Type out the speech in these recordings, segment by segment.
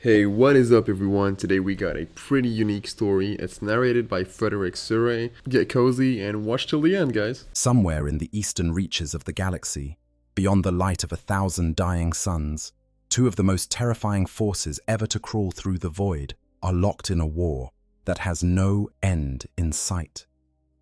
Hey, what is up everyone? Today we got a pretty unique story. It's narrated by Frederick Surrey. Get cozy and watch till the end, guys. Somewhere in the eastern reaches of the galaxy, beyond the light of 1,000 dying suns, two of the most terrifying forces ever to crawl through the void are locked in a war that has no end in sight.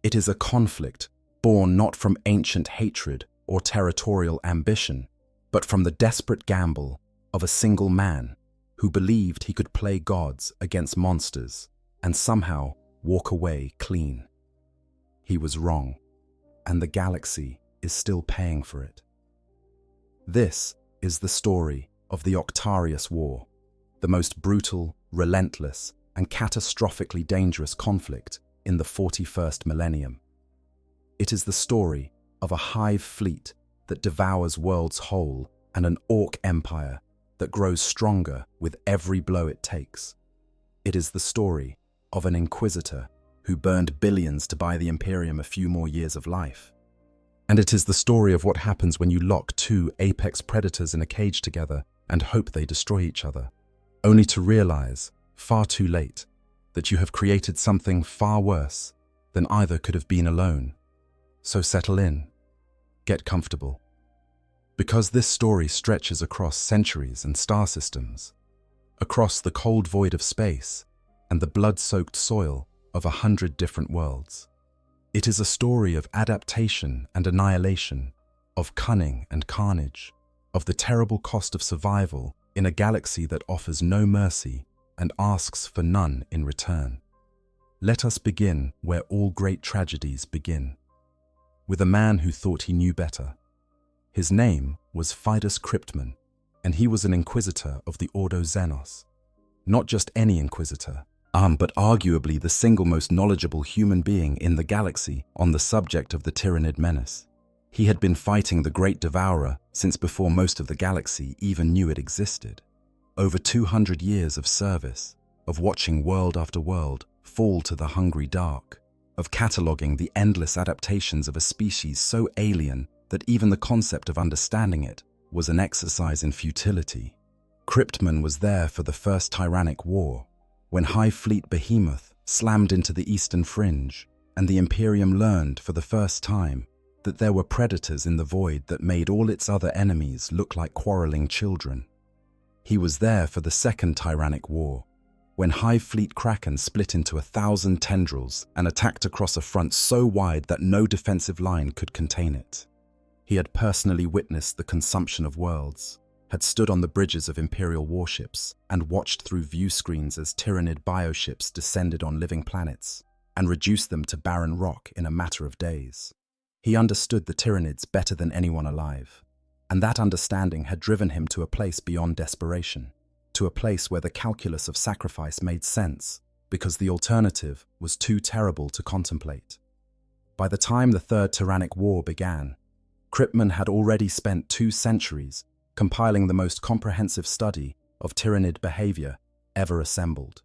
It is a conflict born not from ancient hatred or territorial ambition, but from the desperate gamble of a single man who believed he could play gods against monsters and somehow walk away clean. He was wrong, and the galaxy is still paying for it. This is the story of the Octarius War, the most brutal, relentless, and catastrophically dangerous conflict in the 41st millennium. It is the story of a hive fleet that devours worlds whole and an orc empire that grows stronger with every blow it takes. It is the story of an inquisitor who burned billions to buy the Imperium a few more years of life. And it is the story of what happens when you lock two apex predators in a cage together and hope they destroy each other, only to realize, far too late, that you have created something far worse than either could have been alone. So settle in, get comfortable. Because this story stretches across centuries and star systems, across the cold void of space and the blood-soaked soil of 100 different worlds. It is a story of adaptation and annihilation, of cunning and carnage, of the terrible cost of survival in a galaxy that offers no mercy and asks for none in return. Let us begin where all great tragedies begin, with a man who thought he knew better. His name was Fidus Cryptman, and he was an inquisitor of the Ordo Xenos. Not just any inquisitor, but arguably the single most knowledgeable human being in the galaxy on the subject of the Tyranid menace. He had been fighting the Great Devourer since before most of the galaxy even knew it existed. Over 200 years of service, of watching world after world fall to the hungry dark, of cataloguing the endless adaptations of a species so alien that even the concept of understanding it was an exercise in futility. Cryptman was there for the first Tyrannic War, when Hive Fleet Behemoth slammed into the eastern fringe, and the Imperium learned for the first time that there were predators in the void that made all its other enemies look like quarreling children. He was there for the second Tyrannic War, when Hive Fleet Kraken split into 1,000 tendrils and attacked across a front so wide that no defensive line could contain it. He had personally witnessed the consumption of worlds, had stood on the bridges of Imperial warships, and watched through view screens as Tyranid bioships descended on living planets and reduced them to barren rock in a matter of days. He understood the Tyranids better than anyone alive, and that understanding had driven him to a place beyond desperation, to a place where the calculus of sacrifice made sense, because the alternative was too terrible to contemplate. By the time the Third Tyrannic War began, Cryptman had already spent 2 centuries compiling the most comprehensive study of Tyranid behavior ever assembled.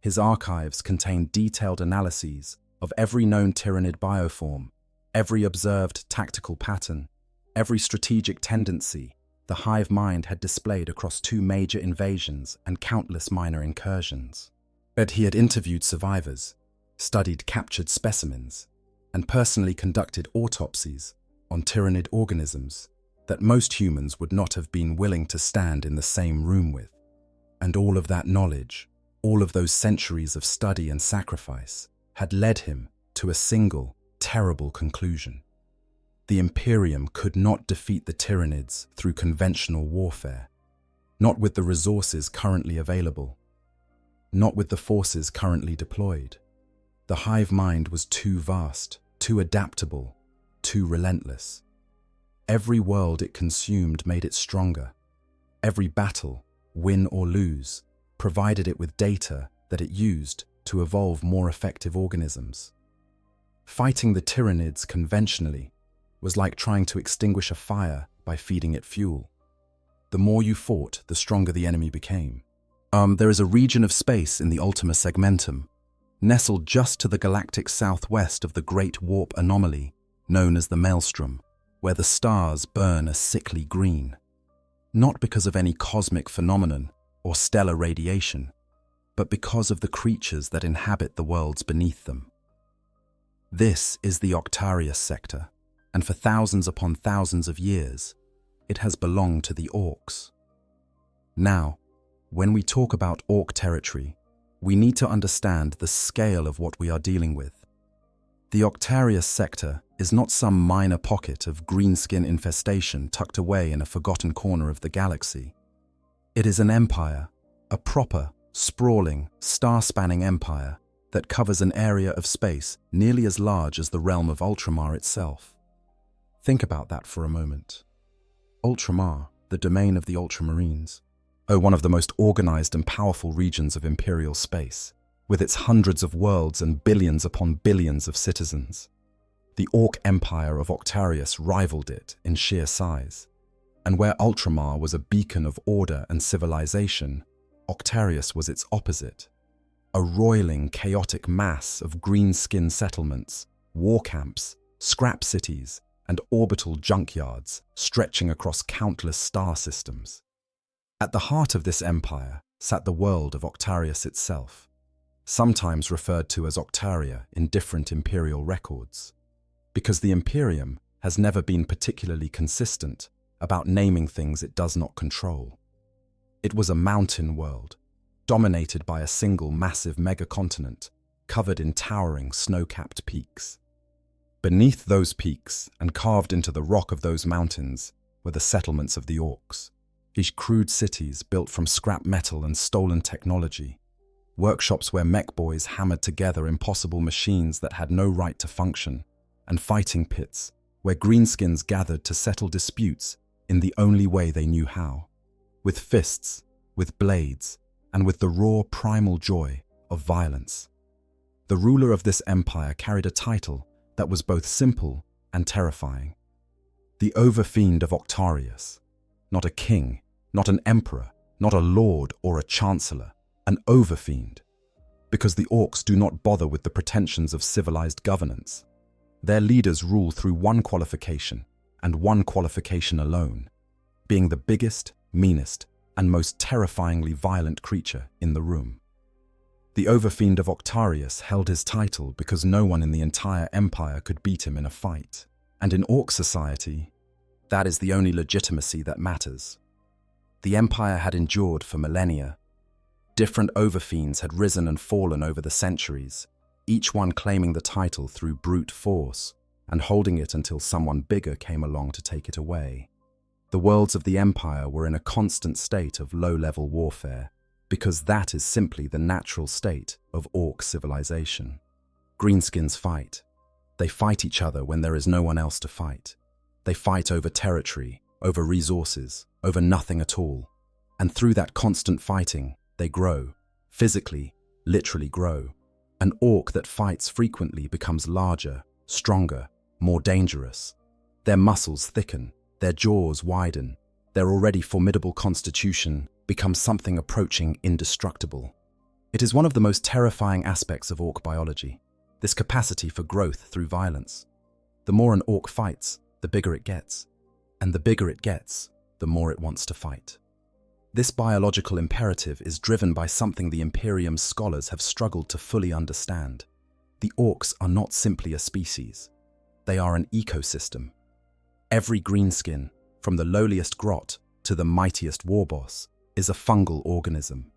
His archives contained detailed analyses of every known Tyranid bioform, every observed tactical pattern, every strategic tendency the hive mind had displayed across 2 major invasions and countless minor incursions. But he had interviewed survivors, studied captured specimens, and personally conducted autopsies on Tyranid organisms that most humans would not have been willing to stand in the same room with. And all of that knowledge, all of those centuries of study and sacrifice, had led him to a single, terrible conclusion. The Imperium could not defeat the Tyranids through conventional warfare, not with the resources currently available, not with the forces currently deployed. The hive mind was too vast, too adaptable, too relentless. Every world it consumed made it stronger. Every battle, win or lose, provided it with data that it used to evolve more effective organisms. Fighting the Tyranids conventionally was like trying to extinguish a fire by feeding it fuel. The more you fought, the stronger the enemy became. There is a region of space in the Ultima Segmentum, nestled just to the galactic southwest of the Great Warp Anomaly, known as the Maelstrom, where the stars burn a sickly green. Not because of any cosmic phenomenon, or stellar radiation, but because of the creatures that inhabit the worlds beneath them. This is the Octarius sector, and for thousands upon thousands of years, it has belonged to the Orks. Now, when we talk about Ork territory, we need to understand the scale of what we are dealing with. The Octarius sector is not some minor pocket of greenskin infestation tucked away in a forgotten corner of the galaxy. It is an empire, a proper, sprawling, star-spanning empire that covers an area of space nearly as large as the realm of Ultramar itself. Think about that for a moment. Ultramar, the domain of the Ultramarines, one of the most organized and powerful regions of Imperial space, with its hundreds of worlds and billions upon billions of citizens. The Ork Empire of Octarius rivaled it in sheer size, and where Ultramar was a beacon of order and civilization, Octarius was its opposite. A roiling, chaotic mass of green-skin settlements, war camps, scrap cities, and orbital junkyards stretching across countless star systems. At the heart of this empire sat the world of Octarius itself, sometimes referred to as Octaria in different imperial records, because the Imperium has never been particularly consistent about naming things it does not control. It was a mountain world, dominated by a single massive megacontinent covered in towering snow-capped peaks. Beneath those peaks and carved into the rock of those mountains were the settlements of the Orks, these crude cities built from scrap metal and stolen technology, workshops where mech boys hammered together impossible machines that had no right to function, and fighting pits where greenskins gathered to settle disputes in the only way they knew how, with fists, with blades, and with the raw primal joy of violence. The ruler of this empire carried a title that was both simple and terrifying. The Overfiend of Octarius, not a king, not an emperor, not a lord or a chancellor, an Overfiend, because the Orks do not bother with the pretensions of civilized governance. Their leaders rule through one qualification, and one qualification alone, being the biggest, meanest, and most terrifyingly violent creature in the room. The Overfiend of Octarius held his title because no one in the entire empire could beat him in a fight, and in Ork society, that is the only legitimacy that matters. The empire had endured for millennia. Different Overfiends had risen and fallen over the centuries, each one claiming the title through brute force, and holding it until someone bigger came along to take it away. The worlds of the empire were in a constant state of low-level warfare, because that is simply the natural state of Ork civilization. Greenskins fight. They fight each other when there is no one else to fight. They fight over territory, over resources, over nothing at all. And through that constant fighting, they grow. Physically, literally grow. An Ork that fights frequently becomes larger, stronger, more dangerous. Their muscles thicken, their jaws widen, their already formidable constitution becomes something approaching indestructible. It is one of the most terrifying aspects of Ork biology, this capacity for growth through violence. The more an Ork fights, the bigger it gets, and the bigger it gets, the more it wants to fight. This biological imperative is driven by something the Imperium's scholars have struggled to fully understand. The Orks are not simply a species. They are an ecosystem. Every greenskin, from the lowliest grot to the mightiest warboss, is a fungal organism.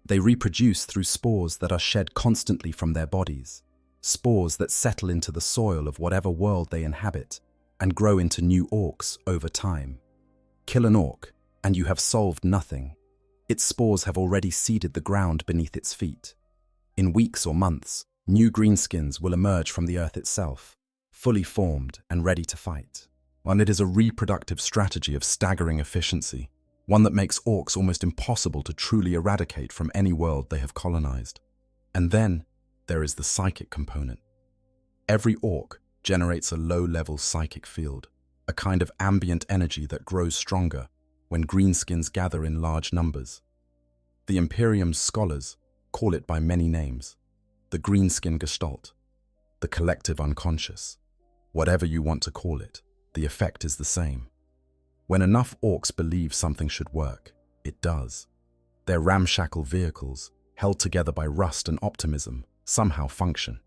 They reproduce through spores that are shed constantly from their bodies, spores that settle into the soil of whatever world they inhabit and grow into new Orks over time. Kill an Ork, and you have solved nothing. Its spores have already seeded the ground beneath its feet. In weeks or months, new greenskins will emerge from the earth itself, fully formed and ready to fight. And it is a reproductive strategy of staggering efficiency, one that makes Orks almost impossible to truly eradicate from any world they have colonized. And then there is the psychic component. Every Ork generates a low-level psychic field, a kind of ambient energy that grows stronger when greenskins gather in large numbers. The Imperium's scholars call it by many names: the greenskin gestalt, the collective unconscious. Whatever you want to call it, the effect is the same. When enough Orks believe something should work, it does. Their ramshackle vehicles, held together by rust and optimism, somehow function.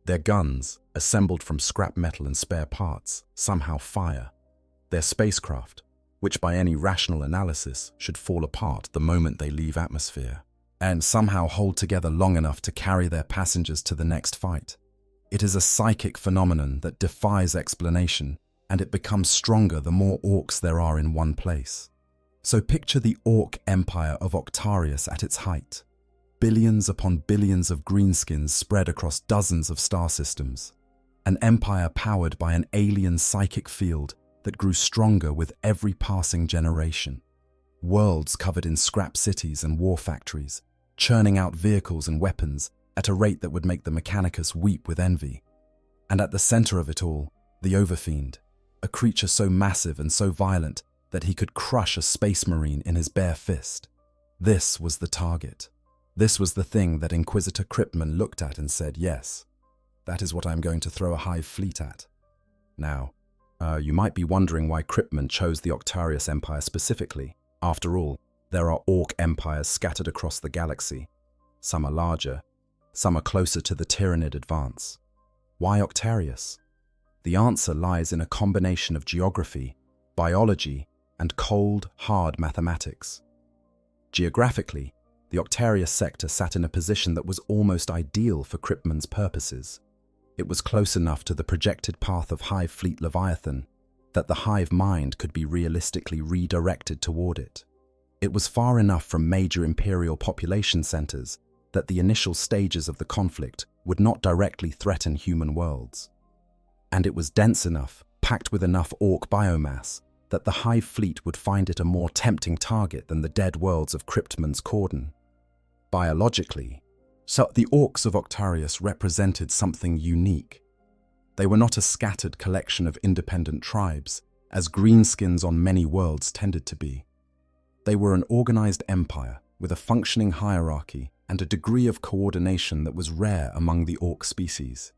Their guns, assembled from scrap metal and spare parts, somehow fire. Their spacecraft, which by any rational analysis should fall apart the moment they leave atmosphere, and somehow hold together long enough to carry their passengers to the next fight. It is a psychic phenomenon that defies explanation, and it becomes stronger the more orcs there are in one place. So picture the orc empire of Octarius at its height. Billions upon billions of greenskins spread across dozens of star systems. An empire powered by an alien psychic field that grew stronger with every passing generation. Worlds covered in scrap cities and war factories, churning out vehicles and weapons at a rate that would make the Mechanicus weep with envy. And at the center of it all, the Overfiend, a creature so massive and so violent that he could crush a space marine in his bare fist. This was the target. This was the thing that Inquisitor Cryptman looked at and said, yes, that is what I'm going to throw a hive fleet at. Now, you might be wondering why Cryptman chose the Octarius Empire specifically. After all, there are orc empires scattered across the galaxy. Some are larger, some are closer to the Tyranid advance. Why Octarius? The answer lies in a combination of geography, biology, and cold, hard mathematics. Geographically, the Octarius sector sat in a position that was almost ideal for Cryptman's purposes. It was close enough to the projected path of Hive Fleet Leviathan that the Hive mind could be realistically redirected toward it. It was far enough from major Imperial population centers that the initial stages of the conflict would not directly threaten human worlds. And it was dense enough, packed with enough orc biomass, that the Hive fleet would find it a more tempting target than the dead worlds of Cryptman's cordon. Biologically, so the orcs of Octarius represented something unique. They were not a scattered collection of independent tribes, as greenskins on many worlds tended to be. They were an organized empire with a functioning hierarchy and a degree of coordination that was rare among the orc species.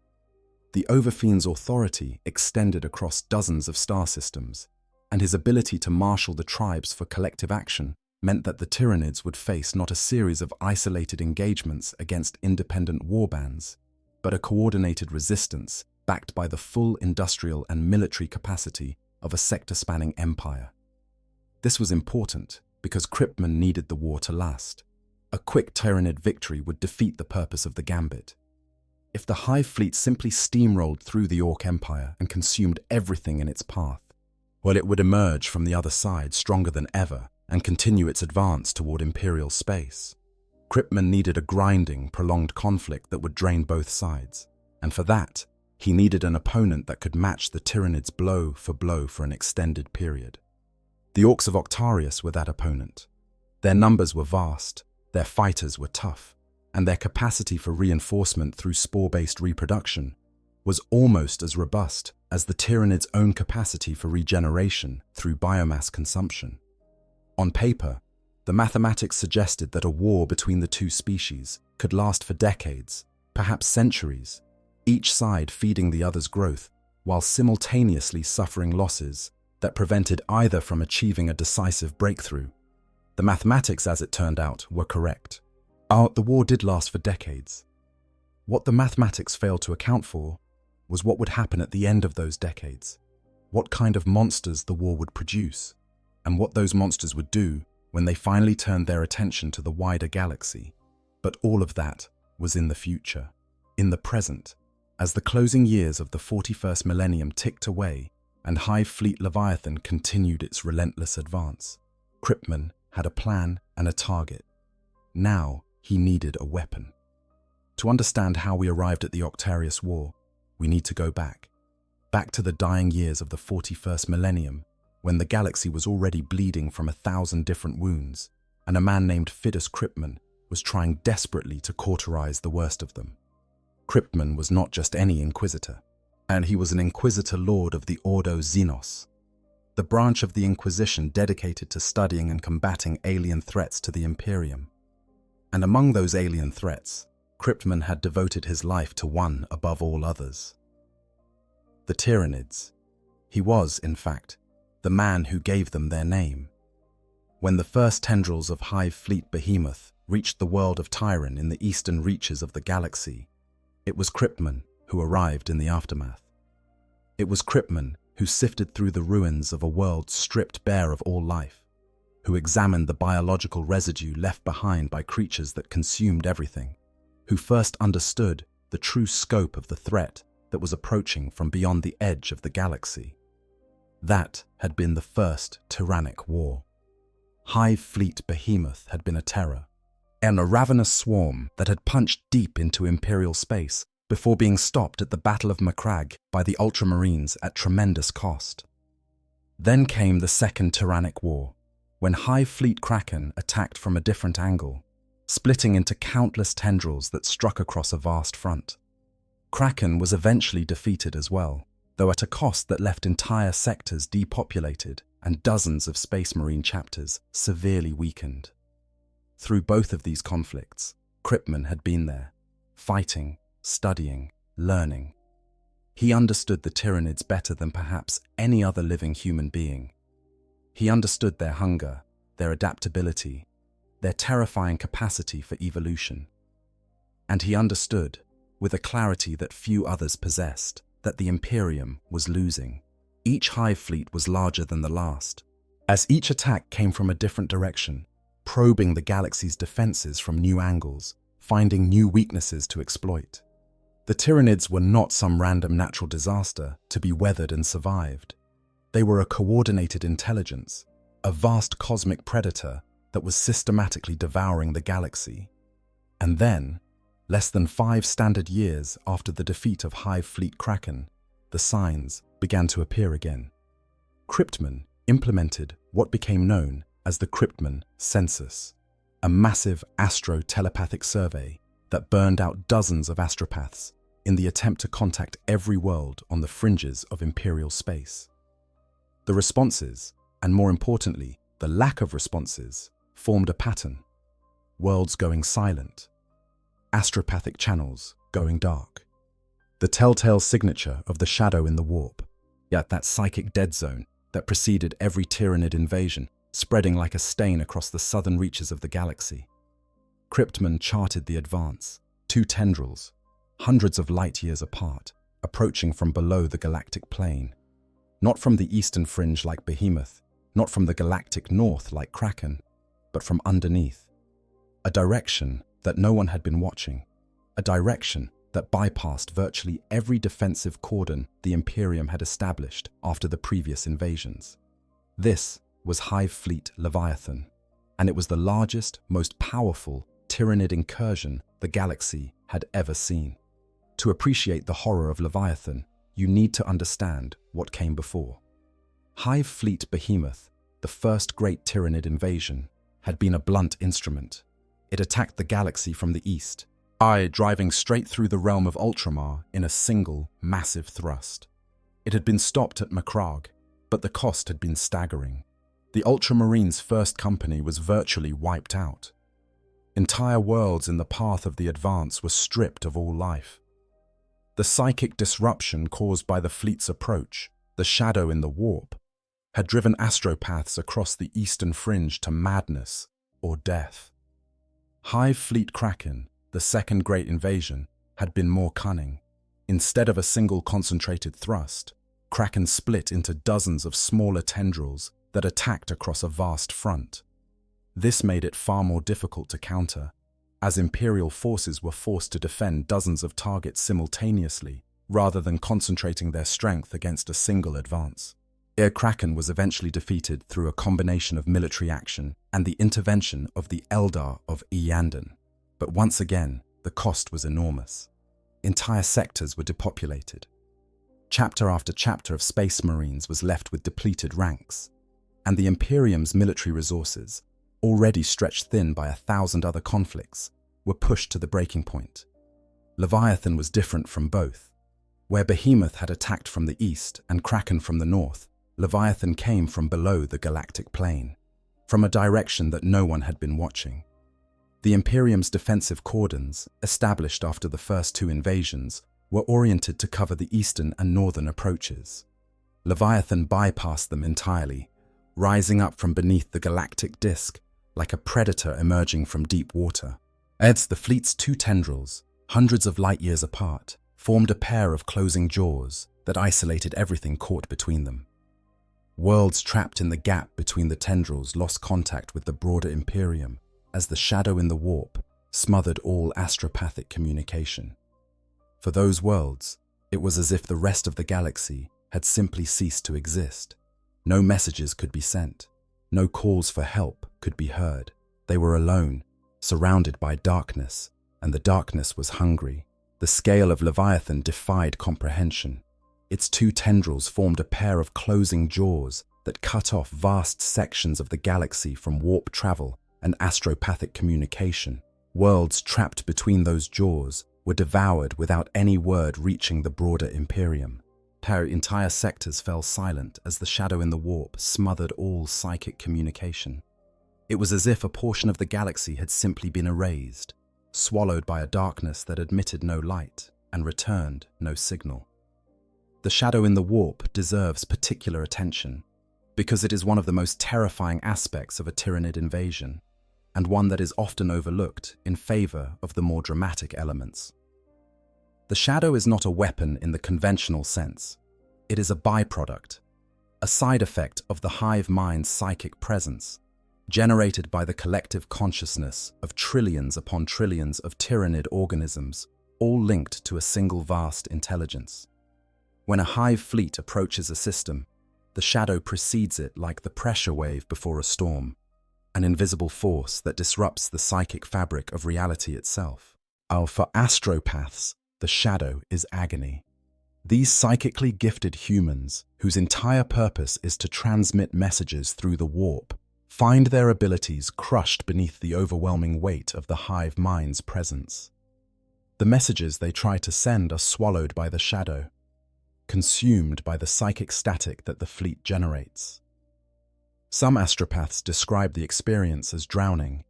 The Overfiend's authority extended across dozens of star systems, and his ability to marshal the tribes for collective action meant that the Tyranids would face not a series of isolated engagements against independent warbands, but a coordinated resistance backed by the full industrial and military capacity of a sector-spanning empire. This was important because Cryptman needed the war to last. A quick Tyranid victory would defeat the purpose of the gambit. If the Hive fleet simply steamrolled through the Orc Empire and consumed everything in its path, well, it would emerge from the other side stronger than ever and continue its advance toward Imperial space. Cryptman needed a grinding, prolonged conflict that would drain both sides, and for that, he needed an opponent that could match the Tyranids blow for an extended period. The Orcs of Octarius were that opponent. Their numbers were vast, their fighters were tough, and their capacity for reinforcement through spore-based reproduction was almost as robust as the Tyranids' own capacity for regeneration through biomass consumption. On paper, the mathematics suggested that a war between the two species could last for decades, perhaps centuries, each side feeding the other's growth while simultaneously suffering losses that prevented either from achieving a decisive breakthrough. The mathematics, as it turned out, were correct. The war did last for decades. What the mathematics failed to account for was what would happen at the end of those decades, what kind of monsters the war would produce, and what those monsters would do when they finally turned their attention to the wider galaxy. But all of that was in the future. In the present, as the closing years of the 41st Millennium ticked away and Hive Fleet Leviathan continued its relentless advance, Cryptman had a plan and a target. Now he needed a weapon. To understand how we arrived at the Octarius War, we need to go back to the dying years of the 41st Millennium, when the galaxy was already bleeding from 1,000 different wounds, and a man named Fidus Cryptman was trying desperately to cauterize the worst of them. Cryptman was not just any Inquisitor, and he was an Inquisitor Lord of the Ordo Xenos, the branch of the Inquisition dedicated to studying and combating alien threats to the Imperium. And among those alien threats, Cryptman had devoted his life to one above all others: the Tyranids. He was, in fact, the man who gave them their name. when the first tendrils of Hive Fleet Behemoth reached the world of Tyran in the eastern reaches of the galaxy, it was Cryptman who arrived in the aftermath. It was Cryptman who sifted through the ruins of a world stripped bare of all life, who examined the biological residue left behind by creatures that consumed everything, who first understood the true scope of the threat that was approaching from beyond the edge of the galaxy. That had been the first tyrannic war. Hive Fleet Behemoth had been a terror, and a ravenous swarm that had punched deep into Imperial space before being stopped at the Battle of Macragge by the Ultramarines at tremendous cost. Then came the Second Tyrannic War, when Hive Fleet Kraken attacked from a different angle, splitting into countless tendrils that struck across a vast front. Kraken was eventually defeated as well, though at a cost that left entire sectors depopulated and dozens of Space Marine chapters severely weakened. Through both of these conflicts, Cryptman had been there, fighting, studying, learning. He understood the Tyranids better than perhaps any other living human being. He understood their hunger, their adaptability, their terrifying capacity for evolution. And he understood, with a clarity that few others possessed, that the Imperium was losing. Each Hive fleet was larger than the last, as each attack came from a different direction, probing the galaxy's defenses from new angles, finding new weaknesses to exploit. The Tyranids were not some random natural disaster to be weathered and survived. They were a coordinated intelligence, a vast cosmic predator that was systematically devouring the galaxy. And then, less than 5 standard years after the defeat of Hive Fleet Kraken, the signs began to appear again. Cryptman implemented what became known as the Cryptman Census, a massive astro-telepathic survey that burned out dozens of astropaths in the attempt to contact every world on the fringes of Imperial space. The responses, and more importantly, the lack of responses, formed a pattern. Worlds going silent, astropathic channels going dark. The telltale signature of the shadow in the warp, yet that psychic dead zone that preceded every Tyranid invasion, spreading like a stain across the southern reaches of the galaxy. Cryptman charted the advance, 2 tendrils, hundreds of light years apart, approaching from below the galactic plane. Not from the eastern fringe like Behemoth, not from the galactic north like Kraken, but from underneath. A direction that no one had been watching, a direction that bypassed virtually every defensive cordon the Imperium had established after the previous invasions. This was Hive Fleet Leviathan, and it was the largest, most powerful Tyranid incursion the galaxy had ever seen. To appreciate the horror of Leviathan, you need to understand what came before. Hive Fleet Behemoth, the first great Tyranid invasion, had been a blunt instrument. It attacked the galaxy from the east, driving straight through the realm of Ultramar in a single, massive thrust. It had been stopped at Macragge, but the cost had been staggering. The Ultramarines' first company was virtually wiped out. Entire worlds in the path of the advance were stripped of all life. The psychic disruption caused by the fleet's approach, the shadow in the warp, had driven astropaths across the eastern fringe to madness or death. Hive Fleet Kraken, the second great invasion, had been more cunning. Instead of a single concentrated thrust, Kraken split into dozens of smaller tendrils that attacked across a vast front. This made it far more difficult to counter, as Imperial forces were forced to defend dozens of targets simultaneously, rather than concentrating their strength against a single advance. Kraken was eventually defeated through a combination of military action and the intervention of the Eldar of Iyanden. But once again, the cost was enormous. Entire sectors were depopulated. Chapter after chapter of Space Marines was left with depleted ranks, and the Imperium's military resources, already stretched thin by 1,000 other conflicts, were pushed to the breaking point. Leviathan was different from both. Where Behemoth had attacked from the east and Kraken from the north, Leviathan came from below the galactic plane, from a direction that no one had been watching. The Imperium's defensive cordons, established after the first 2 invasions, were oriented to cover the eastern and northern approaches. Leviathan bypassed them entirely, rising up from beneath the galactic disk like a predator emerging from deep water. The fleet's two tendrils, hundreds of light years apart, formed a pair of closing jaws that isolated everything caught between them. Worlds trapped in the gap between the tendrils lost contact with the broader Imperium as the shadow in the warp smothered all astropathic communication. For those worlds, it was as if the rest of the galaxy had simply ceased to exist. No messages could be sent. No calls for help could be heard. They were alone, surrounded by darkness, and the darkness was hungry. The scale of Leviathan defied comprehension. Its two tendrils formed a pair of closing jaws that cut off vast sections of the galaxy from warp travel and astropathic communication. Worlds trapped between those jaws were devoured without any word reaching the broader Imperium. Entire sectors fell silent as the shadow in the warp smothered all psychic communication. It was as if a portion of the galaxy had simply been erased, swallowed by a darkness that admitted no light and returned no signal. The shadow in the warp deserves particular attention because it is one of the most terrifying aspects of a Tyranid invasion, and one that is often overlooked in favor of the more dramatic elements. The shadow is not a weapon in the conventional sense. It is a byproduct, a side effect of the hive mind's psychic presence, generated by the collective consciousness of trillions upon trillions of Tyranid organisms, all linked to a single vast intelligence. When a hive fleet approaches a system, the shadow precedes it like the pressure wave before a storm, an invisible force that disrupts the psychic fabric of reality itself. For astropaths, the shadow is agony. These psychically gifted humans, whose entire purpose is to transmit messages through the warp, find their abilities crushed beneath the overwhelming weight of the hive mind's presence. The messages they try to send are swallowed by the shadow, consumed by the psychic static that the fleet generates. Some astropaths describe the experience as drowning,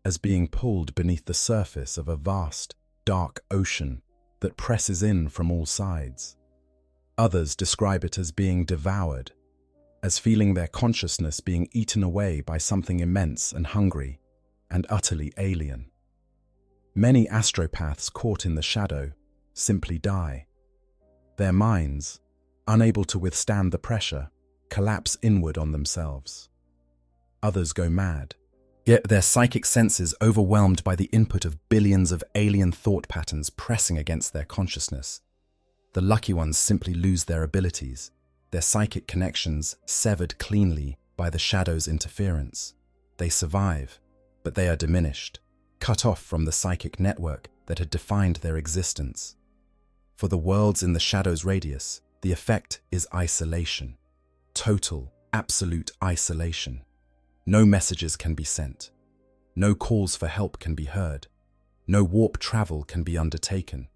as being pulled beneath the surface of a vast, dark ocean that presses in from all sides. Others describe it as being devoured, as feeling their consciousness being eaten away by something immense and hungry and utterly alien. Many astropaths caught in the shadow simply die. Their minds, unable to withstand the pressure, collapse inward on themselves. Others go mad, yet their psychic senses overwhelmed by the input of billions of alien thought patterns pressing against their consciousness. The lucky ones simply lose their abilities, their psychic connections severed cleanly by the shadow's interference. They survive, but they are diminished, cut off from the psychic network that had defined their existence. For the worlds in the shadow's radius, the effect is isolation. Total, absolute isolation. No messages can be sent. No calls for help can be heard. No warp travel can be undertaken,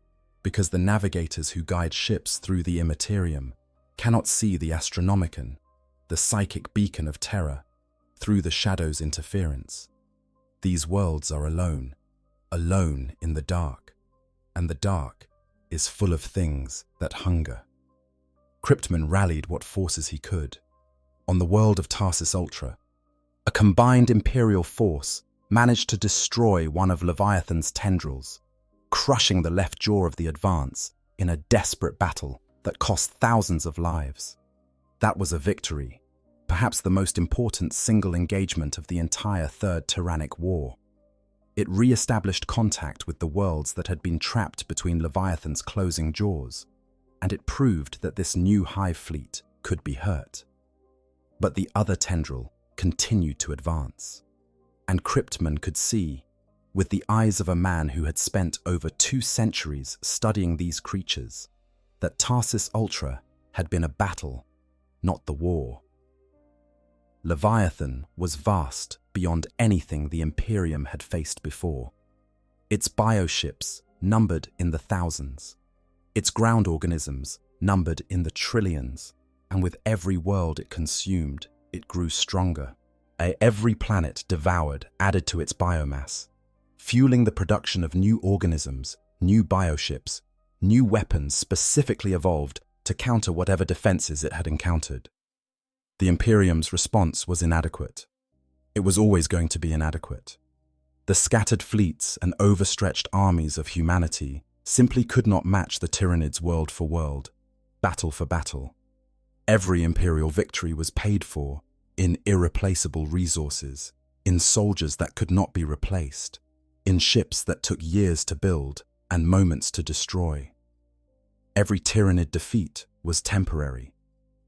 because the navigators who guide ships through the Imperium cannot see the Astronomicon, the psychic beacon of terror, through the shadow's interference. These worlds are alone, alone in the dark, and the dark is full of things that hunger. Cryptman rallied what forces he could. On the world of Tarsis Ultra, a combined Imperial force managed to destroy one of Leviathan's tendrils, crushing the left jaw of the Advance in a desperate battle that cost thousands of lives. That was a victory, perhaps the most important single engagement of the entire Third Tyrannic War. It re-established contact with the worlds that had been trapped between Leviathan's closing jaws, and it proved that this new hive fleet could be hurt. But the other tendril continued to advance, and Cryptman could see, with the eyes of a man who had spent over 2 centuries studying these creatures, that Tarsis Ultra had been a battle, not the war. Leviathan was vast beyond anything the Imperium had faced before. Its bioships numbered in the thousands, its ground organisms numbered in the trillions, and with every world it consumed, it grew stronger. Every planet devoured added to its biomass, fueling the production of new organisms, new bioships, new weapons specifically evolved to counter whatever defenses it had encountered. The Imperium's response was inadequate. It was always going to be inadequate. The scattered fleets and overstretched armies of humanity simply could not match the Tyranids world for world, battle for battle. Every Imperial victory was paid for in irreplaceable resources, in soldiers that could not be replaced, in ships that took years to build and moments to destroy. Every Tyranid defeat was temporary.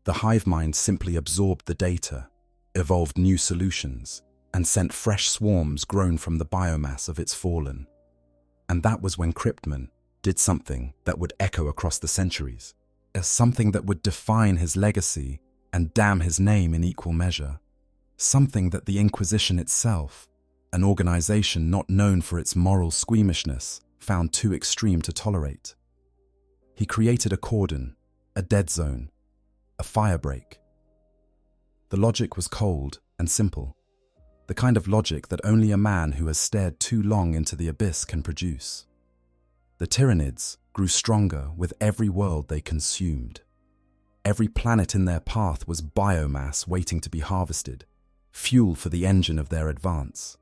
The hive mind simply absorbed the data, evolved new solutions, and sent fresh swarms grown from the biomass of its fallen. And that was when Cryptman did something that would echo across the centuries, something that would define his legacy and damn his name in equal measure, something that the Inquisition itself, an organization not known for its moral squeamishness, found too extreme to tolerate. He created a cordon, a dead zone, a firebreak. The logic was cold and simple, the kind of logic that only a man who has stared too long into the abyss can produce. The Tyranids grew stronger with every world they consumed. Every planet in their path was biomass waiting to be harvested, fuel for the engine of their advance.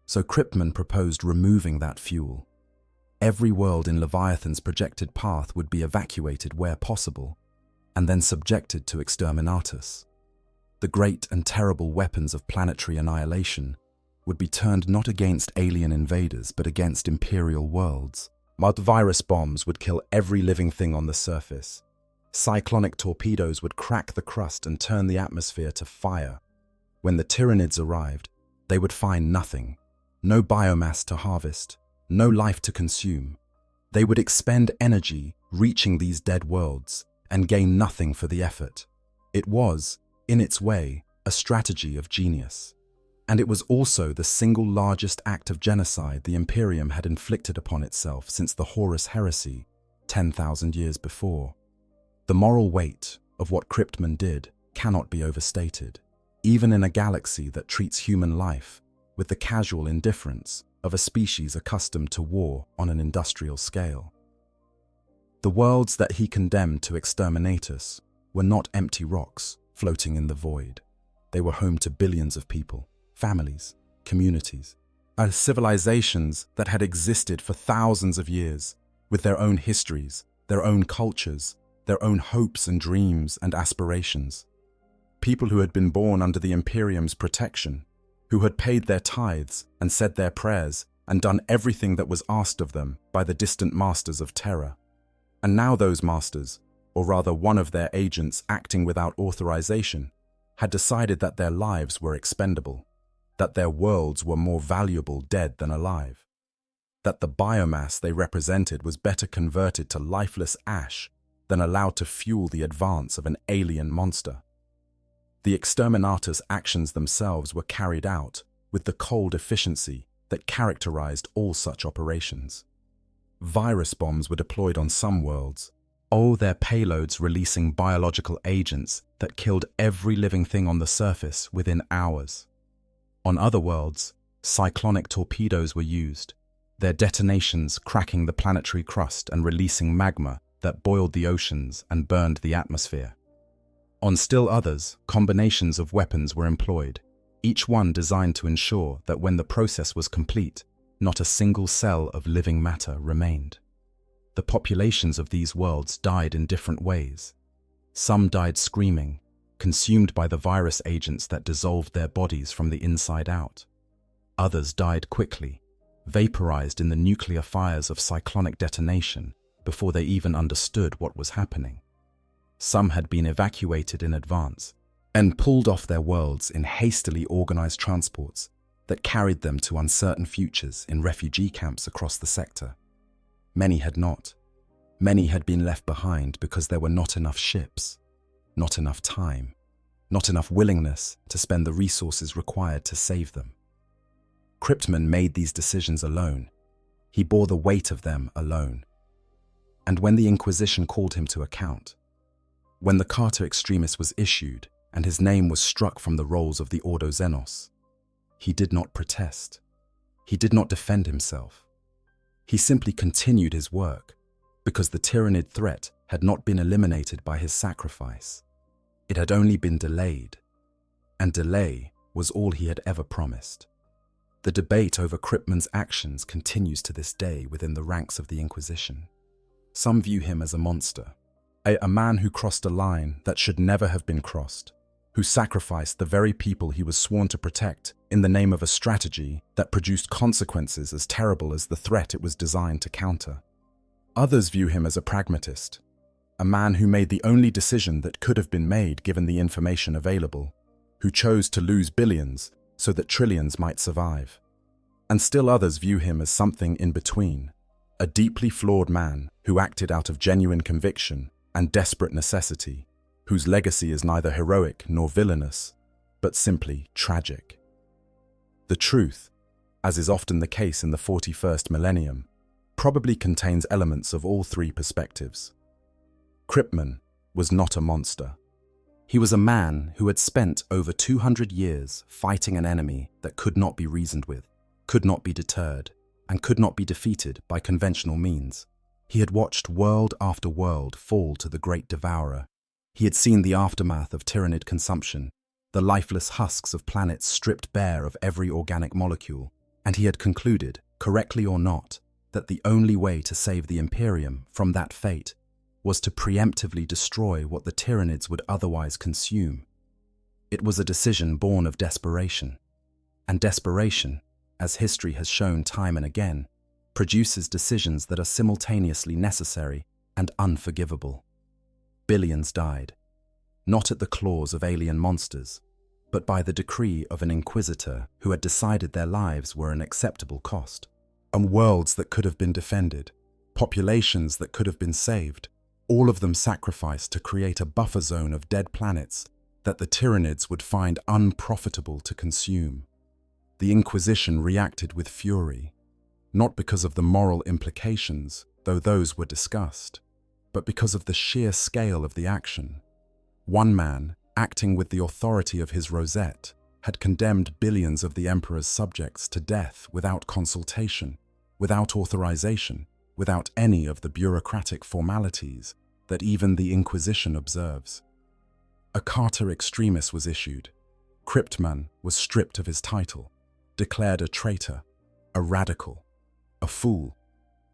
So Cryptman proposed removing that fuel. Every world in Leviathan's projected path would be evacuated where possible, and then subjected to exterminatus. The great and terrible weapons of planetary annihilation would be turned not against alien invaders but against imperial worlds. Virus bombs would kill every living thing on the surface. Cyclonic torpedoes would crack the crust and turn the atmosphere to fire. When the Tyranids arrived, they would find nothing. No biomass to harvest, no life to consume. They would expend energy reaching these dead worlds and gain nothing for the effort. It was, in its way, a strategy of genius. And it was also the single largest act of genocide the Imperium had inflicted upon itself since the Horus Heresy, 10,000 years before. The moral weight of what Cryptman did cannot be overstated, even in a galaxy that treats human life with the casual indifference of a species accustomed to war on an industrial scale. The worlds that he condemned to exterminatus were not empty rocks floating in the void. They were home to billions of people, families, communities, civilizations that had existed for thousands of years, with their own histories, their own cultures, their own hopes and dreams and aspirations. People who had been born under the Imperium's protection, who had paid their tithes and said their prayers and done everything that was asked of them by the distant masters of terror. And now those masters, or rather one of their agents acting without authorization, had decided that their lives were expendable, that their worlds were more valuable dead than alive, that the biomass they represented was better converted to lifeless ash than allowed to fuel the advance of an alien monster. The exterminatus actions themselves were carried out with the cold efficiency that characterized all such operations. Virus bombs were deployed on some worlds, their payloads releasing biological agents that killed every living thing on the surface within hours. On other worlds, cyclonic torpedoes were used, their detonations cracking the planetary crust and releasing magma that boiled the oceans and burned the atmosphere. On still others, combinations of weapons were employed, each one designed to ensure that when the process was complete, not a single cell of living matter remained. The populations of these worlds died in different ways. Some died screaming, consumed by the virus agents that dissolved their bodies from the inside out. Others died quickly, vaporized in the nuclear fires of cyclonic detonation before they even understood what was happening. Some had been evacuated in advance and pulled off their worlds in hastily organized transports that carried them to uncertain futures in refugee camps across the sector. Many had not. Many had been left behind because there were not enough ships, not enough time, not enough willingness to spend the resources required to save them. Cryptman made these decisions alone. He bore the weight of them alone. And when the Inquisition called him to account, when the Carta Extremis was issued and his name was struck from the rolls of the Ordo Xenos, he did not protest. He did not defend himself. He simply continued his work because the Tyranid threat had not been eliminated by his sacrifice. It had only been delayed, and delay was all he had ever promised. The debate over Kryptman's actions continues to this day within the ranks of the Inquisition. Some view him as a monster, a man who crossed a line that should never have been crossed, who sacrificed the very people he was sworn to protect in the name of a strategy that produced consequences as terrible as the threat it was designed to counter. Others view him as a pragmatist, a man who made the only decision that could have been made given the information available, who chose to lose billions so that trillions might survive. And still others view him as something in between, a deeply flawed man who acted out of genuine conviction and desperate necessity, whose legacy is neither heroic nor villainous, but simply tragic. The truth, as is often the case in the 41st millennium, probably contains elements of all three perspectives. Kryptman was not a monster. He was a man who had spent over 200 years fighting an enemy that could not be reasoned with, could not be deterred, and could not be defeated by conventional means. He had watched world after world fall to the great devourer. He had seen the aftermath of Tyranid consumption, the lifeless husks of planets stripped bare of every organic molecule, and he had concluded, correctly or not, that the only way to save the Imperium from that fate was to preemptively destroy what the Tyranids would otherwise consume. It was a decision born of desperation. And desperation, as history has shown time and again, produces decisions that are simultaneously necessary and unforgivable. Billions died, not at the claws of alien monsters, but by the decree of an inquisitor who had decided their lives were an acceptable cost. And worlds that could have been defended, populations that could have been saved, all of them sacrificed to create a buffer zone of dead planets that the Tyranids would find unprofitable to consume. The Inquisition reacted with fury, not because of the moral implications, though those were discussed, but because of the sheer scale of the action. One man, acting with the authority of his rosette, had condemned billions of the Emperor's subjects to death without consultation, without authorization, without any of the bureaucratic formalities that even the Inquisition observes. A Carter Extremis was issued. Kryptman was stripped of his title, declared a traitor, a radical, a fool.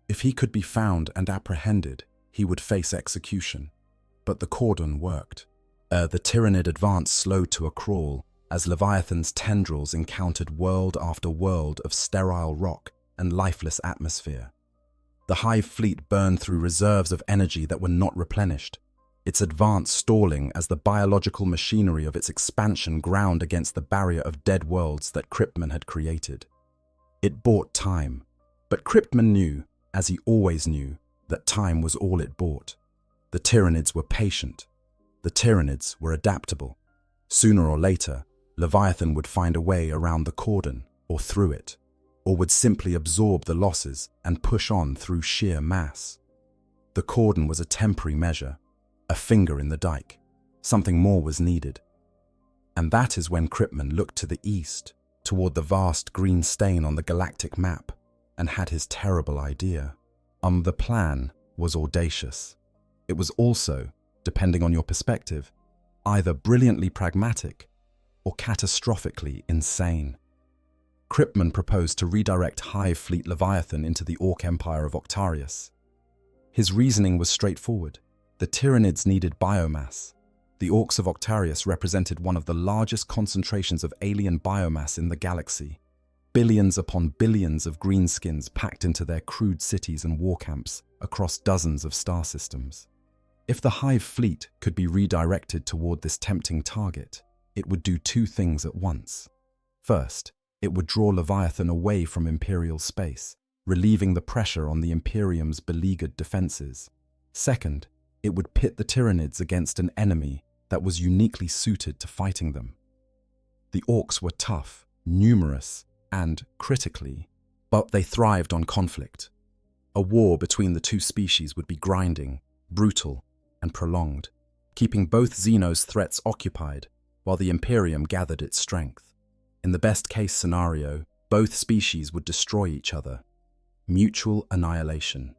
If he could be found and apprehended, he would face execution. But the cordon worked. The Tyranid advance slowed to a crawl as Leviathan's tendrils encountered world after world of sterile rock and lifeless atmosphere. The hive fleet burned through reserves of energy that were not replenished, its advance stalling as the biological machinery of its expansion ground against the barrier of dead worlds that Kryptman had created. It bought time, but Kryptman knew, as he always knew, that time was all it bought. The Tyranids were patient. The Tyranids were adaptable. Sooner or later, Leviathan would find a way around the cordon, or through it, or would simply absorb the losses and push on through sheer mass. The cordon was a temporary measure, a finger in the dike. Something more was needed. And that is when Kryptman looked to the east, toward the vast green stain on the galactic map, and had his terrible idea. The plan was audacious. It was also, depending on your perspective, either brilliantly pragmatic or catastrophically insane. Kryptman proposed to redirect Hive Fleet Leviathan into the Ork Empire of Octarius. His reasoning was straightforward. The Tyranids needed biomass. The Orks of Octarius represented one of the largest concentrations of alien biomass in the galaxy. Billions upon billions of greenskins packed into their crude cities and war camps across dozens of star systems. If the Hive fleet could be redirected toward this tempting target, it would do two things at once. First, it would draw Leviathan away from Imperial space, relieving the pressure on the Imperium's beleaguered defenses. Second, it would pit the Tyranids against an enemy that was uniquely suited to fighting them. The Orks were tough, numerous, and, critically, but they thrived on conflict. A war between the two species would be grinding, brutal, and prolonged, keeping both Xenos' threats occupied while the Imperium gathered its strength. In the best-case scenario, both species would destroy each other. Mutual annihilation.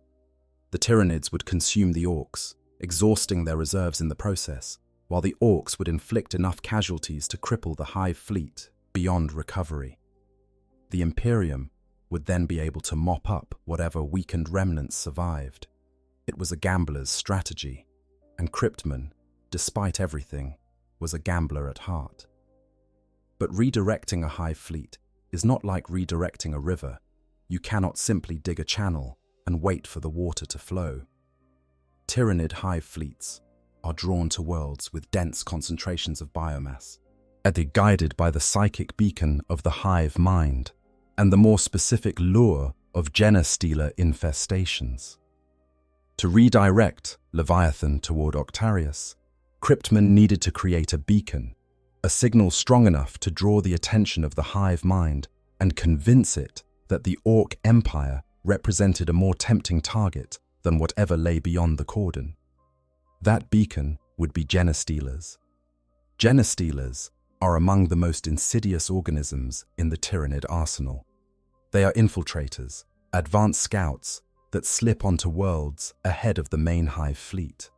The Tyranids would consume the Orks, exhausting their reserves in the process, while the Orks would inflict enough casualties to cripple the hive fleet beyond recovery. The Imperium would then be able to mop up whatever weakened remnants survived. It was a gambler's strategy, and Cryptman, despite everything, was a gambler at heart. But redirecting a hive fleet is not like redirecting a river. You cannot simply dig a channel and wait for the water to flow. Tyranid hive fleets are drawn to worlds with dense concentrations of biomass, and they're guided by the psychic beacon of the hive mind and the more specific lure of genestealer infestations. To redirect Leviathan toward Octarius, Cryptman needed to create a beacon, a signal strong enough to draw the attention of the hive mind and convince it that the Ork Empire represented a more tempting target than whatever lay beyond the cordon. That beacon would be genestealers. Genestealers are among the most insidious organisms in the Tyranid arsenal. They are infiltrators, advanced scouts that slip onto worlds ahead of the main hive fleet.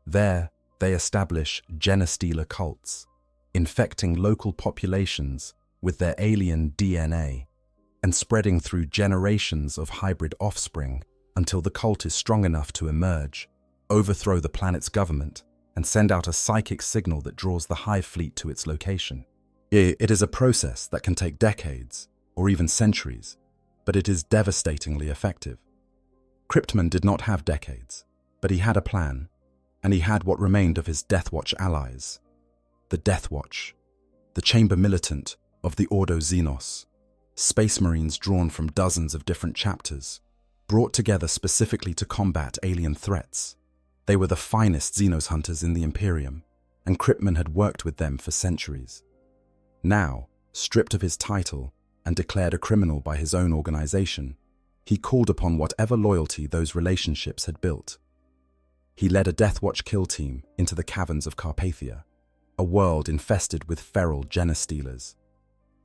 There, they establish genestealer cults, infecting local populations with their alien DNA and spreading through generations of hybrid offspring until the cult is strong enough to emerge, overthrow the planet's government, and send out a psychic signal that draws the hive fleet to its location. It is a process that can take decades or even centuries, but it is devastatingly effective. Cryptman did not have decades, but he had a plan, and he had what remained of his Deathwatch allies. The Deathwatch, the chamber militant of the Ordo Xenos, space marines drawn from dozens of different chapters, brought together specifically to combat alien threats. They were the finest Xenos hunters in the Imperium, and Cryptman had worked with them for centuries. Now, stripped of his title and declared a criminal by his own organization, he called upon whatever loyalty those relationships had built. He led a Deathwatch kill team into the caverns of Carpathia, a world infested with feral genestealers.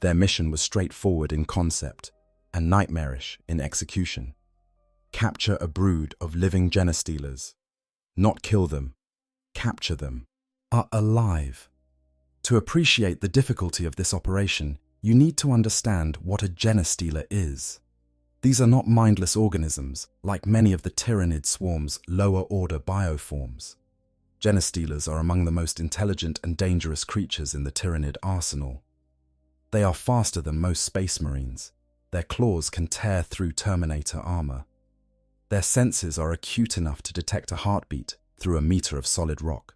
Their mission was straightforward in concept and nightmarish in execution. Capture a brood of living genestealers. Not kill them, capture them, are alive. To appreciate the difficulty of this operation, you need to understand what a genestealer is. These are not mindless organisms like many of the Tyranid swarm's lower-order bioforms. Genestealers are among the most intelligent and dangerous creatures in the Tyranid arsenal. They are faster than most space marines. Their claws can tear through Terminator armor. Their senses are acute enough to detect a heartbeat through a meter of solid rock.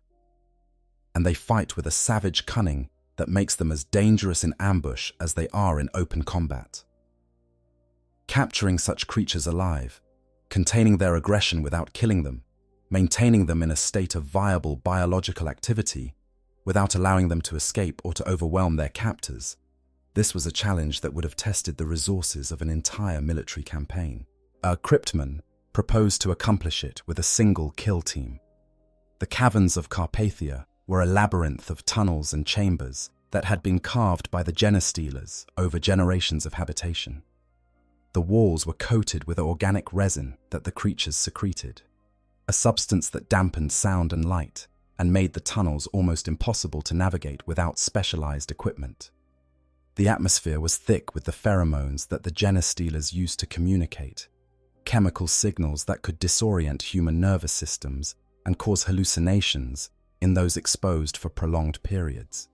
And they fight with a savage cunning that makes them as dangerous in ambush as they are in open combat. Capturing such creatures alive, containing their aggression without killing them, maintaining them in a state of viable biological activity without allowing them to escape or to overwhelm their captors, this was a challenge that would have tested the resources of an entire military campaign. Cryptman proposed to accomplish it with a single kill team. The caverns of Carpathia were a labyrinth of tunnels and chambers that had been carved by the genestealers over generations of habitation. The walls were coated with organic resin that the creatures secreted, a substance that dampened sound and light and made the tunnels almost impossible to navigate without specialized equipment. The atmosphere was thick with the pheromones that the genestealers used to communicate, chemical signals that could disorient human nervous systems and cause hallucinations in those exposed for prolonged periods.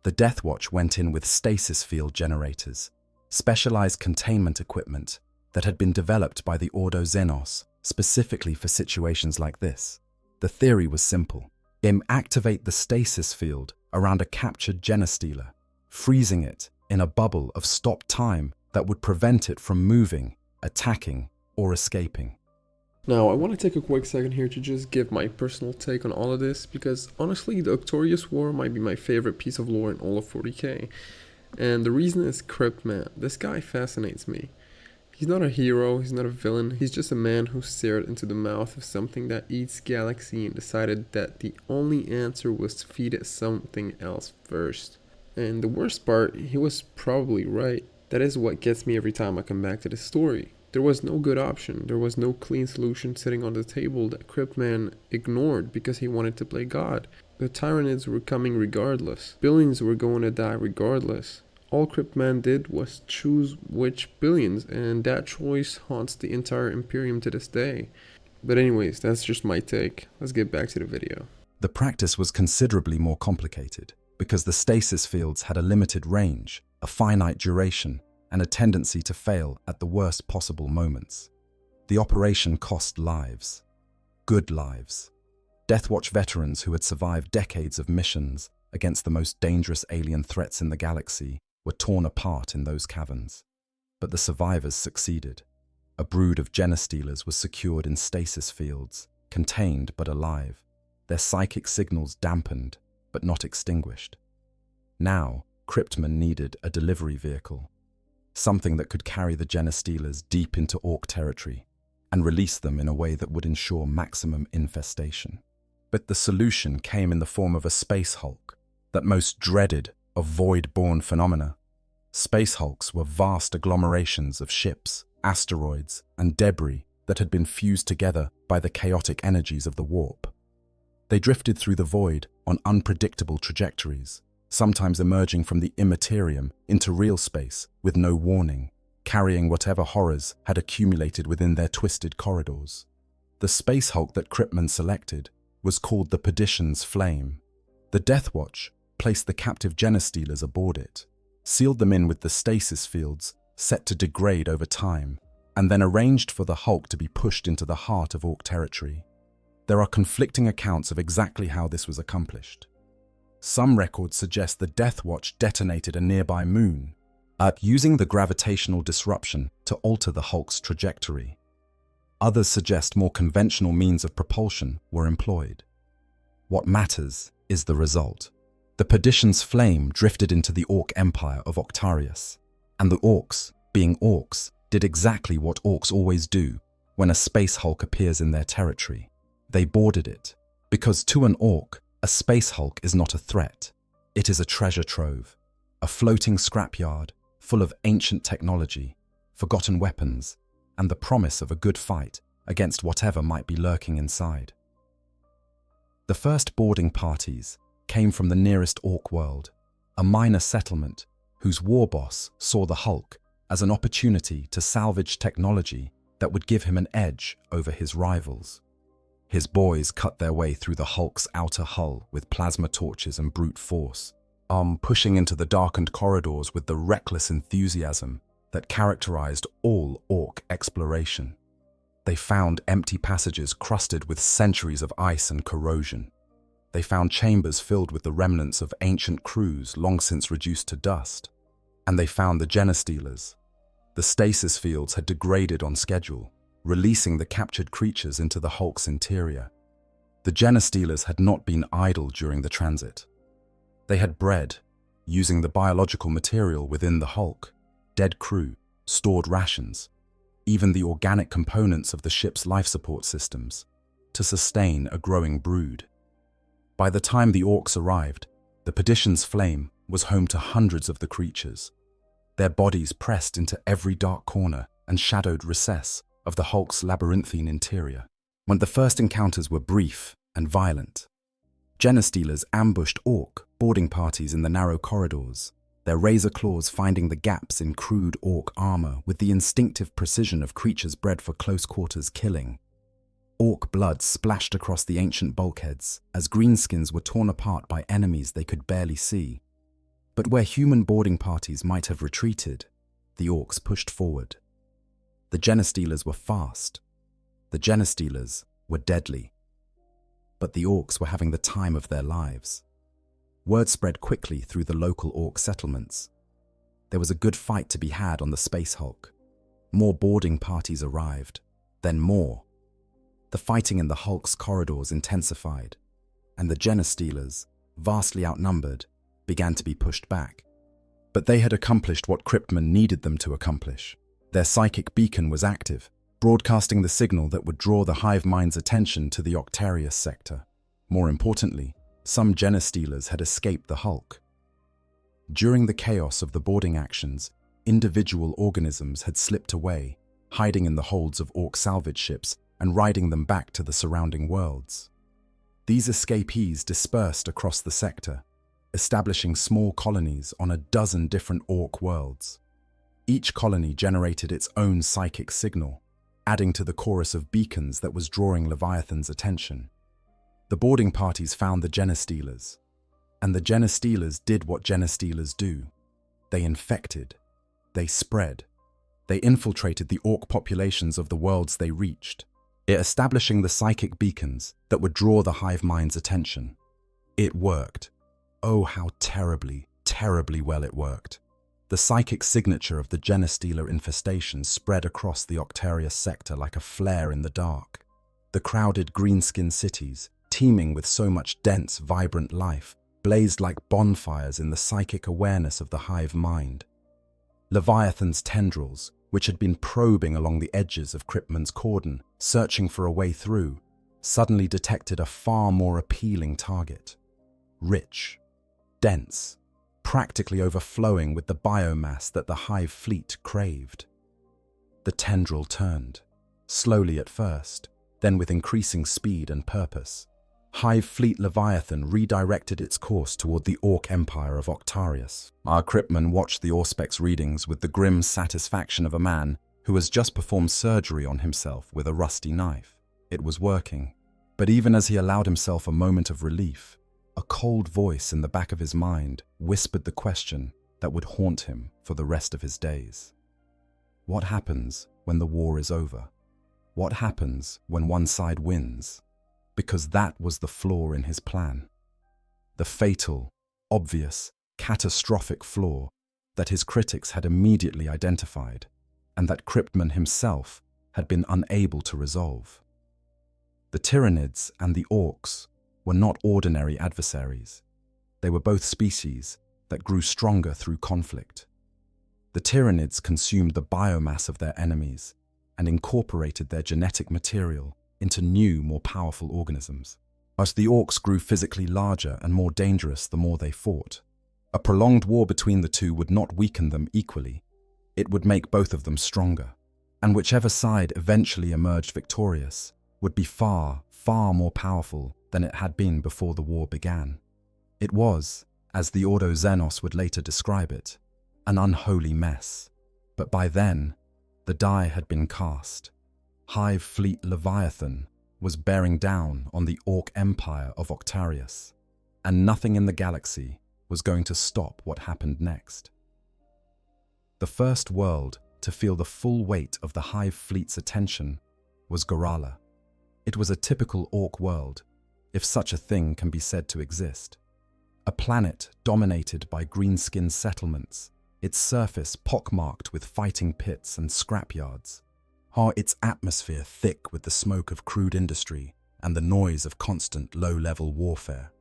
The Deathwatch went in with stasis field generators, specialized containment equipment that had been developed by the Ordo Xenos specifically for situations like this. The theory was simple. Activate the stasis field around a captured genestealer, freezing it in a bubble of stopped time that would prevent it from moving, attacking, or escaping. Now, I want to take a quick second here to just give my personal take on all of this, because honestly, the Octarius War might be my favorite piece of lore in all of 40k. And the reason is Cryptman. This guy fascinates me. He's not a hero, he's not a villain, he's just a man who stared into the mouth of something that eats galaxy and decided that the only answer was to feed it something else first. And the worst part, he was probably right. That is what gets me every time I come back to this story. There was no good option, there was no clean solution sitting on the table that Cryptman ignored because he wanted to play God. The Tyranids were coming regardless. Billions were going to die regardless. All Cryptman did was choose which billions, and that choice haunts the entire Imperium to this day. But anyways, that's just my take. Let's get back to the video. The practice was considerably more complicated because the stasis fields had a limited range, a finite duration, and a tendency to fail at the worst possible moments. The operation cost lives. Good lives. Deathwatch veterans who had survived decades of missions against the most dangerous alien threats in the galaxy were torn apart in those caverns. But the survivors succeeded. A brood of genostealers was secured in stasis fields, contained but alive, their psychic signals dampened but not extinguished. Now, Cryptman needed a delivery vehicle, something that could carry the genostealers deep into Ork territory and release them in a way that would ensure maximum infestation. But the solution came in the form of a space hulk, that most dreaded of void-born phenomena. Space hulks were vast agglomerations of ships, asteroids, and debris that had been fused together by the chaotic energies of the warp. They drifted through the void on unpredictable trajectories, sometimes emerging from the immaterium into real space with no warning, carrying whatever horrors had accumulated within their twisted corridors. The space hulk that Cryptman selected was called the Perdition's Flame. The Deathwatch placed the captive genostealers aboard it, sealed them in with the stasis fields set to degrade over time, and then arranged for the hulk to be pushed into the heart of Ork territory. There are conflicting accounts of exactly how this was accomplished. Some records suggest the Deathwatch detonated a nearby moon, using the gravitational disruption to alter the hulk's trajectory. Others suggest more conventional means of propulsion were employed. What matters is the result. The Perdition's Flame drifted into the Ork Empire of Octarius, and the Orks, being Orks, did exactly what Orks always do when a space hulk appears in their territory. They boarded it, because to an Ork, a space hulk is not a threat. It is a treasure trove, a floating scrapyard full of ancient technology, forgotten weapons, and the promise of a good fight against whatever might be lurking inside. The first boarding parties came from the nearest Ork world, a minor settlement whose war boss saw the Hulk as an opportunity to salvage technology that would give him an edge over his rivals. His boys cut their way through the Hulk's outer hull with plasma torches and brute force, pushing into the darkened corridors with the reckless enthusiasm that characterized all Ork exploration. They found empty passages crusted with centuries of ice and corrosion. They found chambers filled with the remnants of ancient crews long since reduced to dust. And they found the genostealers. The stasis fields had degraded on schedule, releasing the captured creatures into the Hulk's interior. The genostealers had not been idle during the transit. They had bred, using the biological material within the Hulk, dead crew, stored rations, even the organic components of the ship's life support systems, to sustain a growing brood. By the time the Orks arrived, the Perdition's Flame was home to hundreds of the creatures, their bodies pressed into every dark corner and shadowed recess of the Hulk's labyrinthine interior. When the first encounters were brief and violent, genostealers ambushed Ork boarding parties in the narrow corridors, their razor claws finding the gaps in crude Ork armor with the instinctive precision of creatures bred for close-quarters killing. Ork blood splashed across the ancient bulkheads as greenskins were torn apart by enemies they could barely see. But where human boarding parties might have retreated, the Orks pushed forward. The genostealers were fast. The genostealers were deadly. But the Orks were having the time of their lives. Word spread quickly through the local Ork settlements. There was a good fight to be had on the Space Hulk. More boarding parties arrived, then more. The fighting in the Hulk's corridors intensified, and the genostealers, vastly outnumbered, began to be pushed back. But they had accomplished what Cryptman needed them to accomplish. Their psychic beacon was active, broadcasting the signal that would draw the hive mind's attention to the Octarius sector. More importantly, some genostealers had escaped the Hulk. During the chaos of the boarding actions, individual organisms had slipped away, hiding in the holds of Ork salvage ships and riding them back to the surrounding worlds. These escapees dispersed across the sector, establishing small colonies on a dozen different Ork worlds. Each colony generated its own psychic signal, adding to the chorus of beacons that was drawing Leviathan's attention. The boarding parties found the Genestealers, and the Genestealers did what Genestealers do. They infected, they spread, they infiltrated the Ork populations of the worlds they reached, establishing the psychic beacons that would draw the hive mind's attention. It worked. Oh, how terribly, terribly well it worked. The psychic signature of the Genestealer infestation spread across the Octarius sector like a flare in the dark. The crowded greenskin cities, teeming with so much dense, vibrant life, blazed like bonfires in the psychic awareness of the hive mind. Leviathan's tendrils, which had been probing along the edges of Cryptman's cordon, searching for a way through, suddenly detected a far more appealing target. Rich, dense, practically overflowing with the biomass that the hive fleet craved. The tendril turned, slowly at first, then with increasing speed and purpose. Hive fleet Leviathan redirected its course toward the Ork empire of Octarius. Our Cryptman watched the Auspex readings with the grim satisfaction of a man who has just performed surgery on himself with a rusty knife. It was working. But even as he allowed himself a moment of relief, a cold voice in the back of his mind whispered the question that would haunt him for the rest of his days. What happens when the war is over? What happens when one side wins? Because that was the flaw in his plan. The fatal, obvious, catastrophic flaw that his critics had immediately identified and that Cryptman himself had been unable to resolve. The Tyranids and the Orks were not ordinary adversaries. They were both species that grew stronger through conflict. The Tyranids consumed the biomass of their enemies and incorporated their genetic material into new, more powerful organisms. But the Orks grew physically larger and more dangerous the more they fought. A prolonged war between the two would not weaken them equally. It would make both of them stronger. And whichever side eventually emerged victorious would be far, far more powerful than it had been before the war began. It was, as the Ordo Xenos would later describe it, an unholy mess. But by then, the die had been cast. Hive fleet Leviathan was bearing down on the Ork empire of Octarius, and nothing in the galaxy was going to stop what happened next. The first world to feel the full weight of the Hive fleet's attention was Gorala. It was a typical Ork world, if such a thing can be said to exist. A planet dominated by greenskin settlements, its surface pockmarked with fighting pits and scrapyards. Its atmosphere thick with the smoke of crude industry and the noise of constant low-level warfare.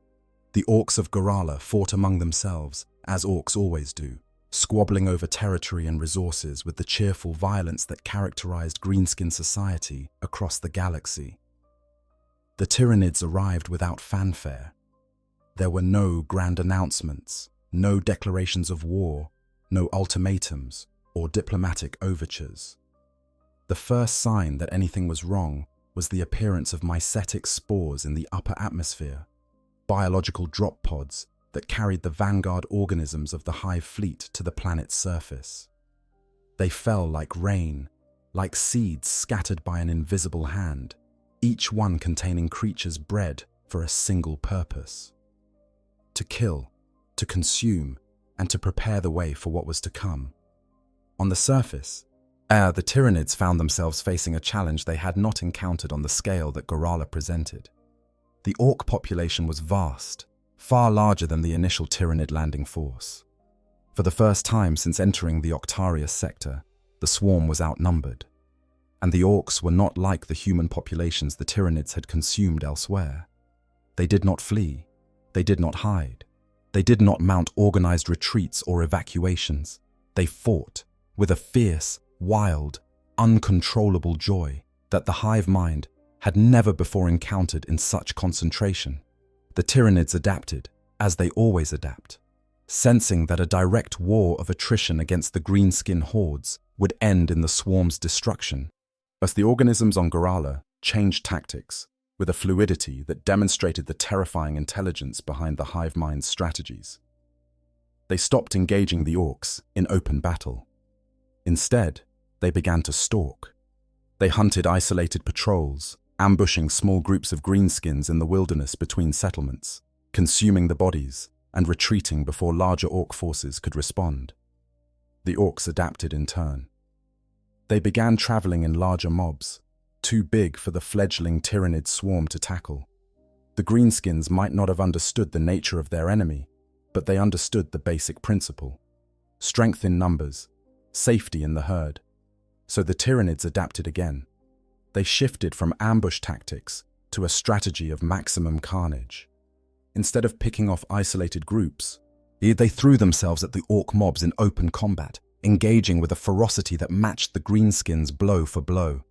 The Orks of Gorala fought among themselves, as Orks always do, squabbling over territory and resources with the cheerful violence that characterized greenskin society across the galaxy. The Tyranids arrived without fanfare. There were no grand announcements, no declarations of war, no ultimatums or diplomatic overtures. The first sign that anything was wrong was the appearance of mycetic spores in the upper atmosphere, biological drop pods that carried the vanguard organisms of the Hive fleet to the planet's surface. They fell like rain, like seeds scattered by an invisible hand, each one containing creatures bred for a single purpose: to kill, to consume, and to prepare the way for what was to come. On the surface, the Tyranids found themselves facing a challenge they had not encountered on the scale that Gorala presented. The Ork population was vast, far larger than the initial Tyranid landing force. For the first time since entering the Octarius sector, the swarm was outnumbered. And the Orks were not like the human populations the Tyranids had consumed elsewhere. They did not flee. They did not hide. They did not mount organized retreats or evacuations. They fought with a fierce, wild, uncontrollable joy that the hive mind had never before encountered in such concentration. The Tyranids adapted, as they always adapt, sensing that a direct war of attrition against the greenskin hordes would end in the swarm's destruction. As the organisms on Gorala changed tactics, with a fluidity that demonstrated the terrifying intelligence behind the hive mind's strategies. They stopped engaging the Orks in open battle. Instead, they began to stalk. They hunted isolated patrols, ambushing small groups of greenskins in the wilderness between settlements, consuming the bodies and retreating before larger Ork forces could respond. The Orks adapted in turn. They began traveling in larger mobs, too big for the fledgling Tyranid swarm to tackle. The greenskins might not have understood the nature of their enemy, but they understood the basic principle: strength in numbers, safety in the herd. So the Tyranids adapted again. They shifted from ambush tactics to a strategy of maximum carnage. Instead of picking off isolated groups, they threw themselves at the Ork mobs in open combat, engaging with a ferocity that matched the greenskins blow for blow.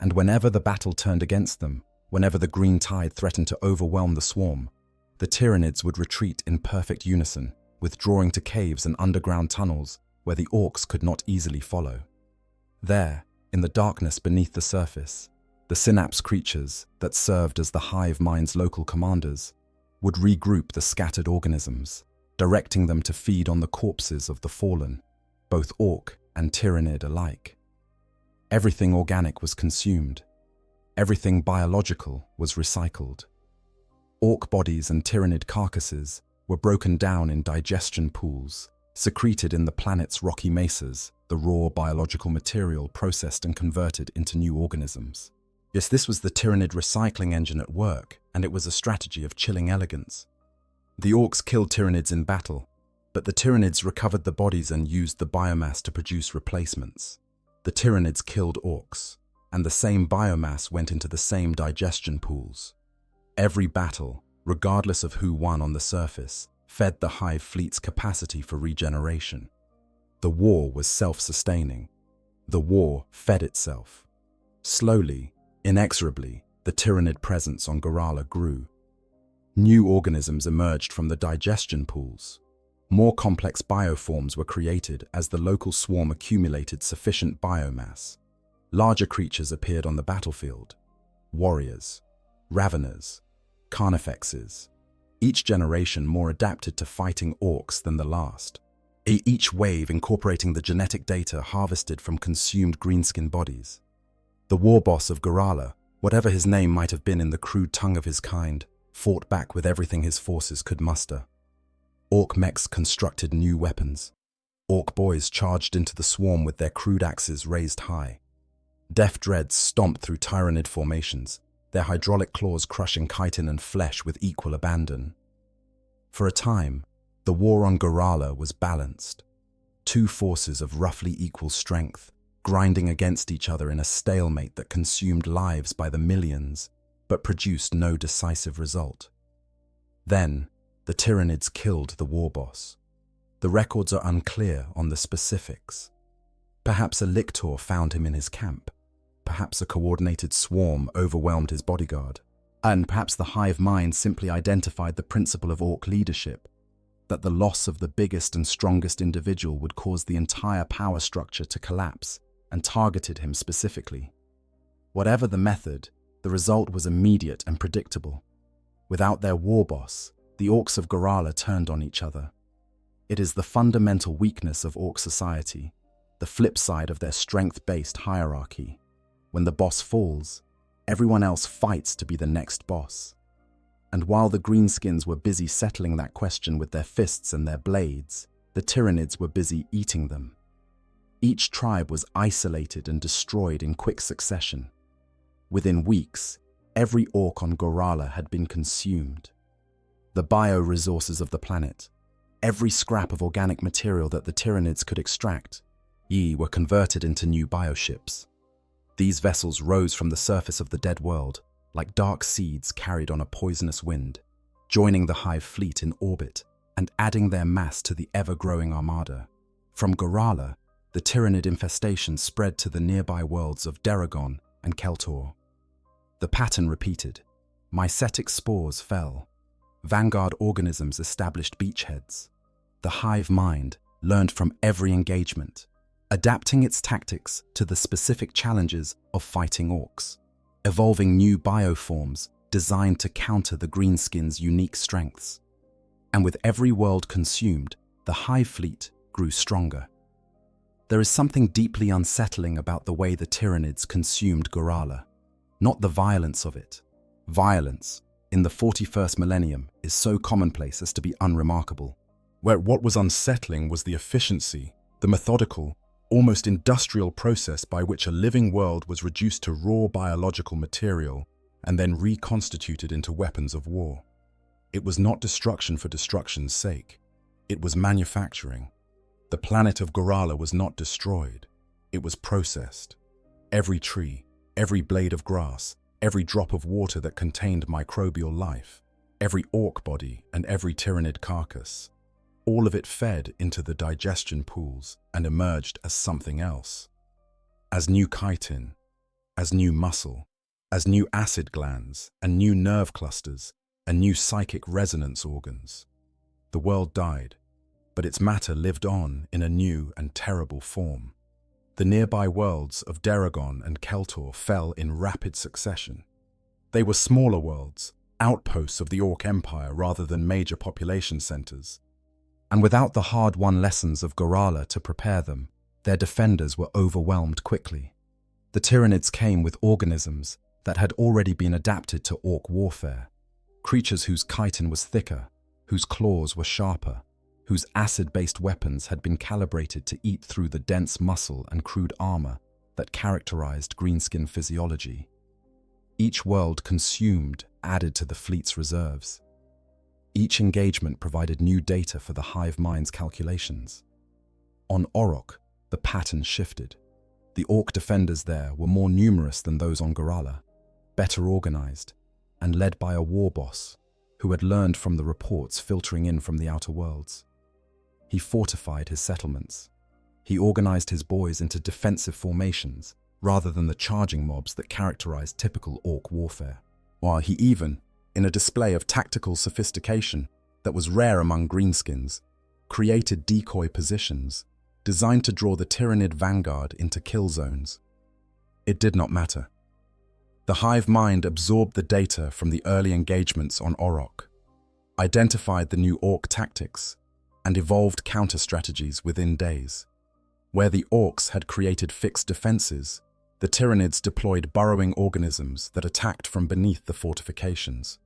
And whenever the battle turned against them, whenever the green tide threatened to overwhelm the swarm, the Tyranids would retreat in perfect unison, withdrawing to caves and underground tunnels where the Orks could not easily follow. There, in the darkness beneath the surface, the synapse creatures that served as the hive mind's local commanders would regroup the scattered organisms, directing them to feed on the corpses of the fallen, both Ork and Tyranid alike. Everything organic was consumed. Everything biological was recycled. Ork bodies and Tyranid carcasses were broken down in digestion pools, secreted in the planet's rocky mesas, the raw biological material processed and converted into new organisms. Yes, this was the Tyranid recycling engine at work, and it was a strategy of chilling elegance. The Orks killed Tyranids in battle, but the Tyranids recovered the bodies and used the biomass to produce replacements. The Tyranids killed Orks, and the same biomass went into the same digestion pools. Every battle, regardless of who won on the surface, fed the hive fleet's capacity for regeneration. The war was self-sustaining. The war fed itself. Slowly, inexorably, the Tyranid presence on Gorala grew. New organisms emerged from the digestion pools. More complex bioforms were created as the local swarm accumulated sufficient biomass. Larger creatures appeared on the battlefield: warriors, raveners, carnifexes, each generation more adapted to fighting Orks than the last. Each wave incorporating the genetic data harvested from consumed greenskin bodies. The war boss of Gorala, whatever his name might have been in the crude tongue of his kind, fought back with everything his forces could muster. Ork mechs constructed new weapons. Ork boys charged into the swarm with their crude axes raised high. Deaf dreads stomped through Tyranid formations, their hydraulic claws crushing chitin and flesh with equal abandon. For a time, the war on Gorala was balanced. Two forces of roughly equal strength, grinding against each other in a stalemate that consumed lives by the millions, but produced no decisive result. Then, the Tyranids killed the war boss. The records are unclear on the specifics. Perhaps a lictor found him in his camp. Perhaps a coordinated swarm overwhelmed his bodyguard. And perhaps the hive mind simply identified the principle of Ork leadership, that the loss of the biggest and strongest individual would cause the entire power structure to collapse, and targeted him specifically. Whatever the method, the result was immediate and predictable. Without their war boss, the Orks of Gorala turned on each other. It is the fundamental weakness of Ork society, the flip side of their strength-based hierarchy. When the boss falls, everyone else fights to be the next boss. And while the greenskins were busy settling that question with their fists and their blades, the Tyranids were busy eating them. Each tribe was isolated and destroyed in quick succession. Within weeks, every Ork on Gorala had been consumed. The bioresources of the planet, every scrap of organic material that the Tyranids could extract, were converted into new bioships. These vessels rose from the surface of the dead world, like dark seeds carried on a poisonous wind, joining the hive fleet in orbit and adding their mass to the ever-growing armada. From Gorala, the Tyranid infestation spread to the nearby worlds of Deragon and Keltor. The pattern repeated. Mycetic spores fell. Vanguard organisms established beachheads. The hive mind learned from every engagement, adapting its tactics to the specific challenges of fighting Orks, evolving new bioforms designed to counter the greenskins' unique strengths. And with every world consumed, the hive fleet grew stronger. There is something deeply unsettling about the way the Tyranids consumed Gorala, not the violence of it. Violence, in the 41st millennium, is so commonplace as to be unremarkable. Where what was unsettling was the efficiency, the methodical, almost industrial process by which a living world was reduced to raw biological material and then reconstituted into weapons of war. It was not destruction for destruction's sake. It was manufacturing. The planet of Gorala was not destroyed. It was processed. Every tree, every blade of grass, every drop of water that contained microbial life, every orc body and every Tyranid carcass, all of it fed into the digestion pools and emerged as something else. As new chitin, as new muscle, as new acid glands and new nerve clusters and new psychic resonance organs. The world died, but its matter lived on in a new and terrible form. The nearby worlds of Deragon and Keltor fell in rapid succession. They were smaller worlds, outposts of the Orc Empire rather than major population centers. And without the hard-won lessons of Gorala to prepare them, their defenders were overwhelmed quickly. The Tyranids came with organisms that had already been adapted to Orc warfare, creatures whose chitin was thicker, whose claws were sharper, whose acid-based weapons had been calibrated to eat through the dense muscle and crude armor that characterized greenskin physiology. Each world consumed added to the fleet's reserves. Each engagement provided new data for the hive mind's calculations. On Orok, the pattern shifted. The Orc defenders there were more numerous than those on Gorala, better organized, and led by a war boss who had learned from the reports filtering in from the outer worlds. He fortified his settlements. He organized his boys into defensive formations rather than the charging mobs that characterized typical Orc warfare, while he even, in a display of tactical sophistication that was rare among greenskins, created decoy positions designed to draw the Tyranid vanguard into kill zones. It did not matter. The hive mind absorbed the data from the early engagements on Orok, identified the new Orc tactics, and evolved counter-strategies within days. Where the Orcs had created fixed defenses, the Tyranids deployed burrowing organisms that attacked from beneath the fortifications.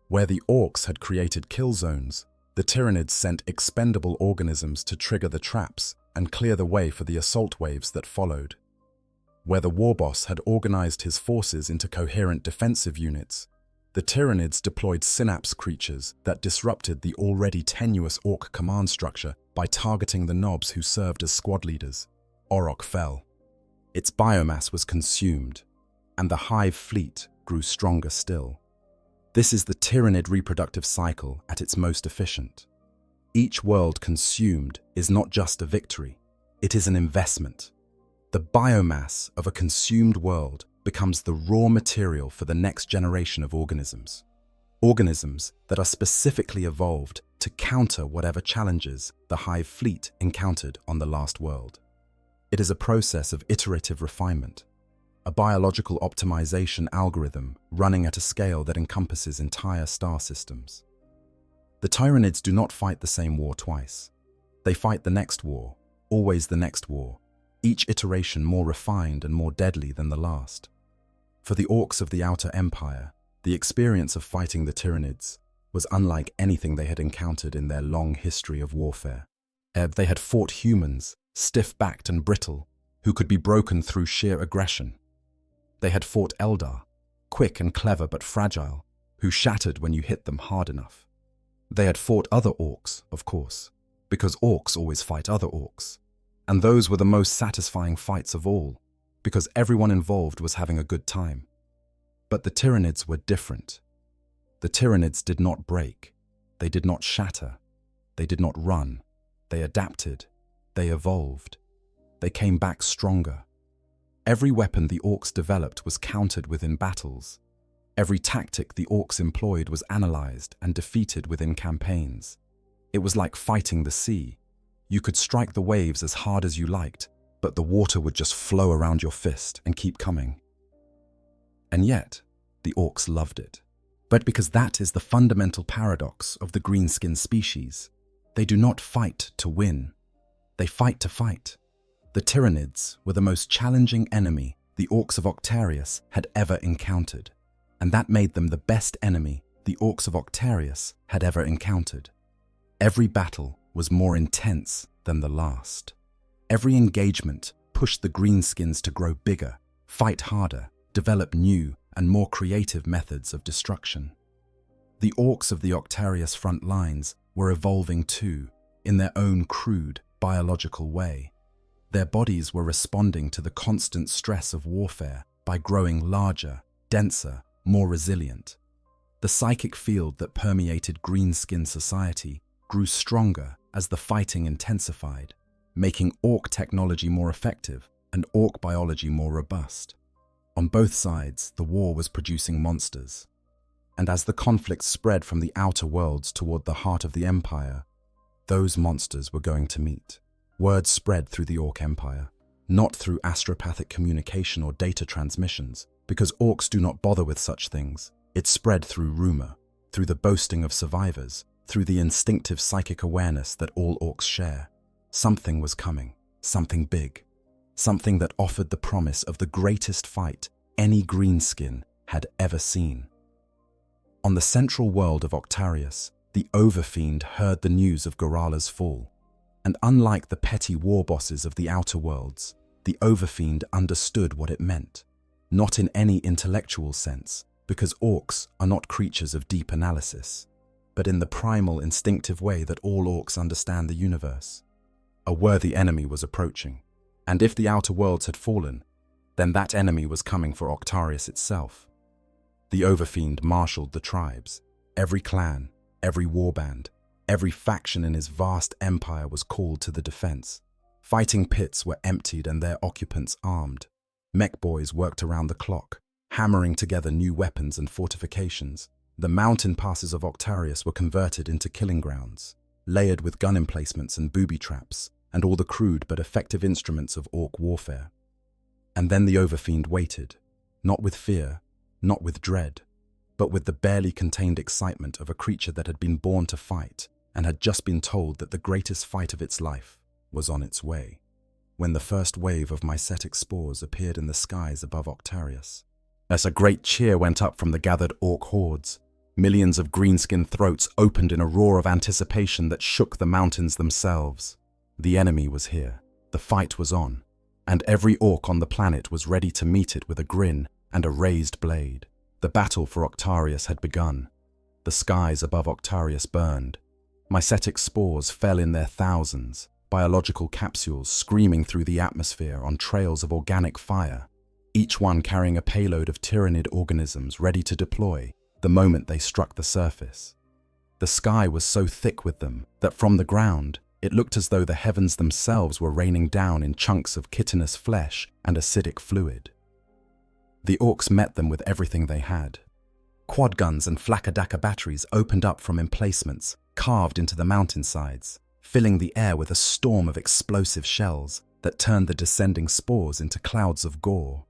Where the Orcs had created kill zones, the Tyranids sent expendable organisms to trigger the traps and clear the way for the assault waves that followed. Where the warboss had organized his forces into coherent defensive units, the Tyranids deployed synapse creatures that disrupted the already tenuous Orc command structure by targeting the nobs who served as squad leaders. Orok fell. Its biomass was consumed, and the hive fleet grew stronger still. This is the Tyranid reproductive cycle at its most efficient. Each world consumed is not just a victory, it is an investment. The biomass of a consumed world becomes the raw material for the next generation of organisms. Organisms that are specifically evolved to counter whatever challenges the hive fleet encountered on the last world. It is a process of iterative refinement, a biological optimization algorithm running at a scale that encompasses entire star systems. The Tyranids do not fight the same war twice. They fight the next war, always the next war, each iteration more refined and more deadly than the last. For the Orcs of the Outer Empire, the experience of fighting the Tyranids was unlike anything they had encountered in their long history of warfare. They had fought humans, stiff-backed and brittle, who could be broken through sheer aggression. They had fought Eldar, quick and clever but fragile, who shattered when you hit them hard enough. They had fought other Orcs, of course, because Orcs always fight other Orcs. And those were the most satisfying fights of all, because everyone involved was having a good time. But the Tyranids were different. The Tyranids did not break. They did not shatter. They did not run. They adapted. They evolved. They came back stronger. Every weapon the Orcs developed was countered within battles. Every tactic the Orcs employed was analyzed and defeated within campaigns. It was like fighting the sea. You could strike the waves as hard as you liked, but the water would just flow around your fist and keep coming. And yet, the Orcs loved it. but because that is the fundamental paradox of the greenskin species. They do not fight to win. They fight to fight. The Tyranids were the most challenging enemy the Orks of Octarius had ever encountered, and that made them the best enemy the Orks of Octarius had ever encountered. Every battle was more intense than the last. Every engagement pushed the greenskins to grow bigger, fight harder, develop new and more creative methods of destruction. The Orks of the Octarius front lines were evolving too, in their own crude, biological way. Their bodies were responding to the constant stress of warfare by growing larger, denser, more resilient. The psychic field that permeated greenskin society grew stronger as the fighting intensified, making Ork technology more effective and Ork biology more robust. On both sides, the war was producing monsters. And as the conflict spread from the outer worlds toward the heart of the Empire, those monsters were going to meet. Word spread through the Ork Empire, not through astropathic communication or data transmissions, because Orks do not bother with such things. It spread through rumor, through the boasting of survivors, through the instinctive psychic awareness that all Orks share. Something was coming, something big, something that offered the promise of the greatest fight any greenskin had ever seen. On the central world of Octarius, the Overfiend heard the news of Gorala's fall, and unlike the petty war bosses of the outer worlds, the Overfiend understood what it meant, not in any intellectual sense, because Orks are not creatures of deep analysis, but in the primal instinctive way that all Orks understand the universe. A worthy enemy was approaching, and if the outer worlds had fallen, then that enemy was coming for Octarius itself. The Overfiend marshaled the tribes. Every clan, every warband, every faction in his vast empire was called to the defense. Fighting pits were emptied and their occupants armed. Mech boys worked around the clock, hammering together new weapons and fortifications. The mountain passes of Octarius were converted into killing grounds, layered with gun emplacements and booby traps, and all the crude but effective instruments of Ork warfare. And then the Overfiend waited, not with fear, not with dread, but with the barely contained excitement of a creature that had been born to fight and had just been told that the greatest fight of its life was on its way. When the first wave of mycetic spores appeared in the skies above Octarius, as a great cheer went up from the gathered Ork hordes, millions of greenskin throats opened in a roar of anticipation that shook the mountains themselves. The enemy was here, the fight was on, and every Ork on the planet was ready to meet it with a grin and a raised blade. The battle for Octarius had begun. The skies above Octarius burned. Mycetic spores fell in their thousands, biological capsules screaming through the atmosphere on trails of organic fire, each one carrying a payload of Tyranid organisms ready to deploy the moment they struck the surface. The sky was so thick with them that from the ground, it looked as though the heavens themselves were raining down in chunks of chitinous flesh and acidic fluid. The Orks met them with everything they had. Quad guns and flakadaka batteries opened up from emplacements carved into the mountainsides, filling the air with a storm of explosive shells that turned the descending spores into clouds of gore.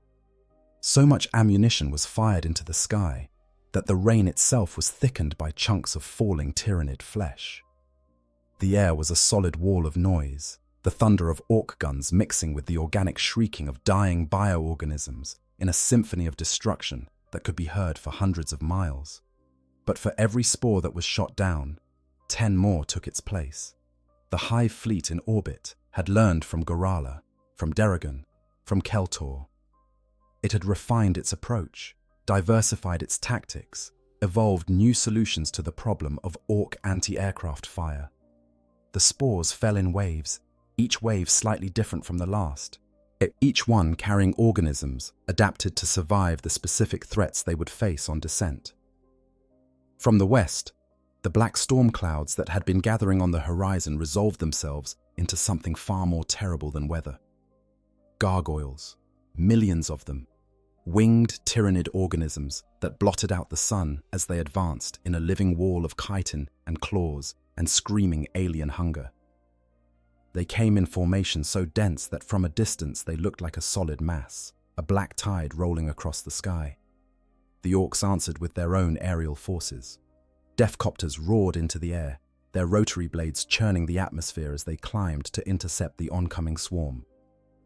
So much ammunition was fired into the sky that the rain itself was thickened by chunks of falling Tyranid flesh. The air was a solid wall of noise, the thunder of Ork guns mixing with the organic shrieking of dying bioorganisms in a symphony of destruction that could be heard for hundreds of miles. But for every spore that was shot down, 10 more took its place. The hive fleet in orbit had learned from Gorala, from Deragon, from Keltor. It had refined its approach, diversified its tactics, evolved new solutions to the problem of Ork anti-aircraft fire. The spores fell in waves, each wave slightly different from the last, each one carrying organisms adapted to survive the specific threats they would face on descent. From the west, the black storm clouds that had been gathering on the horizon resolved themselves into something far more terrible than weather. Gargoyles, millions of them, winged Tyranid organisms that blotted out the sun as they advanced in a living wall of chitin and claws and screaming alien hunger. They came in formation so dense that from a distance they looked like a solid mass, a black tide rolling across the sky. the Orks answered with their own aerial forces. Deathcopters roared into the air, their rotary blades churning the atmosphere as they climbed to intercept the oncoming swarm.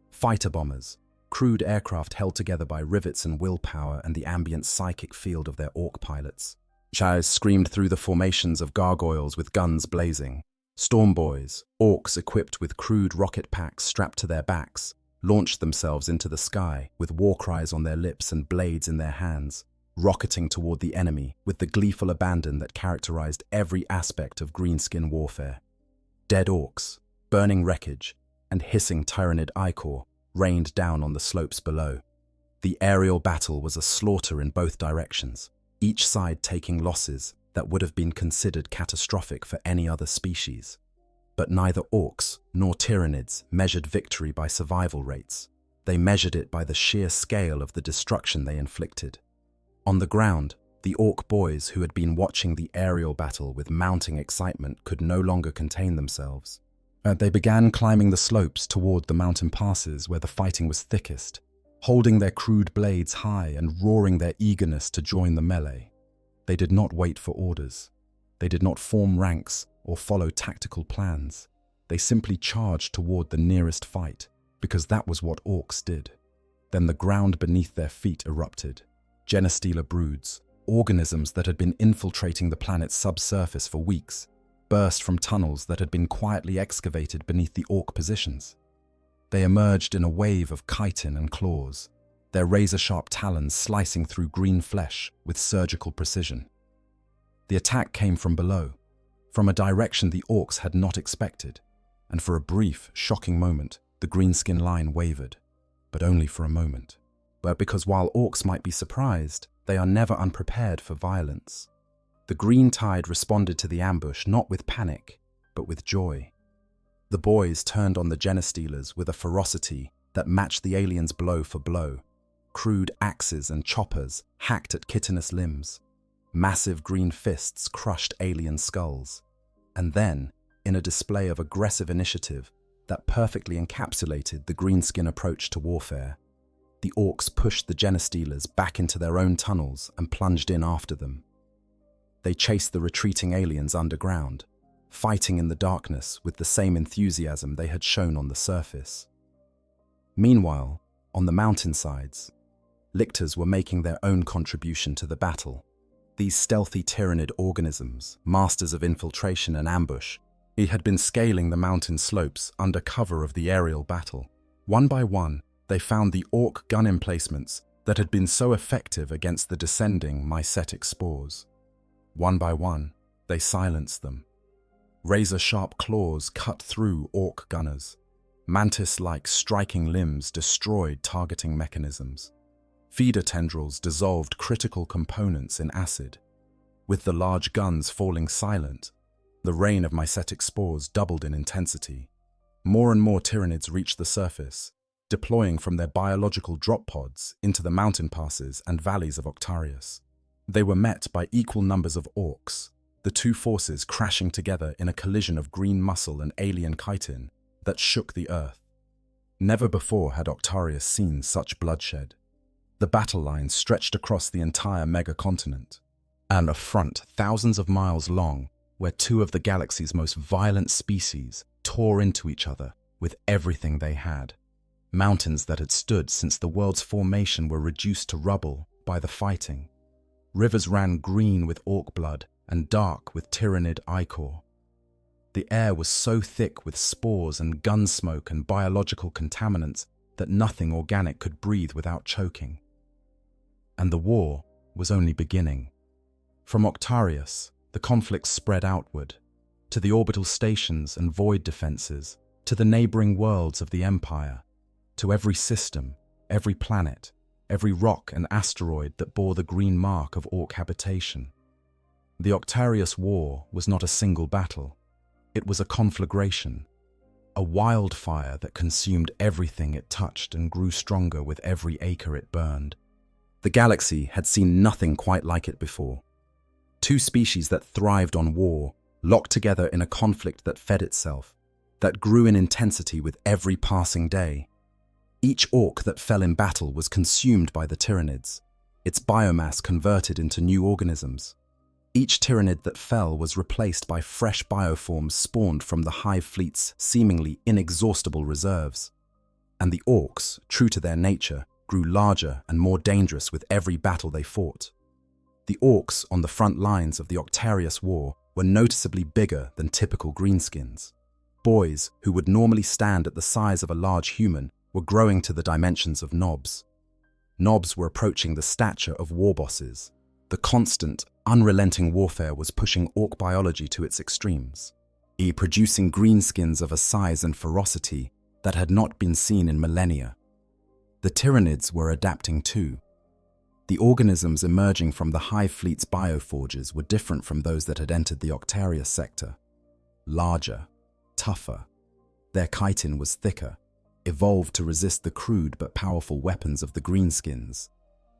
Fighter bombers, crude aircraft held together by rivets and willpower and the ambient psychic field of their Ork pilots. Chaz screamed through the formations of gargoyles with guns blazing. Storm boys, Orks equipped with crude rocket packs strapped to their backs, launched themselves into the sky with war cries on their lips and blades in their hands, rocketing toward the enemy with the gleeful abandon that characterized every aspect of greenskin warfare. Dead Orks, burning wreckage, and hissing Tyranid ichor rained down on the slopes below. The aerial battle was a slaughter in both directions, each side taking losses that would have been considered catastrophic for any other species. But neither Orks nor Tyranids measured victory by survival rates. They measured it by the sheer scale of the destruction they inflicted. On the ground, the Ork boys who had been watching the aerial battle with mounting excitement could no longer contain themselves. They began climbing the slopes toward the mountain passes where the fighting was thickest, holding their crude blades high and roaring their eagerness to join the melee. They did not wait for orders. They did not form ranks or follow tactical plans. They simply charged toward the nearest fight, because that was what Orks did. Then the ground beneath their feet erupted. Genestealer broods, organisms that had been infiltrating the planet's subsurface for weeks, burst from tunnels that had been quietly excavated beneath the Ork positions. They emerged in a wave of chitin and claws, their razor-sharp talons slicing through green flesh with surgical precision. The attack came from below, from a direction the Orks had not expected, and for a brief, shocking moment, the greenskin line wavered, but only for a moment. Because while Orks might be surprised, they are never unprepared for violence. The green tide responded to the ambush not with panic, but with joy. The boys turned on the Genestealers with a ferocity that matched the aliens' blow for blow. Crude axes and choppers hacked at chitinous limbs. Massive green fists crushed alien skulls. And then, in a display of aggressive initiative that perfectly encapsulated the greenskin approach to warfare, the Orks pushed the Genestealers back into their own tunnels and plunged in after them. They chased the retreating aliens underground, fighting in the darkness with the same enthusiasm they had shown on the surface. Meanwhile, on the mountainsides, lictors were making their own contribution to the battle. These stealthy Tyranid organisms, masters of infiltration and ambush, had been scaling the mountain slopes under cover of the aerial battle. One by one, they found the Ork gun emplacements that had been so effective against the descending mycetic spores. One by one, they silenced them. Razor-sharp claws cut through Ork gunners. Mantis-like striking limbs destroyed targeting mechanisms. Feeder tendrils dissolved critical components in acid. With the large guns falling silent, the rain of mycetic spores doubled in intensity. More and more Tyranids reached the surface, deploying from their biological drop pods into the mountain passes and valleys of Octarius. They were met by equal numbers of Orks, the two forces crashing together in a collision of green muscle and alien chitin that shook the earth. Never before had Octarius seen such bloodshed. The battle lines stretched across the entire megacontinent, and a front thousands of miles long where two of the galaxy's most violent species tore into each other with everything they had. Mountains that had stood since the world's formation were reduced to rubble by the fighting. Rivers ran green with Ork blood and dark with Tyranid ichor. The air was so thick with spores and gun smoke and biological contaminants that nothing organic could breathe without choking. And the war was only beginning. From Octarius, the conflict spread outward, to the orbital stations and void defenses, to the neighboring worlds of the Empire, to every system, every planet, every rock and asteroid that bore the green mark of Ork habitation. The Octarius War was not a single battle. It was a conflagration, a wildfire that consumed everything it touched and grew stronger with every acre it burned. The galaxy had seen nothing quite like it before. Two species that thrived on war, locked together in a conflict that fed itself, that grew in intensity with every passing day. Each Ork that fell in battle was consumed by the Tyranids, its biomass converted into new organisms. Each Tyranid that fell was replaced by fresh bioforms spawned from the hive fleet's seemingly inexhaustible reserves. And the Orks, true to their nature, grew larger and more dangerous with every battle they fought. The Orks on the front lines of the Octarius War were noticeably bigger than typical greenskins. Boys, who would normally stand at the size of a large human, were growing to the dimensions of knobs. Knobs were approaching the stature of war bosses. The constant, unrelenting warfare was pushing Ork biology to its extremes, producing greenskins of a size and ferocity that had not been seen in millennia. The Tyranids were adapting too. The organisms emerging from the hive fleet's bioforges were different from those that had entered the Octarius sector. Larger, tougher. Their chitin was thicker, evolved to resist the crude but powerful weapons of the greenskins.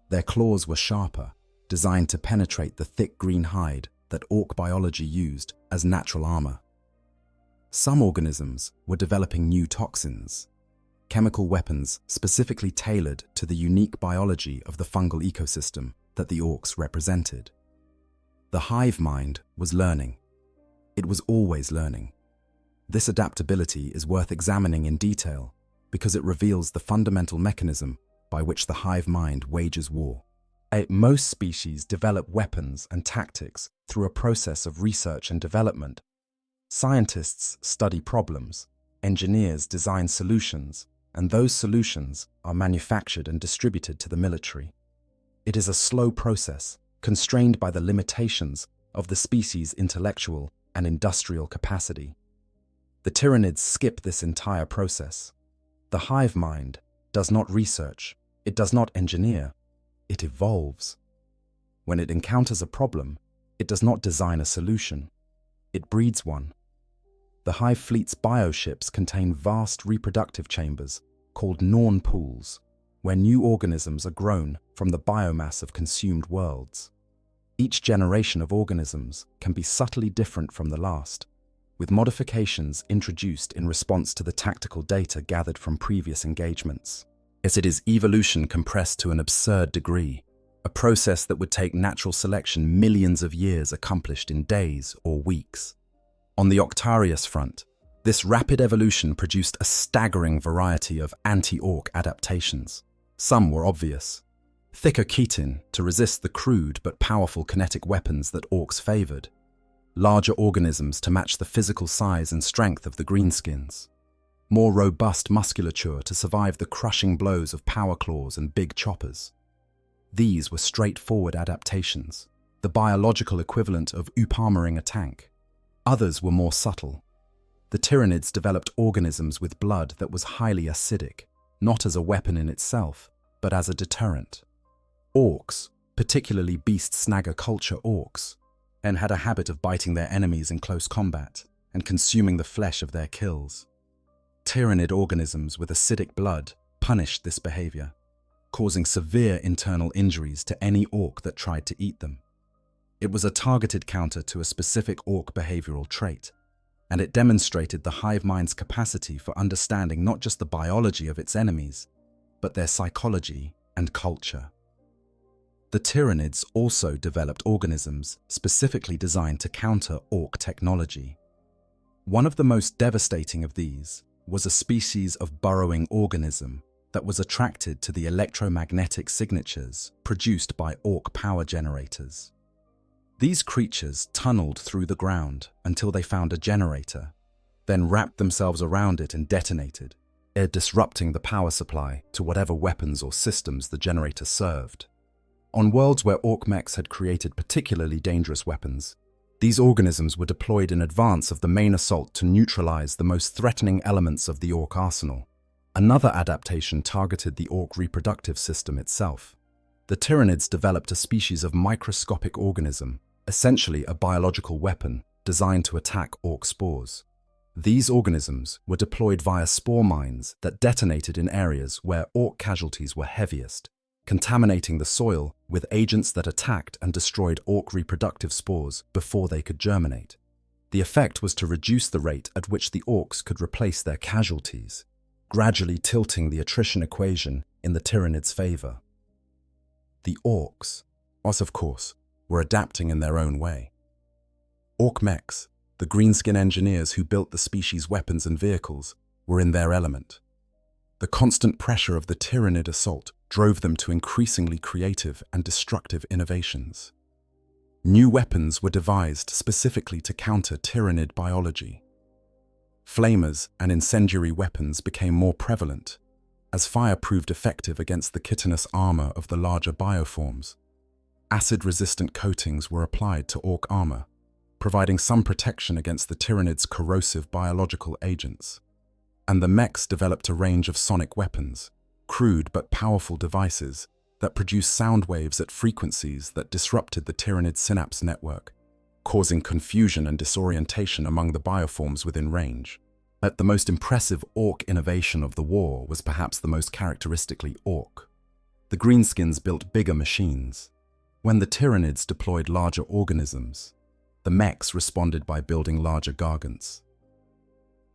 Their claws were sharper, designed to penetrate the thick green hide that Ork biology used as natural armor. Some organisms were developing new toxins, chemical weapons specifically tailored to the unique biology of the fungal ecosystem that the Orks represented. The hive mind was learning. It was always learning. This adaptability is worth examining in detail because it reveals the fundamental mechanism by which the hive mind wages war. Most species develop weapons and tactics through a process of research and development. Scientists study problems, engineers design solutions, and those solutions are manufactured and distributed to the military. It is a slow process, constrained by the limitations of the species' intellectual and industrial capacity. The Tyranids skip this entire process. The hive mind does not research, it does not engineer, it evolves. When it encounters a problem, it does not design a solution, it breeds one. The hive fleet's bioships contain vast reproductive chambers called Norn pools, where new organisms are grown from the biomass of consumed worlds. Each generation of organisms can be subtly different from the last, with modifications introduced in response to the tactical data gathered from previous engagements. Yes, it is evolution compressed to an absurd degree, a process that would take natural selection millions of years accomplished in days or weeks. On the Octarius front, this rapid evolution produced a staggering variety of anti-Ork adaptations. Some were obvious. Thicker chitin to resist the crude but powerful kinetic weapons that Orks favored. Larger organisms to match the physical size and strength of the greenskins. More robust musculature to survive the crushing blows of power claws and big choppers. These were straightforward adaptations, the biological equivalent of up-armoring a tank. Others were more subtle. The Tyranids developed organisms with blood that was highly acidic, not as a weapon in itself, but as a deterrent. Orks, particularly beast snagger culture orks, and had a habit of biting their enemies in close combat and consuming the flesh of their kills. Tyranid organisms with acidic blood punished this behavior, causing severe internal injuries to any Ork that tried to eat them. It was a targeted counter to a specific Ork behavioral trait, and it demonstrated the hive mind's capacity for understanding not just the biology of its enemies, but their psychology and culture. The Tyranids also developed organisms specifically designed to counter Ork technology. One of the most devastating of these was a species of burrowing organism that was attracted to the electromagnetic signatures produced by Ork power generators. These creatures tunneled through the ground until they found a generator, then wrapped themselves around it and detonated, disrupting the power supply to whatever weapons or systems the generator served. On worlds where Ork mechs had created particularly dangerous weapons, these organisms were deployed in advance of the main assault to neutralize the most threatening elements of the Ork arsenal. Another adaptation targeted the Ork reproductive system itself. The Tyranids developed a species of microscopic organism, essentially a biological weapon designed to attack Ork spores. These organisms were deployed via spore mines that detonated in areas where Ork casualties were heaviest, contaminating the soil with agents that attacked and destroyed Ork reproductive spores before they could germinate. The effect was to reduce the rate at which the Orks could replace their casualties, gradually tilting the attrition equation in the Tyranids' favor. The Orks, of course, were adapting in their own way. Ork mechs, the greenskin engineers who built the species' weapons and vehicles, were in their element. The constant pressure of the Tyranid assault drove them to increasingly creative and destructive innovations. New weapons were devised specifically to counter Tyranid biology. Flamers and incendiary weapons became more prevalent, as fire proved effective against the chitinous armor of the larger bioforms. Acid-resistant coatings were applied to Ork armor, providing some protection against the Tyranids' corrosive biological agents. And the mechs developed a range of sonic weapons, crude but powerful devices that produced sound waves at frequencies that disrupted the Tyranid synapse network, causing confusion and disorientation among the bioforms within range. But the most impressive Ork innovation of the war was perhaps the most characteristically Ork. The greenskins built bigger machines. When the Tyranids deployed larger organisms, the mechs responded by building larger gargants.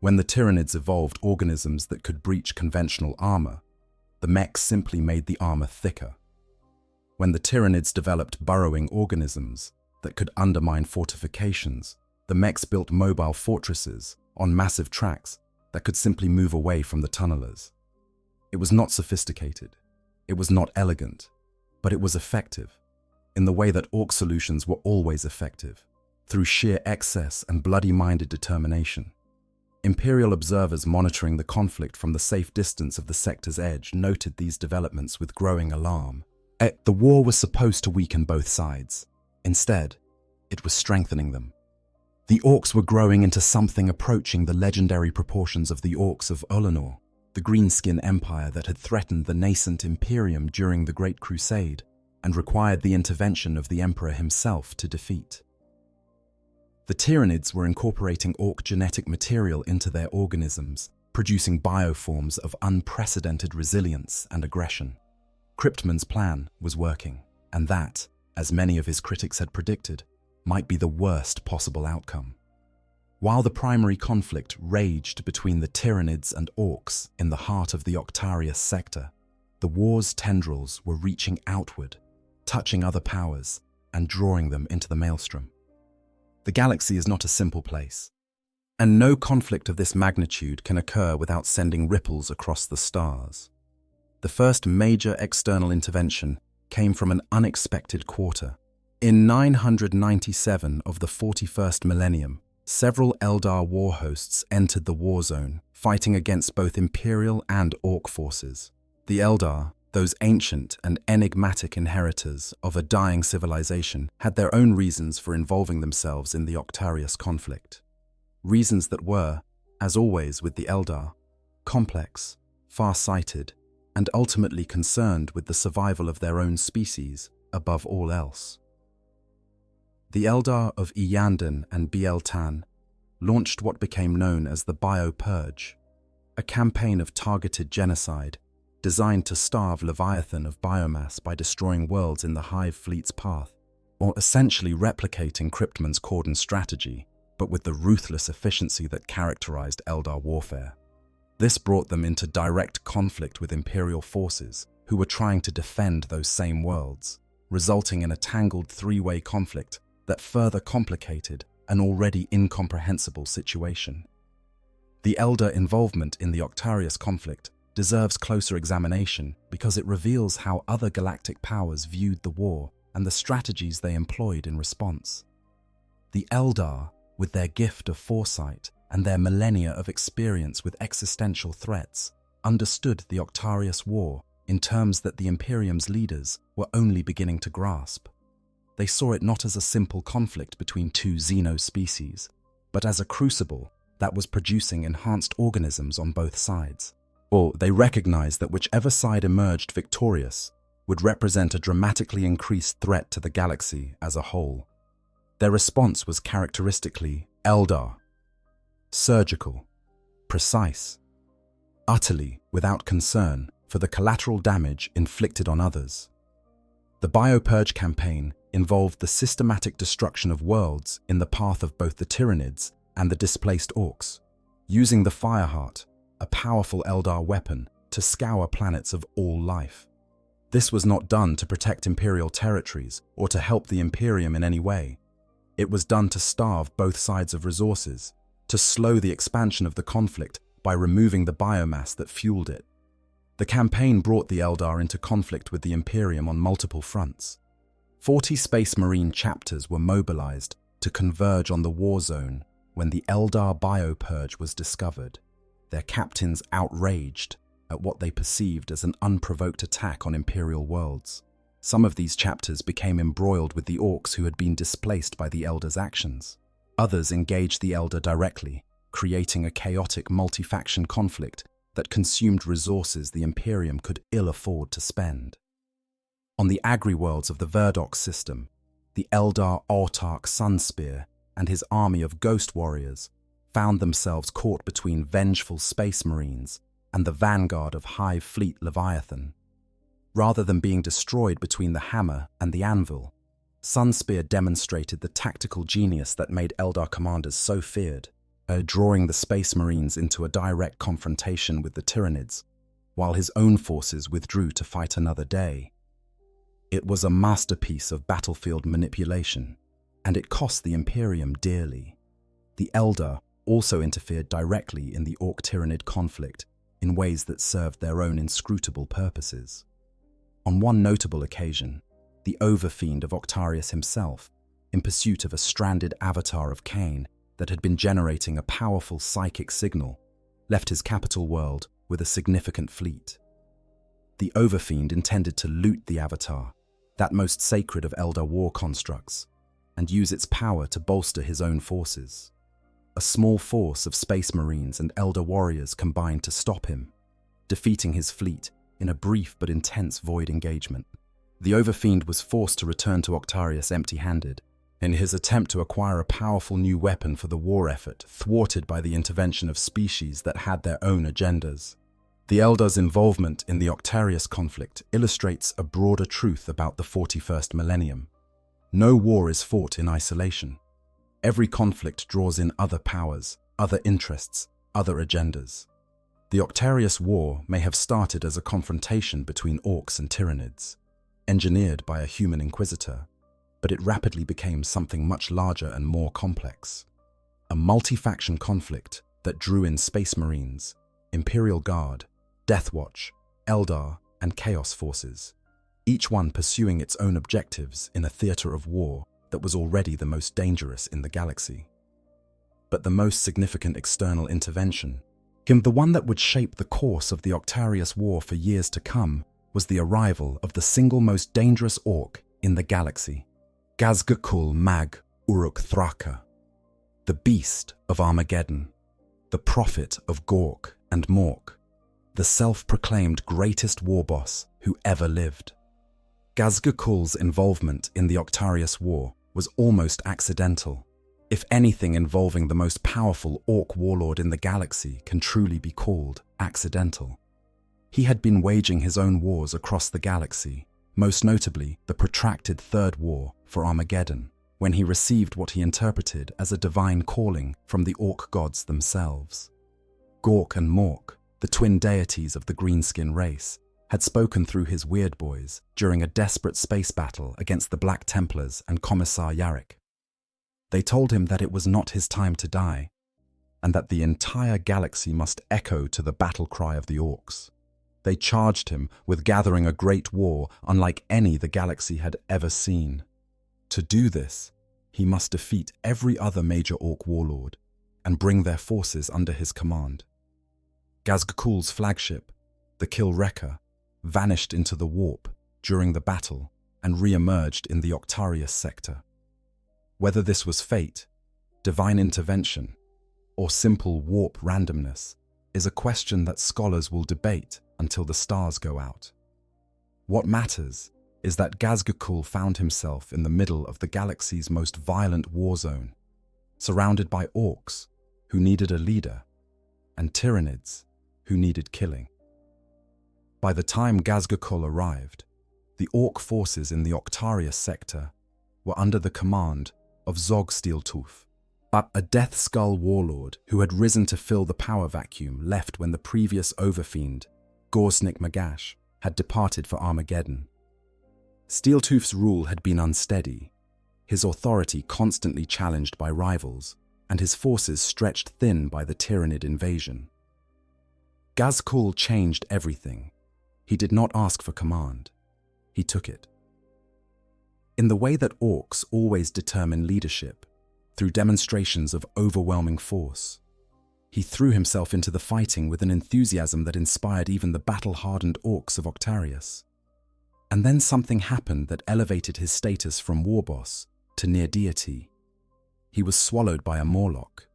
When the Tyranids evolved organisms that could breach conventional armor, the mechs simply made the armor thicker. When the Tyranids developed burrowing organisms that could undermine fortifications, the mechs built mobile fortresses on massive tracks that could simply move away from the tunnelers. It was not sophisticated, it was not elegant, but it was effective, in the way that Ork solutions were always effective, through sheer excess and bloody-minded determination. Imperial observers monitoring the conflict from the safe distance of the sector's edge noted these developments with growing alarm. The war was supposed to weaken both sides. Instead, it was strengthening them. The Orks were growing into something approaching the legendary proportions of the Orks of Olenor, the Greenskin Empire that had threatened the nascent Imperium during the Great Crusade and required the intervention of the Emperor himself to defeat. The Tyranids were incorporating Ork genetic material into their organisms, producing bioforms of unprecedented resilience and aggression. Cryptman's plan was working, and that, as many of his critics had predicted, might be the worst possible outcome. While the primary conflict raged between the Tyranids and Orks in the heart of the Octarius sector, the war's tendrils were reaching outward, touching other powers, and drawing them into the maelstrom. The galaxy is not a simple place, and no conflict of this magnitude can occur without sending ripples across the stars. The first major external intervention came from an unexpected quarter. In 997 of the 41st Millennium, several Eldar war hosts entered the war zone, fighting against both Imperial and Ork forces. The Eldar, those ancient and enigmatic inheritors of a dying civilization, had their own reasons for involving themselves in the Octarius conflict. Reasons that were, as always with the Eldar, complex, far-sighted, and ultimately concerned with the survival of their own species above all else. The Eldar of Iyanden and Biel-Tan launched what became known as the Bio-Purge, a campaign of targeted genocide designed to starve Leviathan of biomass by destroying worlds in the Hive fleet's path, or essentially replicating Cryptman's cordon strategy, but with the ruthless efficiency that characterized Eldar warfare. This brought them into direct conflict with Imperial forces, who were trying to defend those same worlds, resulting in a tangled three-way conflict that further complicated an already incomprehensible situation. The Eldar involvement in the Octarius conflict deserves closer examination because it reveals how other galactic powers viewed the war and the strategies they employed in response. The Eldar, with their gift of foresight and their millennia of experience with existential threats, understood the Octarius War in terms that the Imperium's leaders were only beginning to grasp. They saw it not as a simple conflict between two xeno-species, but as a crucible that was producing enhanced organisms on both sides. Or they recognized that whichever side emerged victorious would represent a dramatically increased threat to the galaxy as a whole. Their response was characteristically Eldar: surgical, precise, utterly without concern for the collateral damage inflicted on others. The Bio-Purge campaign involved the systematic destruction of worlds in the path of both the Tyranids and the displaced Orks, using the Fireheart, a powerful Eldar weapon, to scour planets of all life. This was not done to protect Imperial territories or to help the Imperium in any way. It was done to starve both sides of resources, to slow the expansion of the conflict by removing the biomass that fueled it. The campaign brought the Eldar into conflict with the Imperium on multiple fronts. 40 Space Marine chapters were mobilized to converge on the war zone when the Eldar biopurge was discovered, their captains outraged at what they perceived as an unprovoked attack on Imperial worlds. Some of these chapters became embroiled with the Orks who had been displaced by the Eldars' actions. Others engaged the Eldar directly, creating a chaotic multi-faction conflict that consumed resources the Imperium could ill afford to spend. On the agri-worlds of the Verdox system, the Eldar autarch Sunspear and his army of ghost warriors found themselves caught between vengeful space marines and the vanguard of Hive Fleet Leviathan. Rather than being destroyed between the hammer and the anvil, Sunspear demonstrated the tactical genius that made Eldar commanders so feared, drawing the Space Marines into a direct confrontation with the Tyranids, while his own forces withdrew to fight another day. It was a masterpiece of battlefield manipulation, and it cost the Imperium dearly. The Eldar also interfered directly in the Orc-Tyranid conflict in ways that served their own inscrutable purposes. On one notable occasion, the Overfiend of Octarius himself, in pursuit of a stranded avatar of Cain that had been generating a powerful psychic signal, left his capital world with a significant fleet. The Overfiend intended to loot the avatar, that most sacred of Eldar war constructs, and use its power to bolster his own forces. A small force of Space Marines and Eldar warriors combined to stop him, defeating his fleet in a brief but intense void engagement. The Overfiend was forced to return to Octarius empty-handed, in his attempt to acquire a powerful new weapon for the war effort, thwarted by the intervention of species that had their own agendas. The Eldar's involvement in the Octarius conflict illustrates a broader truth about the 41st millennium. No war is fought in isolation. Every conflict draws in other powers, other interests, other agendas. The Octarius War may have started as a confrontation between Orks and Tyranids, engineered by a human inquisitor, but it rapidly became something much larger and more complex. A multi-faction conflict that drew in Space Marines, Imperial Guard, Death Watch, Eldar, and Chaos forces, each one pursuing its own objectives in a theater of war that was already the most dangerous in the galaxy. But the most significant external intervention, the one that would shape the course of the Octarius War for years to come, was the arrival of the single most dangerous Orc in the galaxy, Gazgakul Mag Uruk Thraka, the Beast of Armageddon, the Prophet of Gork and Mork, the self-proclaimed greatest war boss who ever lived. Gazgakul's involvement in the Octarius War was almost accidental. If anything involving the most powerful Orc warlord in the galaxy can truly be called accidental. He had been waging his own wars across the galaxy, most notably the protracted Third War for Armageddon, when he received what he interpreted as a divine calling from the Orc gods themselves. Gork and Mork, the twin deities of the greenskin race, had spoken through his Weird Boys during a desperate space battle against the Black Templars and Commissar Yarrick. They told him that it was not his time to die, and that the entire galaxy must echo to the battle cry of the Orcs. They charged him with gathering a great war unlike any the galaxy had ever seen. To do this, he must defeat every other major Orc warlord and bring their forces under his command. Gazgakul's flagship, the Kill Wrecker, vanished into the warp during the battle and re-emerged in the Octarius sector. Whether this was fate, divine intervention, or simple warp randomness is a question that scholars will debate until the stars go out. What matters is that Gazgakul found himself in the middle of the galaxy's most violent war zone, surrounded by Orcs who needed a leader and Tyranids who needed killing. By the time Gazgakul arrived, the Orc forces in the Octarius sector were under the command of Zog Steeltooth, a Death Skull warlord who had risen to fill the power vacuum left when the previous Overfiend, Gorsnik Magash, had departed for Armageddon. Steeltooth's rule had been unsteady, his authority constantly challenged by rivals, and his forces stretched thin by the Tyranid invasion. Ghazghkull changed everything. He did not ask for command. He took it. In the way that Orks always determine leadership, through demonstrations of overwhelming force, he threw himself into the fighting with an enthusiasm that inspired even the battle-hardened Orks of Octarius. And then something happened that elevated his status from warboss to near deity. He was swallowed by a Morlock.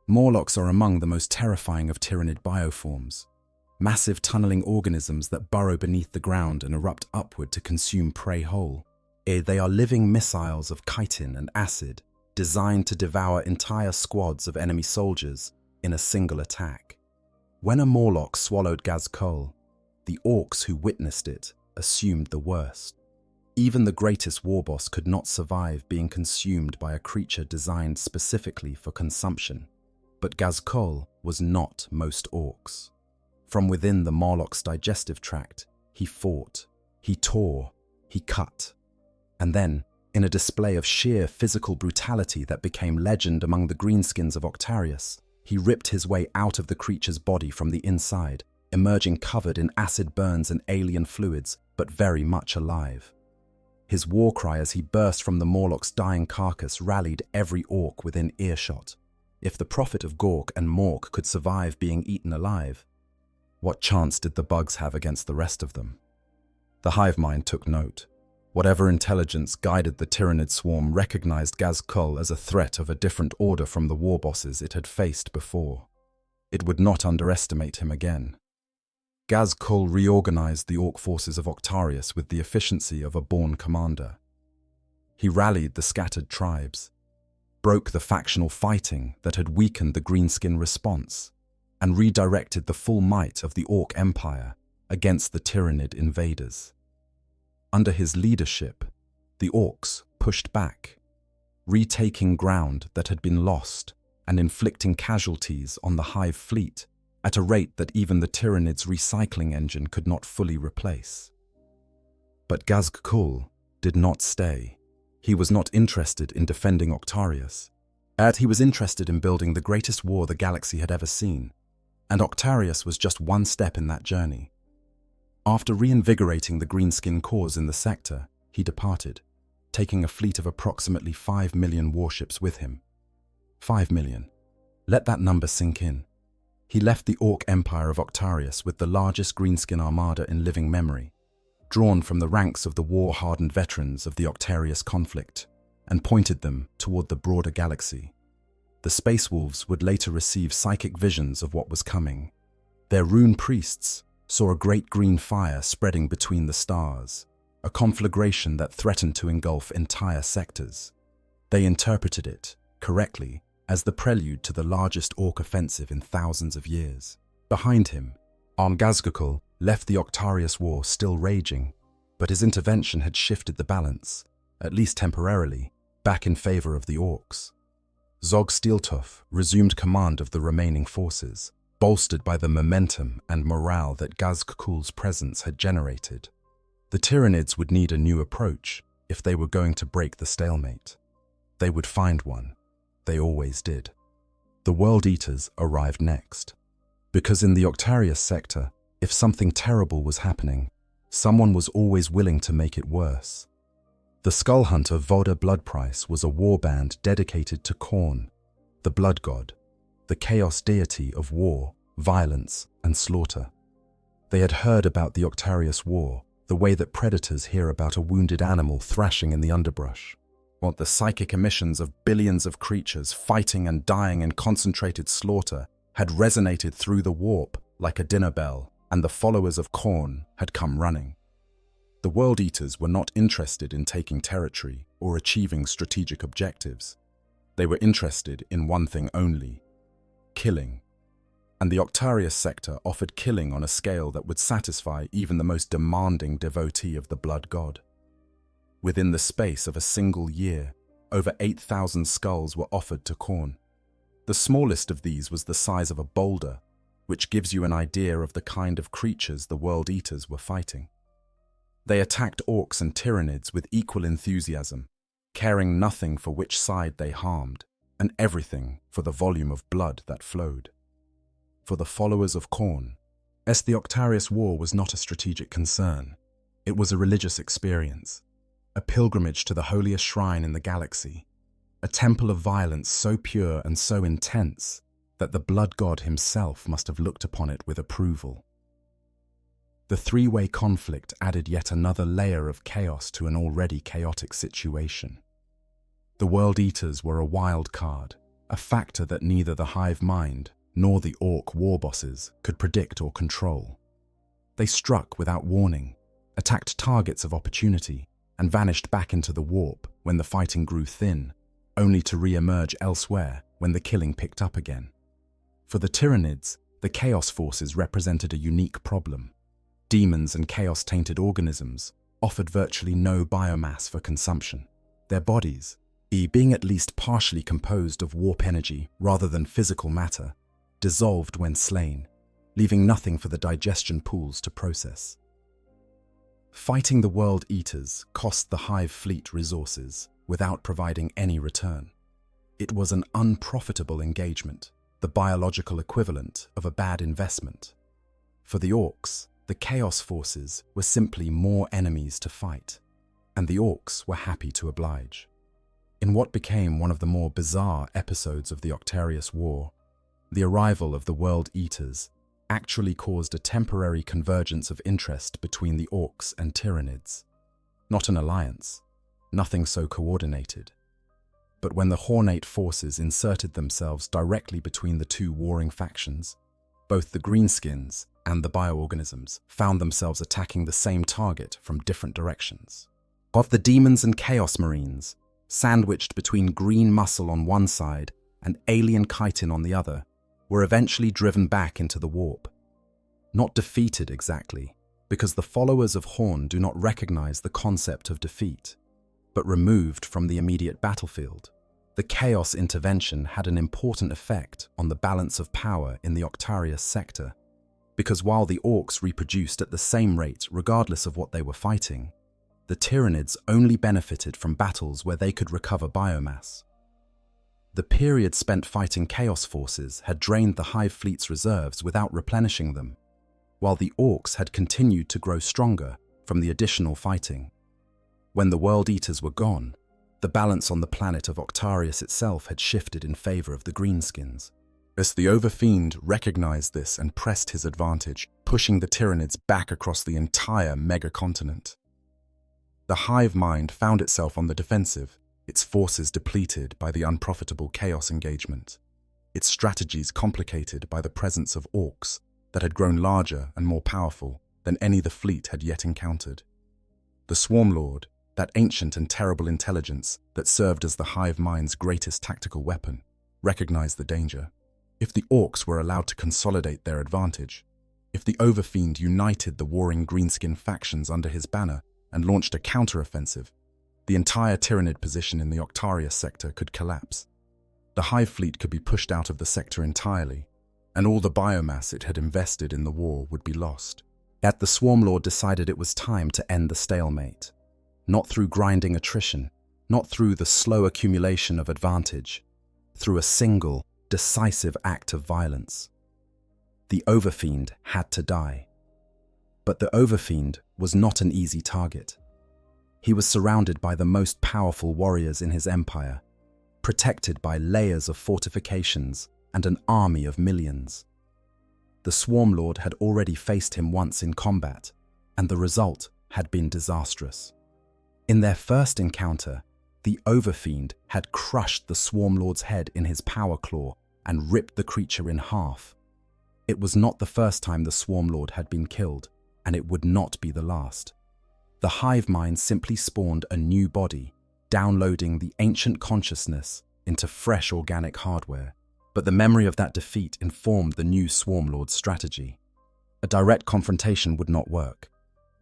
Morlocks are among the most terrifying of Tyranid bioforms, massive tunneling organisms that burrow beneath the ground and erupt upward to consume prey whole. They are living missiles of chitin and acid, designed to devour entire squads of enemy soldiers in a single attack. When a Morlock swallowed Ghazghkull, the Orks who witnessed it assumed the worst. Even the greatest warboss could not survive being consumed by a creature designed specifically for consumption. But Ghazghkull was not most Orks. From within the Morlock's digestive tract, he fought, he tore, he cut. And then, in a display of sheer physical brutality that became legend among the greenskins of Octarius, he ripped his way out of the creature's body from the inside, emerging covered in acid burns and alien fluids, but very much alive. His war cry as he burst from the Morlock's dying carcass rallied every Ork within earshot. If the prophet of Gork and Mork could survive being eaten alive, what chance did the bugs have against the rest of them? The hive mind took note. Whatever intelligence guided the Tyranid swarm recognized Ghazghkull as a threat of a different order from the warbosses it had faced before. It would not underestimate him again. Ghazghkull reorganized the Ork forces of Octarius with the efficiency of a born commander. He rallied the scattered tribes, broke the factional fighting that had weakened the greenskin response, and redirected the full might of the Ork Empire against the Tyranid invaders. Under his leadership, the Orks pushed back, retaking ground that had been lost and inflicting casualties on the hive fleet at a rate that even the Tyranids' recycling engine could not fully replace. But Ghazghkull did not stay. He was not interested in defending Octarius. He was interested in building the greatest war the galaxy had ever seen, and Octarius was just one step in that journey. After reinvigorating the greenskin cause in the sector, he departed, taking a fleet of approximately 5 million warships with him. 5 million. Let that number sink in. He left the Ork Empire of Octarius with the largest greenskin armada in living memory, drawn from the ranks of the war-hardened veterans of the Octarius conflict, and pointed them toward the broader galaxy. The Space Wolves would later receive psychic visions of what was coming. Their rune priests saw a great green fire spreading between the stars, a conflagration that threatened to engulf entire sectors. They interpreted it, correctly, as the prelude to the largest Ork offensive in thousands of years. Behind him, Ghazghkull left the Octarius War still raging, but his intervention had shifted the balance, at least temporarily, back in favor of the Orks. Zog Steeltooth resumed command of the remaining forces, bolstered by the momentum and morale that Ghazghkull's presence had generated. The Tyranids would need a new approach if they were going to break the stalemate. They would find one. They always did. The World Eaters arrived next. Because in the Octarius sector, if something terrible was happening, someone was always willing to make it worse. The Skull Hunter Voda Bloodprice was a warband dedicated to Khorne, the blood god, the chaos deity of war, violence, and slaughter. They had heard about the Octarius War, the way that predators hear about a wounded animal thrashing in the underbrush. What the psychic emissions of billions of creatures fighting and dying in concentrated slaughter had resonated through the warp like a dinner bell, and the followers of Khorne had come running. The World Eaters were not interested in taking territory or achieving strategic objectives. They were interested in one thing only: killing. And the Octarius sector offered killing on a scale that would satisfy even the most demanding devotee of the blood god. Within the space of a single year, over 8,000 skulls were offered to Khorne. The smallest of these was the size of a boulder, which gives you an idea of the kind of creatures the World Eaters were fighting. They attacked Orks and Tyranids with equal enthusiasm, caring nothing for which side they harmed, and everything for the volume of blood that flowed. For the followers of Khorne, the Octarius War was not a strategic concern. It was a religious experience, a pilgrimage to the holiest shrine in the galaxy, a temple of violence so pure and so intense that the blood god himself must have looked upon it with approval. The three-way conflict added yet another layer of chaos to an already chaotic situation. The World Eaters were a wild card, a factor that neither the hive mind nor the Ork war bosses could predict or control. They struck without warning, attacked targets of opportunity, and vanished back into the warp when the fighting grew thin, only to re-emerge elsewhere when the killing picked up again. For the Tyranids, the Chaos Forces represented a unique problem. Demons and chaos-tainted organisms offered virtually no biomass for consumption. Their bodies, being at least partially composed of warp energy rather than physical matter, dissolved when slain, leaving nothing for the digestion pools to process. Fighting the World Eaters cost the Hive fleet resources without providing any return. It was an unprofitable engagement, the biological equivalent of a bad investment. For the Orks, the Chaos Forces were simply more enemies to fight, and the Orks were happy to oblige. In what became one of the more bizarre episodes of the Octarius War, the arrival of the World Eaters actually caused a temporary convergence of interest between the Orks and Tyranids. Not an alliance, nothing so coordinated. But when the Hornate forces inserted themselves directly between the two warring factions, both the Greenskins and the bioorganisms found themselves attacking the same target from different directions. Of the Demons and Chaos Marines, sandwiched between green muscle on one side and alien chitin on the other, were eventually driven back into the warp. Not defeated exactly, because the followers of Khorne do not recognize the concept of defeat, but removed from the immediate battlefield. The Chaos intervention had an important effect on the balance of power in the Octarius sector, because while the Orks reproduced at the same rate regardless of what they were fighting, the Tyranids only benefited from battles where they could recover biomass. The period spent fighting Chaos Forces had drained the Hive fleet's reserves without replenishing them, while the Orks had continued to grow stronger from the additional fighting. When the World Eaters were gone, the balance on the planet of Octarius itself had shifted in favor of the Greenskins. As the Overfiend recognized this and pressed his advantage, pushing the Tyranids back across the entire mega-continent. The hive mind found itself on the defensive, its forces depleted by the unprofitable chaos engagement, its strategies complicated by the presence of Orks that had grown larger and more powerful than any the fleet had yet encountered. The Swarmlord, that ancient and terrible intelligence that served as the hive mind's greatest tactical weapon, recognized the danger. If the Orks were allowed to consolidate their advantage, if the Overfiend united the warring Greenskin factions under his banner and launched a counteroffensive, the entire Tyranid position in the Octarius sector could collapse. The Hive fleet could be pushed out of the sector entirely, and all the biomass it had invested in the war would be lost. Yet the Swarmlord decided it was time to end the stalemate. Not through grinding attrition, not through the slow accumulation of advantage, through a single, decisive act of violence. The Overfiend had to die. But the Overfiend was not an easy target. He was surrounded by the most powerful warriors in his empire, protected by layers of fortifications and an army of millions. The Swarmlord had already faced him once in combat, and the result had been disastrous. In their first encounter, the Overfiend had crushed the Swarmlord's head in his power claw and ripped the creature in half. It was not the first time the Swarmlord had been killed, and it would not be the last. The hive mind simply spawned a new body, downloading the ancient consciousness into fresh organic hardware. But the memory of that defeat informed the new Swarmlord's strategy. A direct confrontation would not work.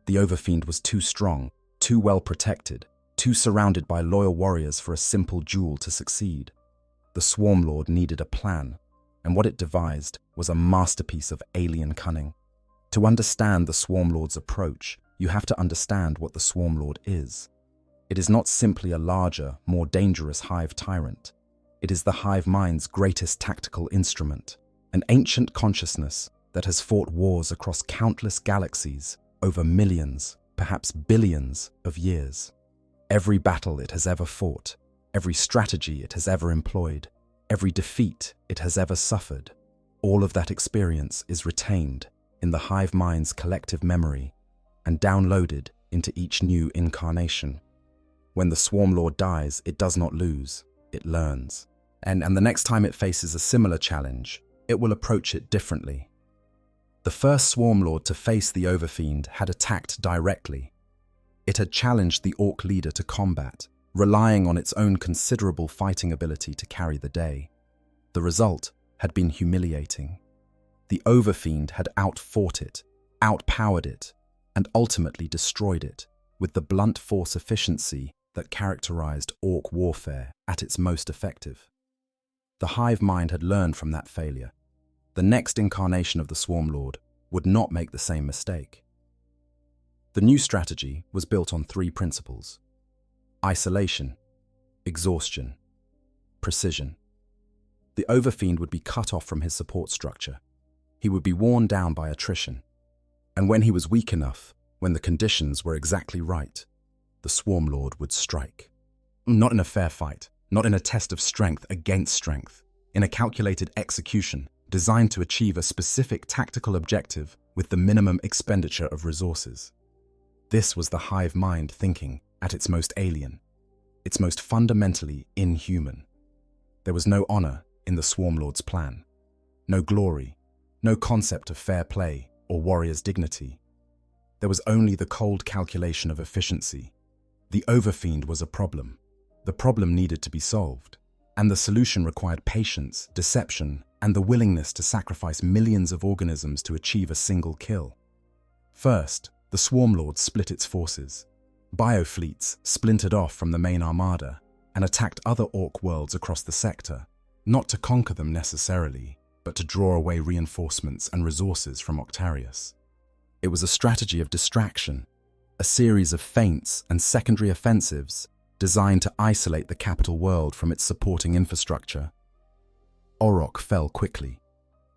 The Overfiend was too strong, too well protected, too surrounded by loyal warriors for a simple duel to succeed. The Swarmlord needed a plan, and what it devised was a masterpiece of alien cunning. To understand the Swarmlord's approach, you have to understand what the Swarmlord is. It is not simply a larger, more dangerous hive tyrant. It is the hive mind's greatest tactical instrument, an ancient consciousness that has fought wars across countless galaxies over millions, perhaps billions of years. Every battle it has ever fought, every strategy it has ever employed, every defeat it has ever suffered, all of that experience is retained in the hive mind's collective memory and downloaded into each new incarnation. When the Swarmlord dies, it does not lose, it learns. And the next time it faces a similar challenge, it will approach it differently. The first Swarmlord to face the Overfiend had attacked directly. It had challenged the Orc leader to combat, relying on its own considerable fighting ability to carry the day. The result had been humiliating. The Overfiend had outfought it, outpowered it, and ultimately destroyed it with the blunt force efficiency that characterized Orc warfare at its most effective. The hive mind had learned from that failure. The next incarnation of the Swarmlord would not make the same mistake. The new strategy was built on 3 principles: isolation, exhaustion, precision. The Overfiend would be cut off from his support structure. He would be worn down by attrition. And when he was weak enough, when the conditions were exactly right, the Swarmlord would strike. Not in a fair fight, not in a test of strength against strength, in a calculated execution designed to achieve a specific tactical objective with the minimum expenditure of resources. This was the hive mind thinking at its most alien, its most fundamentally inhuman. There was no honor in the Swarmlord's plan, no glory, no concept of fair play or warrior's dignity. There was only the cold calculation of efficiency. The Overfiend was a problem. The problem needed to be solved, and the solution required patience, deception, and the willingness to sacrifice millions of organisms to achieve a single kill. First, the Swarmlord split its forces. Biofleets splintered off from the main armada and attacked other Orc worlds across the sector, not to conquer them necessarily, but to draw away reinforcements and resources from Octarius. It was a strategy of distraction, a series of feints and secondary offensives designed to isolate the capital world from its supporting infrastructure. Orok fell quickly.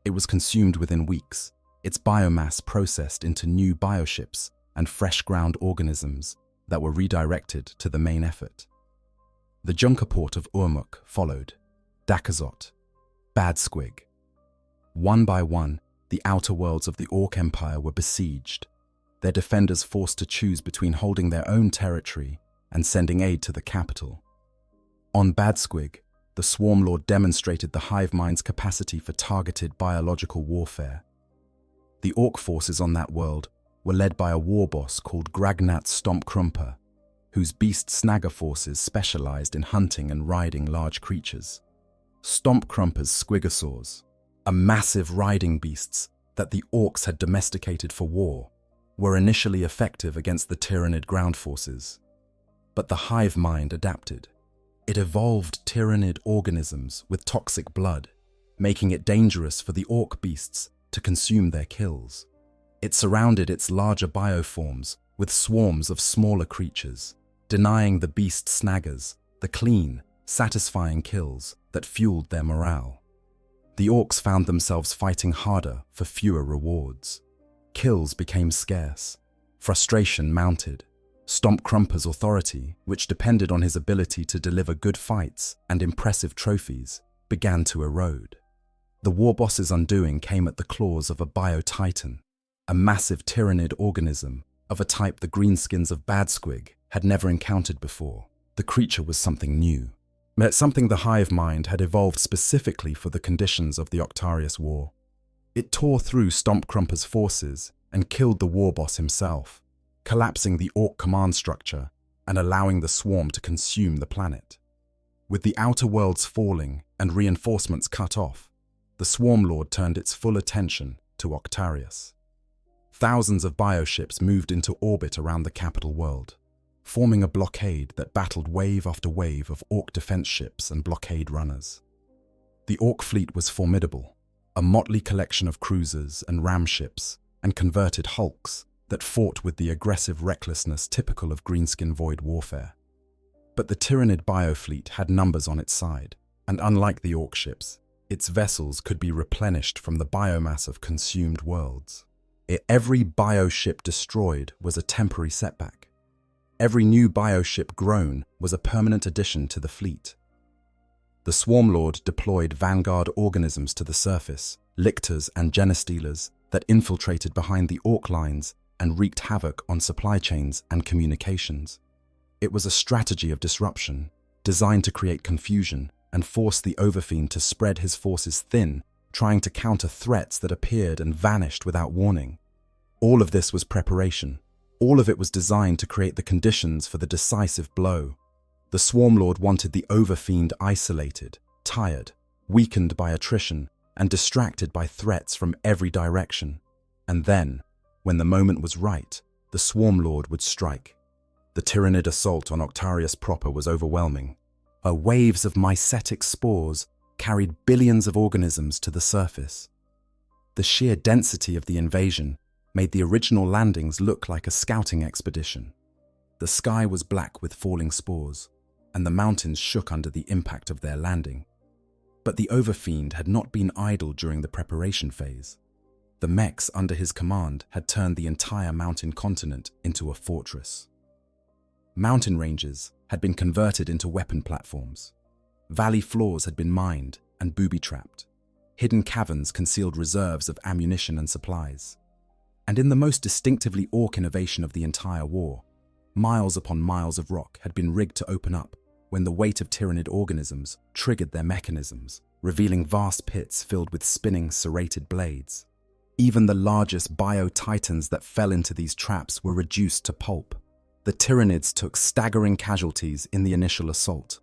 It was consumed within weeks, its biomass processed into new bioships and fresh-ground organisms that were redirected to the main effort. The Junker port of Urmuk followed, Dakazot, Badsquig. One by one, the outer worlds of the Orc Empire were besieged, their defenders forced to choose between holding their own territory and sending aid to the capital. On Badsquig, the Swarmlord demonstrated the hive mind's capacity for targeted biological warfare. The Orc forces on that world were led by a war boss called Gragnat Stompkrumper, whose beast snagger forces specialized in hunting and riding large creatures. Stompkrumper's squigosaurs, a massive riding beasts that the Orcs had domesticated for war, were initially effective against the Tyranid ground forces. But the hive mind adapted. It evolved Tyranid organisms with toxic blood, making it dangerous for the Orc beasts to consume their kills. It surrounded its larger bioforms with swarms of smaller creatures, denying the beast snaggers the clean, satisfying kills that fueled their morale. The Orcs found themselves fighting harder for fewer rewards. Kills became scarce. Frustration mounted. Stompkrumper's authority, which depended on his ability to deliver good fights and impressive trophies, began to erode. The war boss's undoing came at the claws of a bio-titan, a massive Tyranid organism of a type the greenskins of Badsquig had never encountered before. The creature was something new, something the hive mind had evolved specifically for the conditions of the Octarius War. It tore through Stompkrumper's forces and killed the war boss himself, collapsing the Orc command structure and allowing the swarm to consume the planet. With the outer worlds falling and reinforcements cut off, the Swarmlord turned its full attention to Octarius. Thousands of bioships moved into orbit around the capital world, forming a blockade that battled wave after wave of Orc defense ships and blockade runners. The Orc fleet was formidable, a motley collection of cruisers and ram ships and converted hulks that fought with the aggressive recklessness typical of greenskin void warfare. But the Tyranid biofleet had numbers on its side, and unlike the Ork ships, its vessels could be replenished from the biomass of consumed worlds. Every bioship destroyed was a temporary setback. Every new bioship grown was a permanent addition to the fleet. The Swarmlord deployed vanguard organisms to the surface, lictors and genestealers that infiltrated behind the Ork lines and wreaked havoc on supply chains and communications. It was a strategy of disruption, designed to create confusion and force the Overfiend to spread his forces thin, trying to counter threats that appeared and vanished without warning. All of this was preparation. All of it was designed to create the conditions for the decisive blow. The Swarmlord wanted the Overfiend isolated, tired, weakened by attrition, and distracted by threats from every direction. And then, when the moment was right, the Swarmlord would strike. The Tyranid assault on Octarius proper was overwhelming. Waves of mycetic spores carried billions of organisms to the surface. The sheer density of the invasion made the original landings look like a scouting expedition. The sky was black with falling spores, and the mountains shook under the impact of their landing. But the Overfiend had not been idle during the preparation phase. The mechs under his command had turned the entire mountain continent into a fortress. Mountain ranges had been converted into weapon platforms. Valley floors had been mined and booby-trapped. Hidden caverns concealed reserves of ammunition and supplies. And in the most distinctively Ork innovation of the entire war, miles upon miles of rock had been rigged to open up when the weight of Tyranid organisms triggered their mechanisms, revealing vast pits filled with spinning serrated blades. Even the largest bio-titans that fell into these traps were reduced to pulp. The Tyranids took staggering casualties in the initial assault.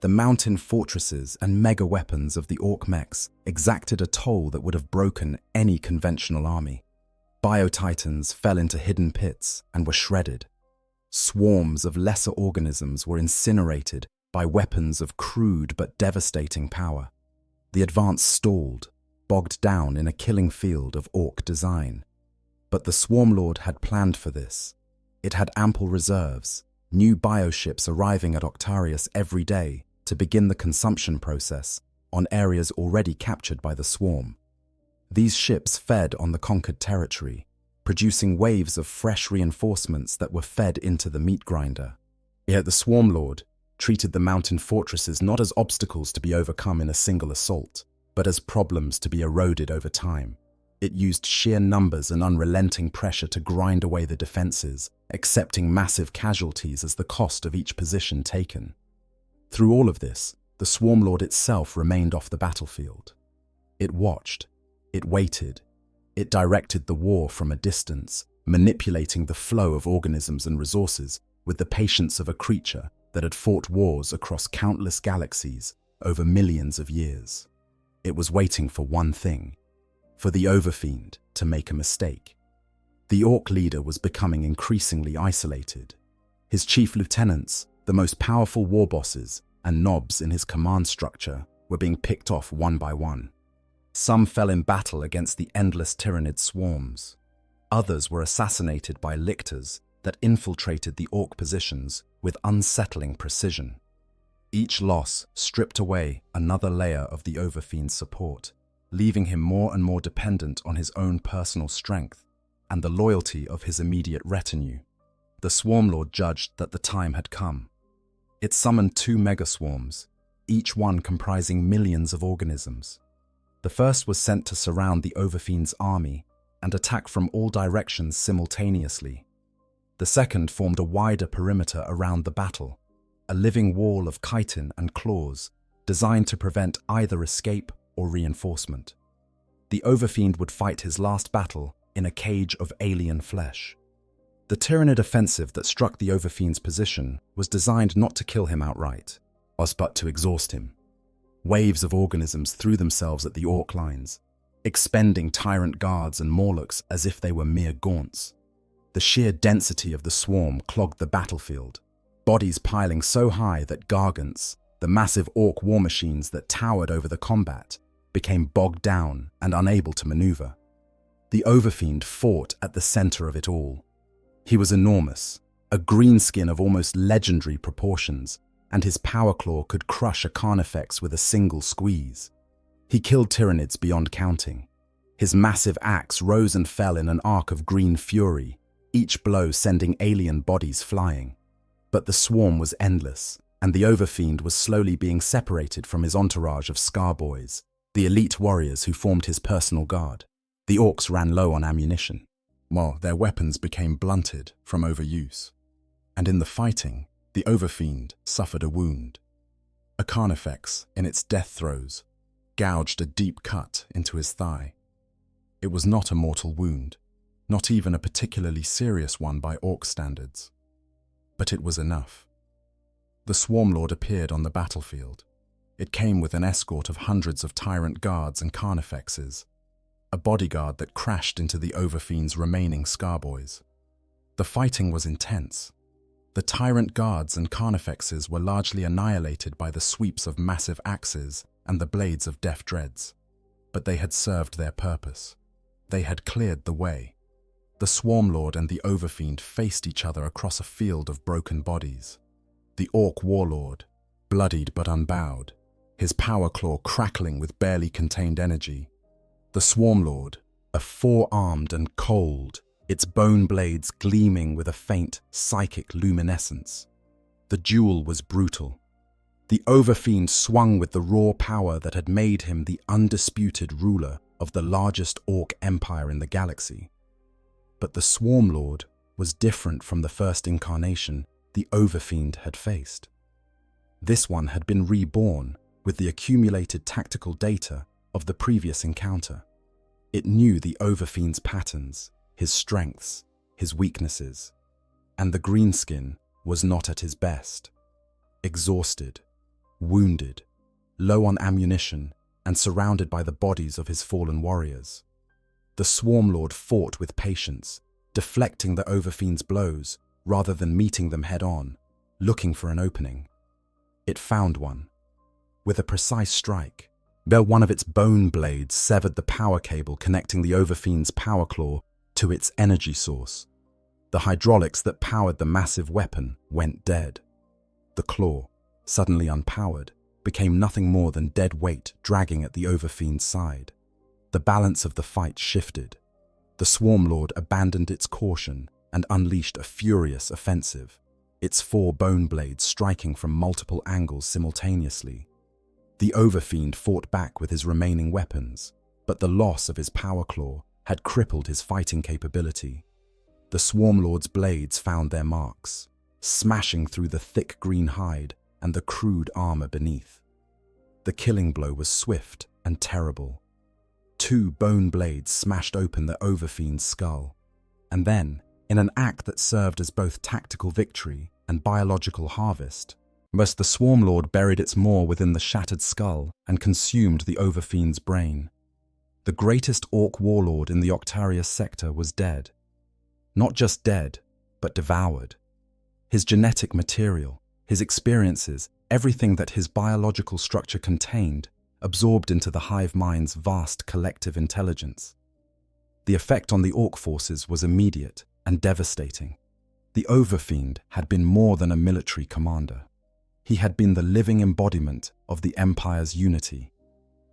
The mountain fortresses and mega-weapons of the Ork mechs exacted a toll that would have broken any conventional army. Bio-titans fell into hidden pits and were shredded. Swarms of lesser organisms were incinerated by weapons of crude but devastating power. The advance stalled, bogged down in a killing field of Ork design. But the Swarmlord had planned for this. It had ample reserves, new bioships arriving at Octarius every day to begin the consumption process on areas already captured by the Swarm. These ships fed on the conquered territory, producing waves of fresh reinforcements that were fed into the meat grinder. Yet the Swarmlord treated the mountain fortresses not as obstacles to be overcome in a single assault, but as problems to be eroded over time. It used sheer numbers and unrelenting pressure to grind away the defenses, accepting massive casualties as the cost of each position taken. Through all of this, the Swarmlord itself remained off the battlefield. It watched, it waited, it directed the war from a distance, manipulating the flow of organisms and resources with the patience of a creature that had fought wars across countless galaxies over millions of years. It was waiting for one thing: for the Overfiend to make a mistake. The Ork leader was becoming increasingly isolated. His chief lieutenants, the most powerful war bosses and knobs in his command structure, were being picked off one by one. Some fell in battle against the endless Tyranid swarms. Others were assassinated by lictors that infiltrated the Ork positions with unsettling precision. Each loss stripped away another layer of the Overfiend's support, leaving him more and more dependent on his own personal strength and the loyalty of his immediate retinue. The Swarmlord judged that the time had come. It summoned 2 megaswarms, each one comprising millions of organisms. The first was sent to surround the Overfiend's army and attack from all directions simultaneously. The second formed a wider perimeter around the battle, a living wall of chitin and claws designed to prevent either escape or reinforcement. The Overfiend would fight his last battle in a cage of alien flesh. The Tyranid offensive that struck the Overfiend's position was designed not to kill him outright, but to exhaust him. Waves of organisms threw themselves at the Ork lines, expending tyrant guards and Morlocks as if they were mere gaunts. The sheer density of the swarm clogged the battlefield, bodies piling so high that gargants, the massive Ork war machines that towered over the combat, became bogged down and unable to maneuver. The Overfiend fought at the center of it all. He was enormous, a greenskin of almost legendary proportions, and his power claw could crush a Carnifex with a single squeeze. He killed Tyranids beyond counting. His massive axe rose and fell in an arc of green fury, each blow sending alien bodies flying. But the swarm was endless, and the Overfiend was slowly being separated from his entourage of Scar Boys, the elite warriors who formed his personal guard. The Orks ran low on ammunition, while their weapons became blunted from overuse. And in the fighting, the Overfiend suffered a wound. A Carnifex, in its death throes, gouged a deep cut into his thigh. It was not a mortal wound, not even a particularly serious one by Orc standards. But it was enough. The Swarmlord appeared on the battlefield. It came with an escort of hundreds of tyrant guards and Carnifexes, a bodyguard that crashed into the Overfiend's remaining Scarboys. The fighting was intense. The tyrant guards and Carnifexes were largely annihilated by the sweeps of massive axes and the blades of deaf dreads. But they had served their purpose. They had cleared the way. The Swarmlord and the Overfiend faced each other across a field of broken bodies. The Orc warlord, bloodied but unbowed, his power claw crackling with barely contained energy. The Swarmlord, a four-armed and cold, its bone blades gleaming with a faint, psychic luminescence. The duel was brutal. The Overfiend swung with the raw power that had made him the undisputed ruler of the largest Orc empire in the galaxy. But the Swarmlord was different from the first incarnation the Overfiend had faced. This one had been reborn with the accumulated tactical data of the previous encounter. It knew the Overfiend's patterns, his strengths, his weaknesses, and the greenskin was not at his best. Exhausted, wounded, low on ammunition, and surrounded by the bodies of his fallen warriors. The Swarmlord fought with patience, deflecting the Overfiend's blows rather than meeting them head-on, looking for an opening. It found one. With a precise strike, one of its bone blades severed the power cable connecting the Overfiend's power claw to its energy source. The hydraulics that powered the massive weapon went dead. The claw, suddenly unpowered, became nothing more than dead weight dragging at the Overfiend's side. The balance of the fight shifted. The Swarmlord abandoned its caution and unleashed a furious offensive, its four bone blades striking from multiple angles simultaneously. The Overfiend fought back with his remaining weapons, but the loss of his power claw had crippled his fighting capability. The Swarmlord's blades found their marks, smashing through the thick green hide and the crude armor beneath. The killing blow was swift and terrible. Two bone blades smashed open the Overfiend's skull, and then, in an act that served as both tactical victory and biological harvest, the Swarmlord buried its maw within the shattered skull and consumed the Overfiend's brain. The greatest Orc warlord in the Octarius sector was dead. Not just dead, but devoured. His genetic material, his experiences, everything that his biological structure contained, absorbed into the hive mind's vast collective intelligence. The effect on the Orc forces was immediate and devastating. The Overfiend had been more than a military commander. He had been the living embodiment of the Empire's unity.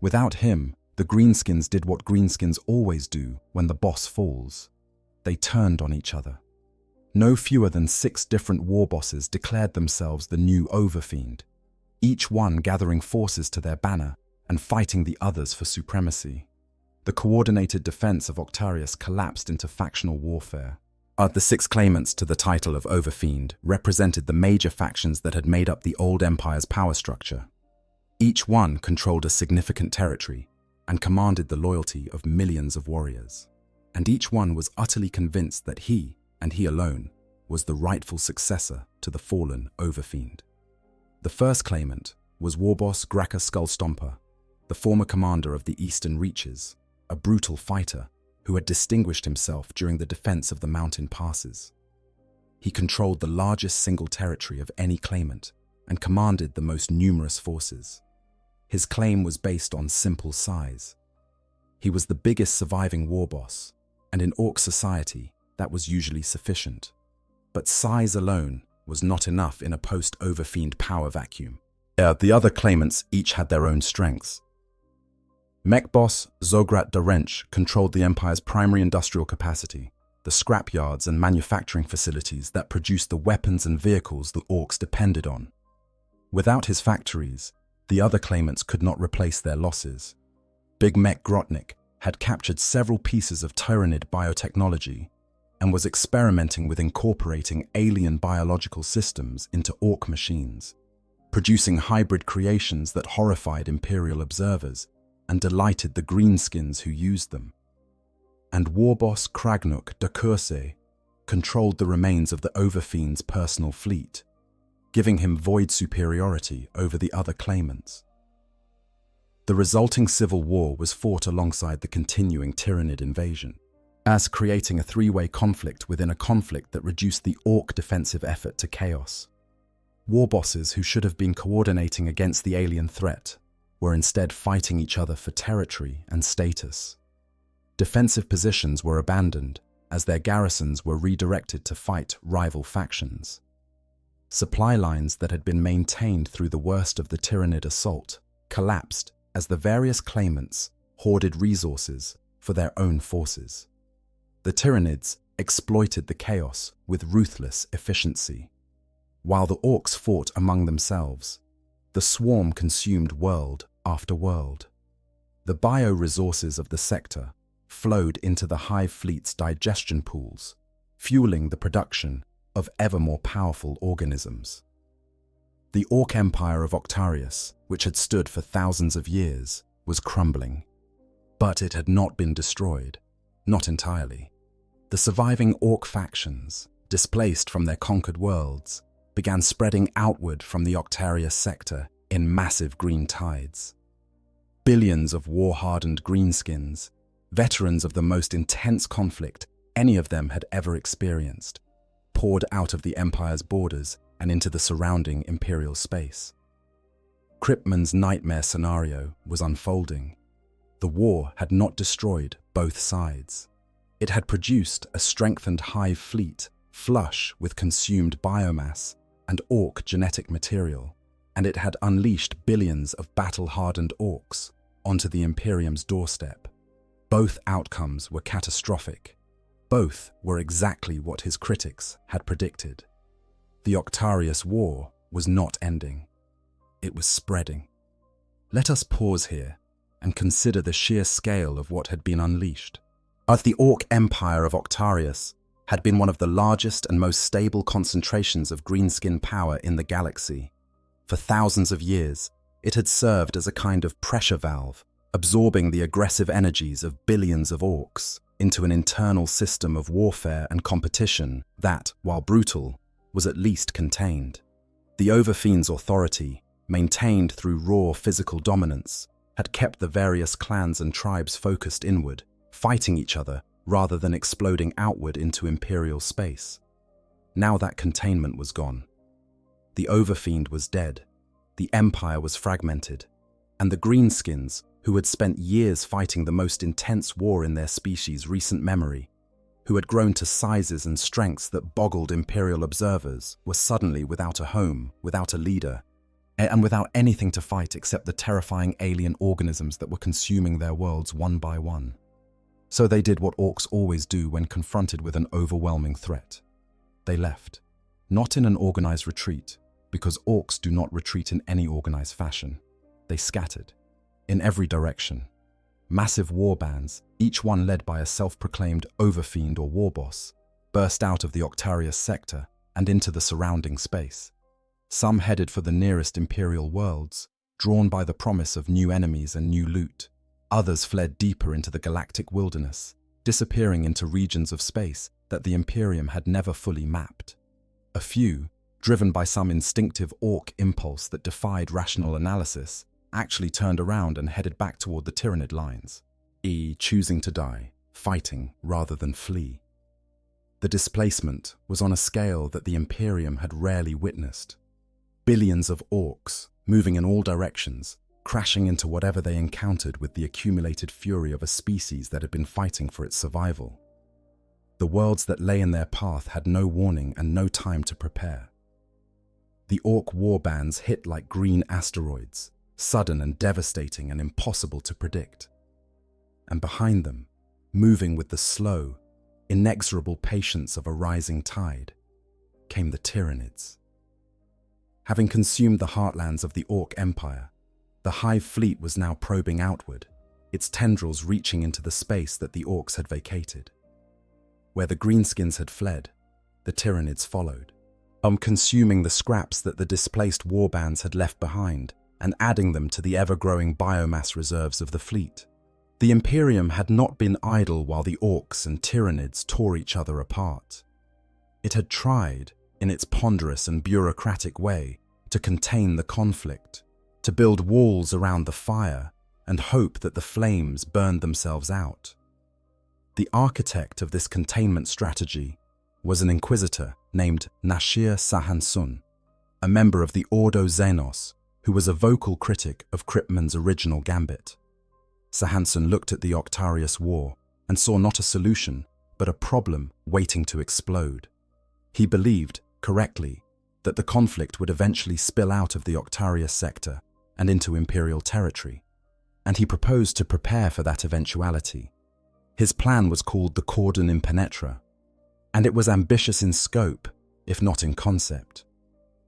Without him, the Greenskins did what Greenskins always do when the boss falls. They turned on each other. No fewer than 6 different war bosses declared themselves the new Overfiend, each one gathering forces to their banner and fighting the others for supremacy. The coordinated defense of Octarius collapsed into factional warfare. The 6 claimants to the title of Overfiend represented the major factions that had made up the old Empire's power structure. Each one controlled a significant territory and commanded the loyalty of millions of warriors. And each one was utterly convinced that he, and he alone, was the rightful successor to the fallen Overfiend. The first claimant was Warboss Graka Skullstomper, the former commander of the Eastern Reaches, a brutal fighter who had distinguished himself during the defense of the mountain passes. He controlled the largest single territory of any claimant and commanded the most numerous forces. His claim was based on simple size. He was the biggest surviving war boss, and in Orc society, that was usually sufficient. But size alone was not enough in a post-Overfiend power vacuum. The other claimants each had their own strengths. Mech boss Zograt the Wrench controlled the Empire's primary industrial capacity, the scrapyards and manufacturing facilities that produced the weapons and vehicles the Orcs depended on. Without his factories, the other claimants could not replace their losses. Big Mech Grotnik had captured several pieces of Tyranid biotechnology and was experimenting with incorporating alien biological systems into Orc machines, producing hybrid creations that horrified Imperial observers and delighted the greenskins who used them. And warboss Kragnuk de Curse controlled the remains of the Overfiend's personal fleet, giving him void superiority over the other claimants. The resulting civil war was fought alongside the continuing Tyranid invasion, as creating a three-way conflict within a conflict that reduced the Orc defensive effort to chaos. Warbosses who should have been coordinating against the alien threat were instead fighting each other for territory and status. Defensive positions were abandoned as their garrisons were redirected to fight rival factions. Supply lines that had been maintained through the worst of the Tyranid assault collapsed as the various claimants hoarded resources for their own forces. The Tyranids exploited the chaos with ruthless efficiency. While the Orcs fought among themselves, the swarm consumed world after world. The bioresources of the sector flowed into the hive fleet's digestion pools, fueling the production of ever more powerful organisms. The Orc empire of Octarius, which had stood for thousands of years, was crumbling. But it had not been destroyed, not entirely. The surviving Orc factions, displaced from their conquered worlds, began spreading outward from the Octarius sector in massive green tides. Billions of war-hardened greenskins, veterans of the most intense conflict any of them had ever experienced, poured out of the Empire's borders and into the surrounding Imperial space. Kryptman's nightmare scenario was unfolding. The war had not destroyed both sides. It had produced a strengthened hive fleet, flush with consumed biomass and Orc genetic material, and it had unleashed billions of battle-hardened Orcs onto the Imperium's doorstep. Both outcomes were catastrophic. Both were exactly what his critics had predicted. The Octarius War was not ending. It was spreading. Let us pause here and consider the sheer scale of what had been unleashed. As the Orc Empire of Octarius had been one of the largest and most stable concentrations of greenskin power in the galaxy. For thousands of years, it had served as a kind of pressure valve, absorbing the aggressive energies of billions of Orcs into an internal system of warfare and competition that, while brutal, was at least contained. The Overfiend's authority, maintained through raw physical dominance, had kept the various clans and tribes focused inward, fighting each other rather than exploding outward into Imperial space. Now that containment was gone. The Overfiend was dead, the Empire was fragmented, and the Greenskins, who had spent years fighting the most intense war in their species' recent memory, who had grown to sizes and strengths that boggled Imperial observers, were suddenly without a home, without a leader, and without anything to fight except the terrifying alien organisms that were consuming their worlds one by one. So they did what Orcs always do when confronted with an overwhelming threat. They left, not in an organized retreat, because Orcs do not retreat in any organized fashion. They scattered, in every direction. Massive war bands, each one led by a self-proclaimed Overfiend or warboss, burst out of the Octarius sector and into the surrounding space. Some headed for the nearest Imperial worlds, drawn by the promise of new enemies and new loot. Others fled deeper into the galactic wilderness, disappearing into regions of space that the Imperium had never fully mapped. A few, driven by some instinctive Orc impulse that defied rational analysis, actually turned around and headed back toward the Tyranid lines, choosing to die, fighting rather than flee. The displacement was on a scale that the Imperium had rarely witnessed. Billions of Orcs, moving in all directions, crashing into whatever they encountered with the accumulated fury of a species that had been fighting for its survival. The worlds that lay in their path had no warning and no time to prepare. The Ork warbands hit like green asteroids, sudden and devastating and impossible to predict. And behind them, moving with the slow, inexorable patience of a rising tide, came the Tyranids. Having consumed the heartlands of the Ork Empire, the hive fleet was now probing outward, its tendrils reaching into the space that the Orks had vacated. Where the greenskins had fled, the Tyranids followed, consuming the scraps that the displaced warbands had left behind and adding them to the ever-growing biomass reserves of the fleet. The Imperium had not been idle while the Orks and Tyranids tore each other apart. It had tried, in its ponderous and bureaucratic way, to contain the conflict, to build walls around the fire and hope that the flames burned themselves out. The architect of this containment strategy was an inquisitor named Nashir Sahansun, a member of the Ordo Xenos, who was a vocal critic of Kryptman's original gambit. Sahansun looked at the Octarius War and saw not a solution, but a problem waiting to explode. He believed, correctly, that the conflict would eventually spill out of the Octarius sector and into Imperial territory, and he proposed to prepare for that eventuality. His plan was called the Cordon Impenetra, and it was ambitious in scope, if not in concept.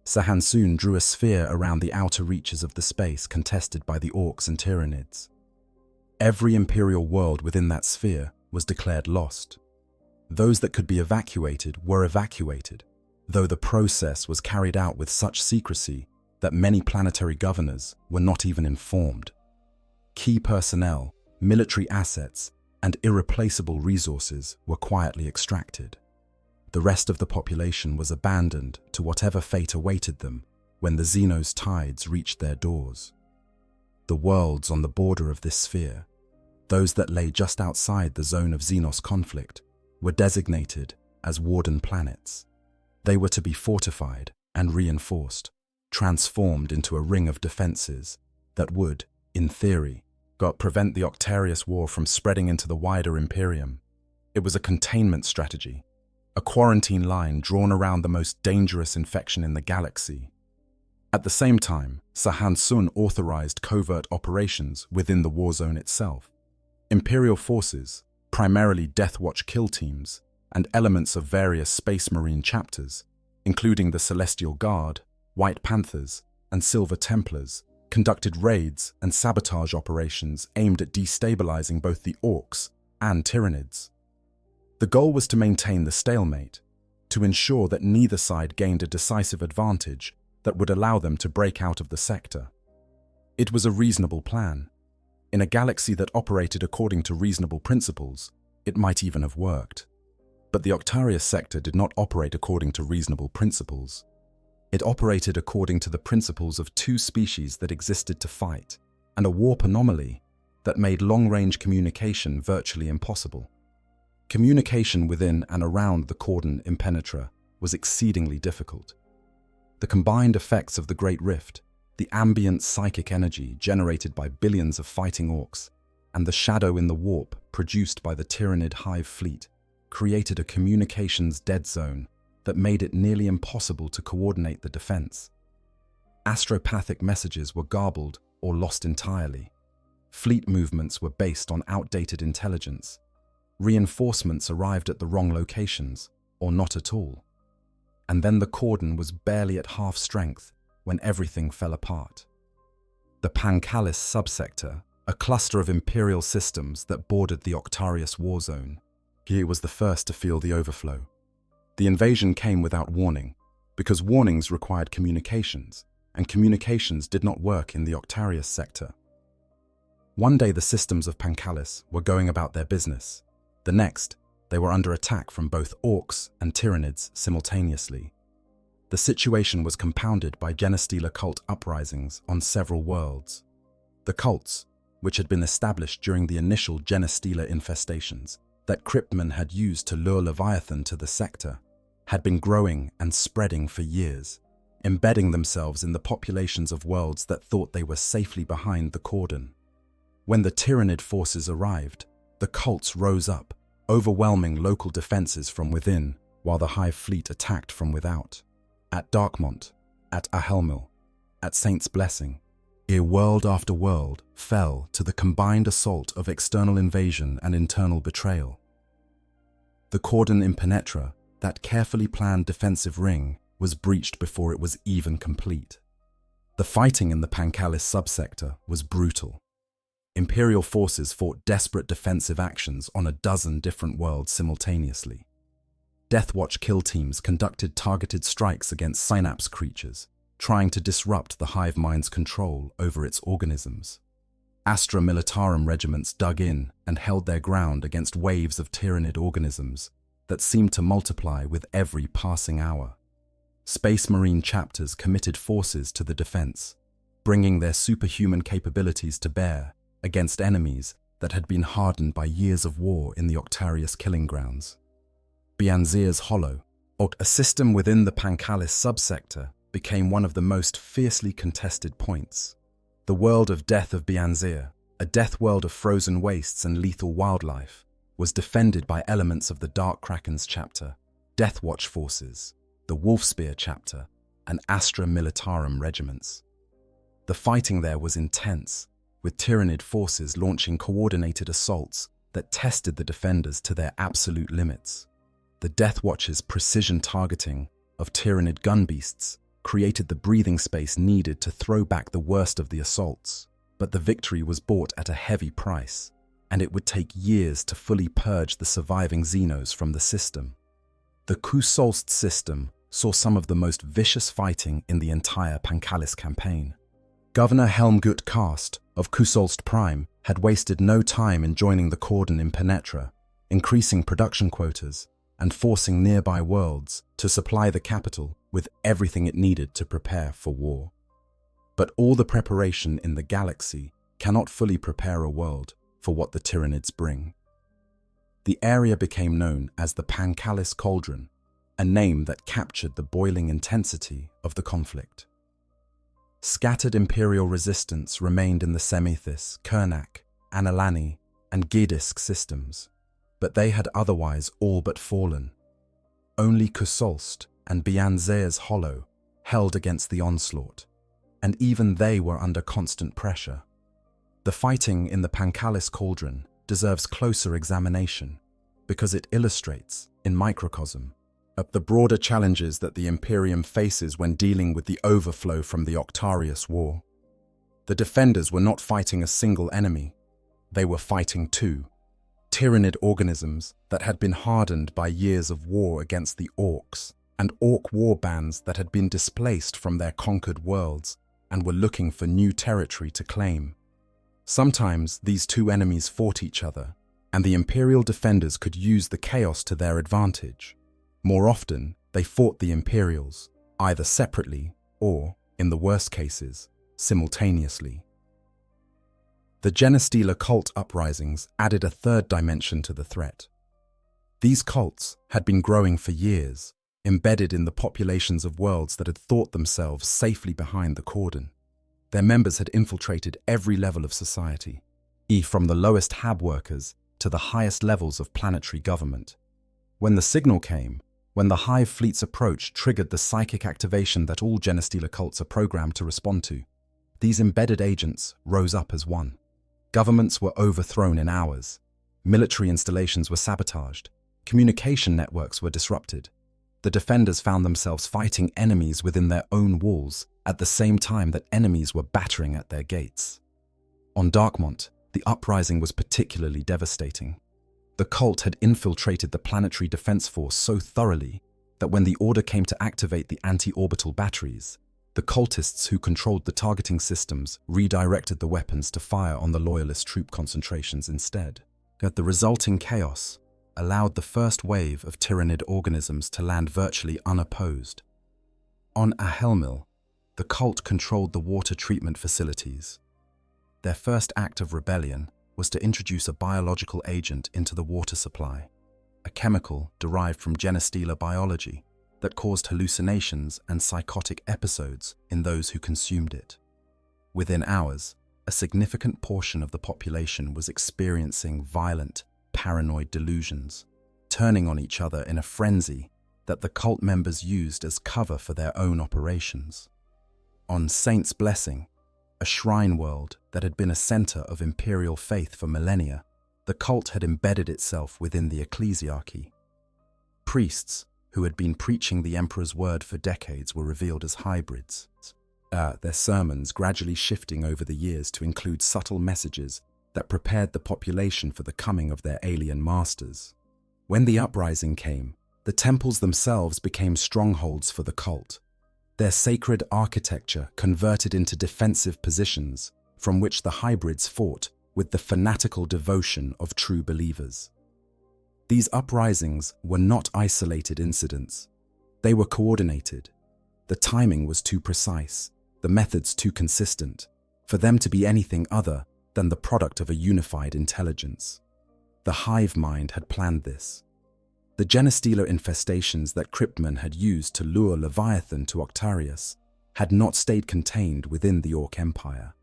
Sahansun drew a sphere around the outer reaches of the space contested by the Orks and Tyranids. Every Imperial world within that sphere was declared lost. Those that could be evacuated were evacuated, though the process was carried out with such secrecy that many planetary governors were not even informed. Key personnel, military assets, and irreplaceable resources were quietly extracted. The rest of the population was abandoned to whatever fate awaited them when the Xenos tides reached their doors. The worlds on the border of this sphere, those that lay just outside the zone of Xenos conflict, were designated as warden planets. They were to be fortified and reinforced, transformed into a ring of defenses that would, in theory, prevent the Octarius War from spreading into the wider Imperium. It was a containment strategy, a quarantine line drawn around the most dangerous infection in the galaxy. At the same time, Sahansun authorized covert operations within the war zone itself. Imperial forces, primarily Death Watch kill teams, and elements of various Space Marine chapters, including the Celestial Guard, White Panthers, and Silver Templars, conducted raids and sabotage operations aimed at destabilizing both the Orks and Tyranids. The goal was to maintain the stalemate, to ensure that neither side gained a decisive advantage that would allow them to break out of the sector. It was a reasonable plan. In a galaxy that operated according to reasonable principles, it might even have worked. But the Octarius sector did not operate according to reasonable principles. It operated according to the principles of two species that existed to fight, and a warp anomaly that made long-range communication virtually impossible. Communication within and around the Cordon Impenetra was exceedingly difficult. The combined effects of the Great Rift, the ambient psychic energy generated by billions of fighting Orks, and the shadow in the warp produced by the Tyranid hive fleet created a communications dead zone that made it nearly impossible to coordinate the defense. Astropathic messages were garbled or lost entirely. Fleet movements were based on outdated intelligence. Reinforcements arrived at the wrong locations, or not at all. And then the cordon was barely at half strength when everything fell apart. The Pancalis subsector, a cluster of Imperial systems that bordered the Octarius war zone, here was the first to feel the overflow. The invasion came without warning, because warnings required communications, and communications did not work in the Octarius sector. One day the systems of Pancalis were going about their business. The next, they were under attack from both Orks and Tyranids simultaneously. The situation was compounded by Genestealer cult uprisings on several worlds. The cults, which had been established during the initial Genestealer infestations that Kryptman had used to lure Leviathan to the sector, had been growing and spreading for years, embedding themselves in the populations of worlds that thought they were safely behind the cordon. When the Tyranid forces arrived, the cults rose up, overwhelming local defenses from within, while the Hive fleet attacked from without. At Darkmont, at Ahelmil, at Saint's Blessing, world after world fell to the combined assault of external invasion and internal betrayal. The cordon impenetra, that carefully planned defensive ring, was breached before it was even complete. The fighting in the Pancalis subsector was brutal. Imperial forces fought desperate defensive actions on a dozen different worlds simultaneously. Deathwatch kill teams conducted targeted strikes against synapse creatures, trying to disrupt the hive mind's control over its organisms. Astra Militarum regiments dug in and held their ground against waves of Tyranid organisms that seemed to multiply with every passing hour. Space Marine chapters committed forces to the defense, bringing their superhuman capabilities to bear against enemies that had been hardened by years of war in the Octarius killing grounds. Bianzir's Hollow, a system within the Pancalis subsector, became one of the most fiercely contested points. The world of death of Bianzir, a death world of frozen wastes and lethal wildlife, was defended by elements of the Dark Kraken's chapter, Deathwatch forces, the Wolfspear chapter, and Astra Militarum regiments. The fighting there was intense, with Tyranid forces launching coordinated assaults that tested the defenders to their absolute limits. The Deathwatch's precision targeting of Tyranid gunbeasts created the breathing space needed to throw back the worst of the assaults, but the victory was bought at a heavy price, and it would take years to fully purge the surviving Xenos from the system. The Kusolst system saw some of the most vicious fighting in the entire Pancalis campaign. Governor Helmgut Karst of Kusolst Prime had wasted no time in joining the cordon impenetra, increasing production quotas and forcing nearby worlds to supply the capital with everything it needed to prepare for war. But all the preparation in the galaxy cannot fully prepare a world for what the Tyranids bring. The area became known as the Pancalis Cauldron, a name that captured the boiling intensity of the conflict. Scattered Imperial resistance remained in the Semethis, Kernak, Analani, and Gidisk systems, but they had otherwise all but fallen. Only Kusolst and Bianzir's Hollow held against the onslaught, and even they were under constant pressure. The fighting in the Pancalis Cauldron deserves closer examination because it illustrates, in microcosm, the broader challenges that the Imperium faces when dealing with the overflow from the Octarius War. The defenders were not fighting a single enemy, they were fighting two Tyranid organisms that had been hardened by years of war against the Orks, and Ork war bands that had been displaced from their conquered worlds and were looking for new territory to claim. Sometimes these two enemies fought each other, and the Imperial defenders could use the chaos to their advantage. More often, they fought the Imperials, either separately or, in the worst cases, simultaneously. The Genestealer cult uprisings added a third dimension to the threat. These cults had been growing for years, embedded in the populations of worlds that had thought themselves safely behind the cordon. Their members had infiltrated every level of society, from the lowest hab workers to the highest levels of planetary government. When the signal came, when the Hive fleet's approach triggered the psychic activation that all Genestealer cults are programmed to respond to, these embedded agents rose up as one. Governments were overthrown in hours. Military installations were sabotaged. Communication networks were disrupted. The defenders found themselves fighting enemies within their own walls at the same time that enemies were battering at their gates. On Darkmont, the uprising was particularly devastating. The cult had infiltrated the planetary defense force so thoroughly that when the order came to activate the anti-orbital batteries, the cultists who controlled the targeting systems redirected the weapons to fire on the loyalist troop concentrations instead. Yet the resulting chaos allowed the first wave of Tyranid organisms to land virtually unopposed. On Ahelmil, the cult controlled the water treatment facilities. Their first act of rebellion was to introduce a biological agent into the water supply, a chemical derived from Genestealer biology, that caused hallucinations and psychotic episodes in those who consumed it. Within hours, a significant portion of the population was experiencing violent, paranoid delusions, turning on each other in a frenzy that the cult members used as cover for their own operations. On Saint's Blessing, a shrine world that had been a center of imperial faith for millennia, the cult had embedded itself within the ecclesiarchy. Priests, who had been preaching the emperor's word for decades, were revealed as hybrids, their sermons gradually shifting over the years to include subtle messages that prepared the population for the coming of their alien masters. When the uprising came, the temples themselves became strongholds for the cult, their sacred architecture converted into defensive positions from which the hybrids fought with the fanatical devotion of true believers. These uprisings were not isolated incidents. They were coordinated. The timing was too precise, the methods too consistent, for them to be anything other than the product of a unified intelligence. The hive mind had planned this. The genestealer infestations that Cryptmen had used to lure Leviathan to Octarius had not stayed contained within the Ork Empire.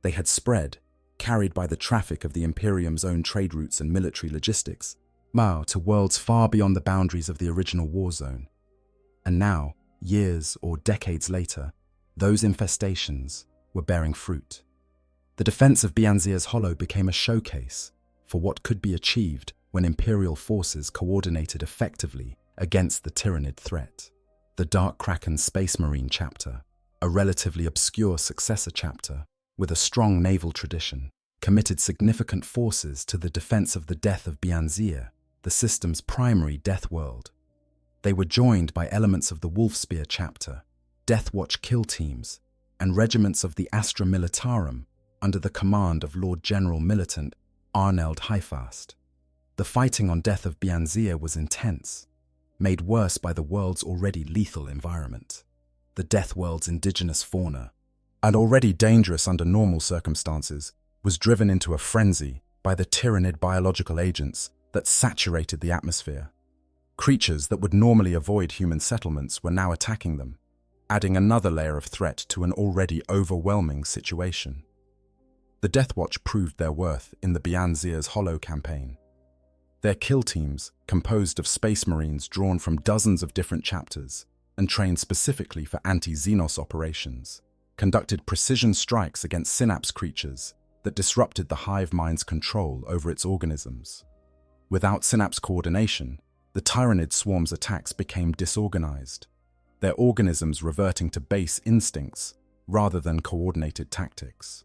They had spread, carried by the traffic of the Imperium's own trade routes and military logistics, to worlds far beyond the boundaries of the original war zone. And now, years or decades later, those infestations were bearing fruit. The defense of Bianzir's Hollow became a showcase for what could be achieved when Imperial forces coordinated effectively against the Tyranid threat. The Dark Kraken Space Marine chapter, a relatively obscure successor chapter with a strong naval tradition, committed significant forces to the defense of the death of Bianzir, the system's primary death world. They were joined by elements of the Wolfspear chapter, Deathwatch kill teams, and regiments of the Astra Militarum under the command of Lord General Militant Arneld Highfast. The fighting on death of Bianzir was intense, made worse by the world's already lethal environment. The Death World's indigenous fauna, and already dangerous under normal circumstances, was driven into a frenzy by the Tyranid biological agents that saturated the atmosphere. Creatures that would normally avoid human settlements were now attacking them, adding another layer of threat to an already overwhelming situation. The Deathwatch proved their worth in the Bianzir's Hollow campaign. Their kill teams, composed of space marines drawn from dozens of different chapters and trained specifically for anti-Xenos operations, conducted precision strikes against synapse creatures that disrupted the hive mind's control over its organisms. Without synapse coordination, the Tyranid swarm's attacks became disorganized, their organisms reverting to base instincts rather than coordinated tactics.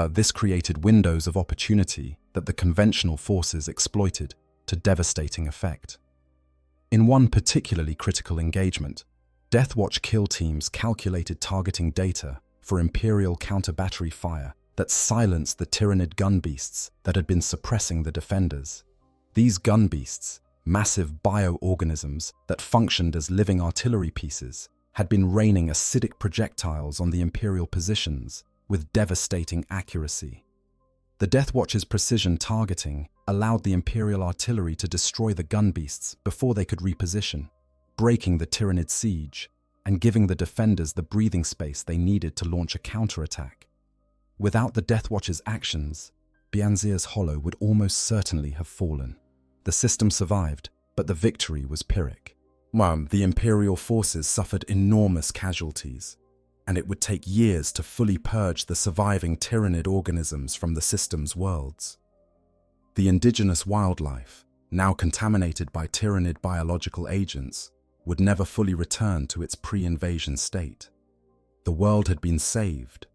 This created windows of opportunity that the conventional forces exploited to devastating effect. In one particularly critical engagement, Deathwatch kill teams calculated targeting data for Imperial counter-battery fire that silenced the Tyranid gun beasts that had been suppressing the defenders. These gun beasts, massive bioorganisms that functioned as living artillery pieces, had been raining acidic projectiles on the Imperial positions with devastating accuracy. The Deathwatch's precision targeting allowed the Imperial artillery to destroy the gun beasts before they could reposition, breaking the Tyranid siege and giving the defenders the breathing space they needed to launch a counterattack. Without the Deathwatch's actions, Bianzir's Hollow would almost certainly have fallen. The system survived, but the victory was Pyrrhic. The Imperial forces suffered enormous casualties, and it would take years to fully purge the surviving Tyranid organisms from the system's worlds. The indigenous wildlife, now contaminated by Tyranid biological agents, would never fully return to its pre-invasion state. The world had been saved,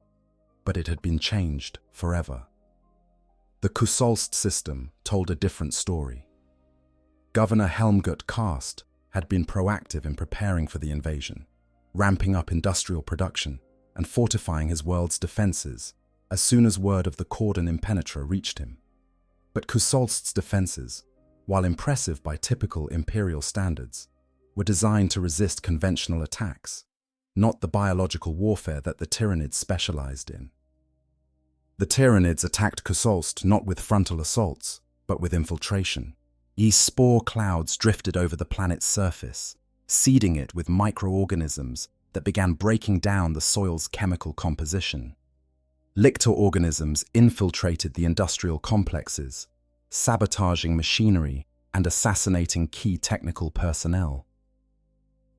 but it had been changed forever. The Kusolst system told a different story. Governor Helmgut Karst had been proactive in preparing for the invasion, ramping up industrial production and fortifying his world's defenses as soon as word of the Cordon Impenetra reached him. But Kusolst's defenses, while impressive by typical Imperial standards, were designed to resist conventional attacks, not the biological warfare that the Tyranids specialized in. The Tyranids attacked Kusolst not with frontal assaults, but with infiltration. Spore clouds drifted over the planet's surface, seeding it with microorganisms that began breaking down the soil's chemical composition. Lictor organisms infiltrated the industrial complexes, sabotaging machinery and assassinating key technical personnel.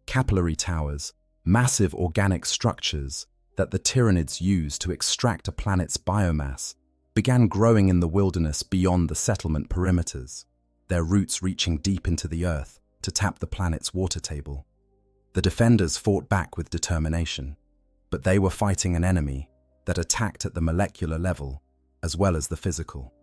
Capillary towers, massive organic structures that the Tyranids used to extract a planet's biomass, began growing in the wilderness beyond the settlement perimeters, their roots reaching deep into the earth to tap the planet's water table. The defenders fought back with determination, but they were fighting an enemy that attacked at the molecular level as well as the physical.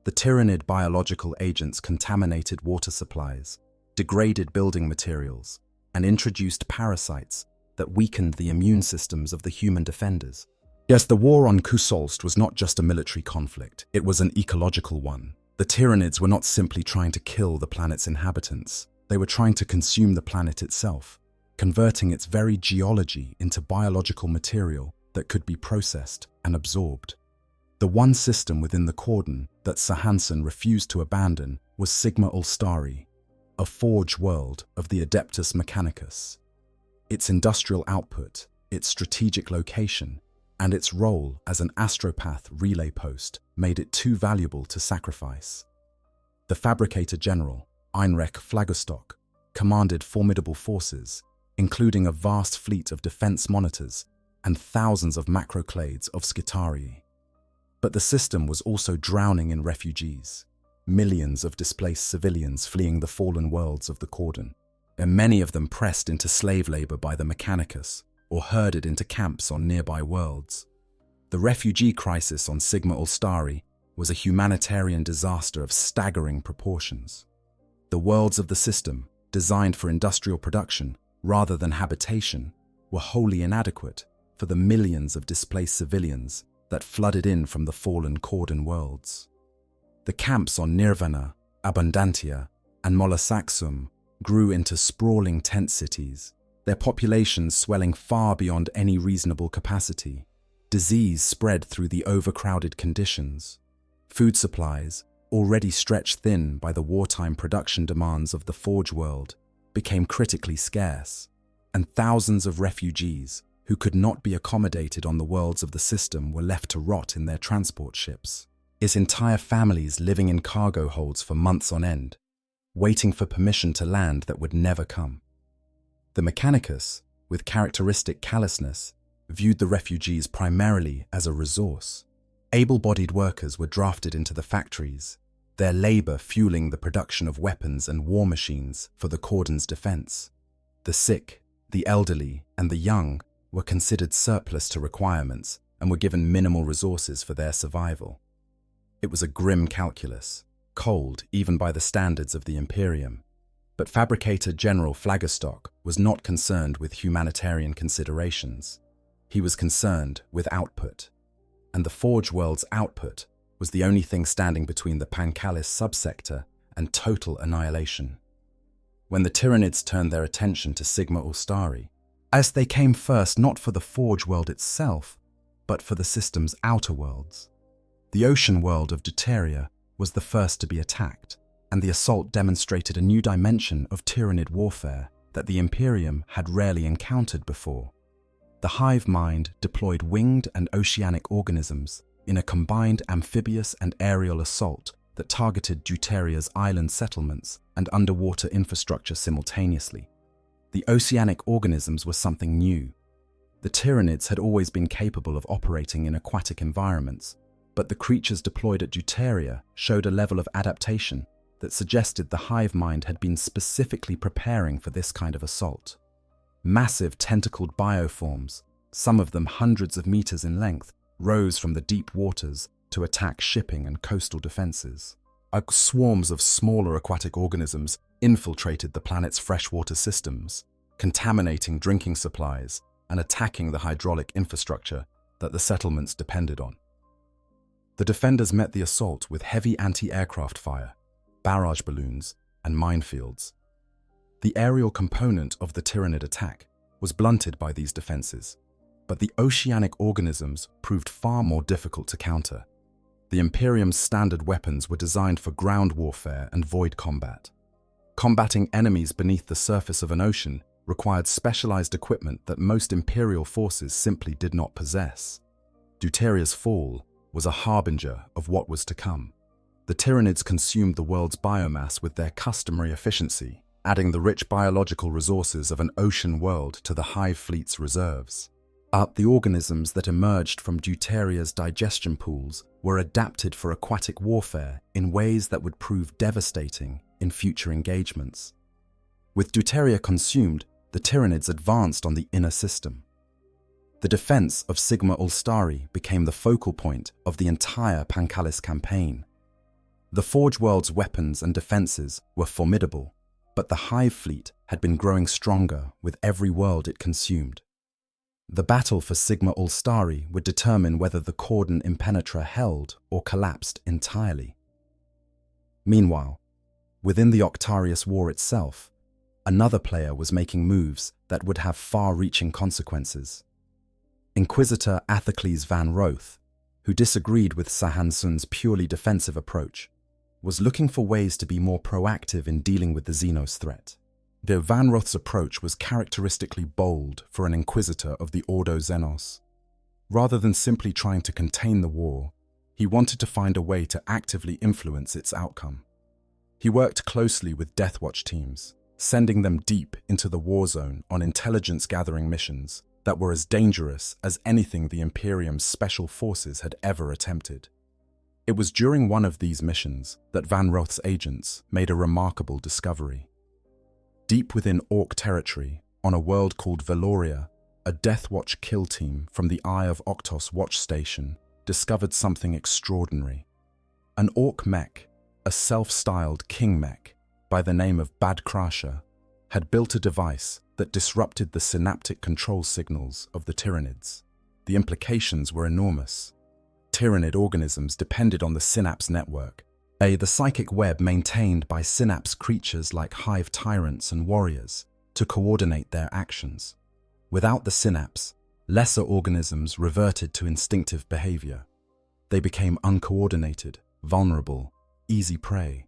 The Tyranid biological agents contaminated water supplies, degraded building materials, and introduced parasites that weakened the immune systems of the human defenders. Yes, the war on Kusolst was not just a military conflict, it was an ecological one. The Tyranids were not simply trying to kill the planet's inhabitants, they were trying to consume the planet itself, converting its very geology into biological material that could be processed and absorbed. The one system within the cordon that Sir Hansen refused to abandon was Sigma Ulstari, a forge world of the Adeptus Mechanicus. Its industrial output, its strategic location, and its role as an astropath relay post made it too valuable to sacrifice. The Fabricator General, Einrek Flaggerstock, commanded formidable forces, including a vast fleet of defense monitors and thousands of macroclades of Skitarii. But the system was also drowning in refugees, millions of displaced civilians fleeing the fallen worlds of the Cordon, and many of them pressed into slave labor by the Mechanicus or herded into camps on nearby worlds. The refugee crisis on Sigma Ulstari was a humanitarian disaster of staggering proportions. The worlds of the system, designed for industrial production rather than habitation, were wholly inadequate for the millions of displaced civilians that flooded in from the fallen Cordon worlds. The camps on Nirvana, Abundantia, and Molasaxum grew into sprawling tent cities, their populations swelling far beyond any reasonable capacity. Disease spread through the overcrowded conditions. Food supplies, already stretched thin by the wartime production demands of the Forge world, became critically scarce, and thousands of refugees who could not be accommodated on the worlds of the system were left to rot in their transport ships, its entire families living in cargo holds for months on end, waiting for permission to land that would never come. The Mechanicus, with characteristic callousness, viewed the refugees primarily as a resource. Able-bodied workers were drafted into the factories, their labor fueling the production of weapons and war machines for the Cordon's defense. The sick, the elderly, and the young were considered surplus to requirements and were given minimal resources for their survival. It was a grim calculus, cold even by the standards of the Imperium. But Fabricator General Flaggerstock was not concerned with humanitarian considerations. He was concerned with output. And the Forge world's output was the only thing standing between the Pancalis subsector and total annihilation. When the Tyranids turned their attention to Sigma Ulstari, as they came first not for the Forge world itself, but for the system's outer worlds. The ocean world of Deuteria was the first to be attacked, and the assault demonstrated a new dimension of Tyranid warfare that the Imperium had rarely encountered before. The hive mind deployed winged and oceanic organisms in a combined amphibious and aerial assault that targeted Deuteria's island settlements and underwater infrastructure simultaneously. The oceanic organisms were something new. The Tyranids had always been capable of operating in aquatic environments, but the creatures deployed at Deuteria showed a level of adaptation that suggested the hive mind had been specifically preparing for this kind of assault. Massive tentacled bioforms, some of them hundreds of meters in length, rose from the deep waters to attack shipping and coastal defenses. Swarms of smaller aquatic organisms infiltrated the planet's freshwater systems, contaminating drinking supplies and attacking the hydraulic infrastructure that the settlements depended on. The defenders met the assault with heavy anti-aircraft fire, barrage balloons, and minefields. The aerial component of the Tyranid attack was blunted by these defenses, but the oceanic organisms proved far more difficult to counter. The Imperium's standard weapons were designed for ground warfare and void combat. Combating enemies beneath the surface of an ocean required specialized equipment that most Imperial forces simply did not possess. Deuteria's fall was a harbinger of what was to come. The Tyranids consumed the world's biomass with their customary efficiency, adding the rich biological resources of an ocean world to the hive fleet's reserves. The organisms that emerged from Deuteria's digestion pools were adapted for aquatic warfare in ways that would prove devastating in future engagements. With Deuteria consumed, the Tyranids advanced on the inner system. The defense of Sigma Ulstari became the focal point of the entire Pancalis campaign. The Forge World's weapons and defenses were formidable, but the Hive fleet had been growing stronger with every world it consumed. The battle for Sigma Ulstari would determine whether the Cordon Impenetra held or collapsed entirely. Meanwhile, within the Octarius War itself, another player was making moves that would have far-reaching consequences. Inquisitor Athocles Van Roth, who disagreed with Sahansun's purely defensive approach, was looking for ways to be more proactive in dealing with the Xenos threat. Though Van Roth's approach was characteristically bold for an Inquisitor of the Ordo Xenos. Rather than simply trying to contain the war, he wanted to find a way to actively influence its outcome. He worked closely with Deathwatch teams, sending them deep into the war zone on intelligence-gathering missions that were as dangerous as anything the Imperium's special forces had ever attempted. It was during one of these missions that Van Roth's agents made a remarkable discovery. Deep within Ork territory, on a world called Veloria, a Deathwatch kill team from the Eye of Octos watch station discovered something extraordinary. An Ork mech, a self-styled king mech by the name of Badkrasha, had built a device that disrupted the synaptic control signals of the Tyranids. The implications were enormous. Tyranid organisms depended on the synapse network, the psychic web maintained by synapse creatures like hive tyrants and warriors, to coordinate their actions. Without the synapse, lesser organisms reverted to instinctive behavior. They became uncoordinated, vulnerable, easy prey.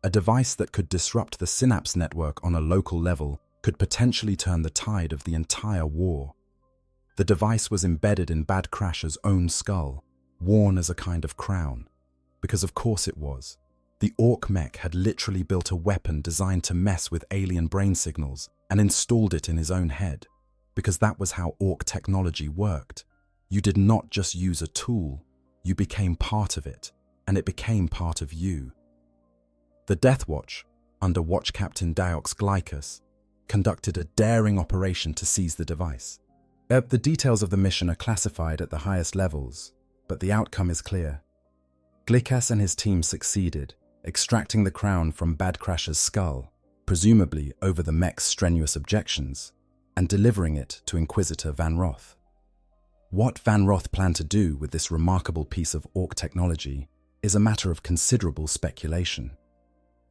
A device that could disrupt the synapse network on a local level could potentially turn the tide of the entire war. The device was embedded in Badkrasha's own skull, worn as a kind of crown. Because of course it was. The Ork mech had literally built a weapon designed to mess with alien brain signals and installed it in his own head. Because that was how Ork technology worked. You did not just use a tool, you became part of it, and it became part of you. The Deathwatch, under Watch Captain Diox Glycus, conducted a daring operation to seize the device. The details of the mission are classified at the highest levels, but the outcome is clear. Glycas and his team succeeded, extracting the crown from Badkrasha's skull, presumably over the mech's strenuous objections, and delivering it to Inquisitor Van Roth. What Van Roth planned to do with this remarkable piece of Ork technology is a matter of considerable speculation.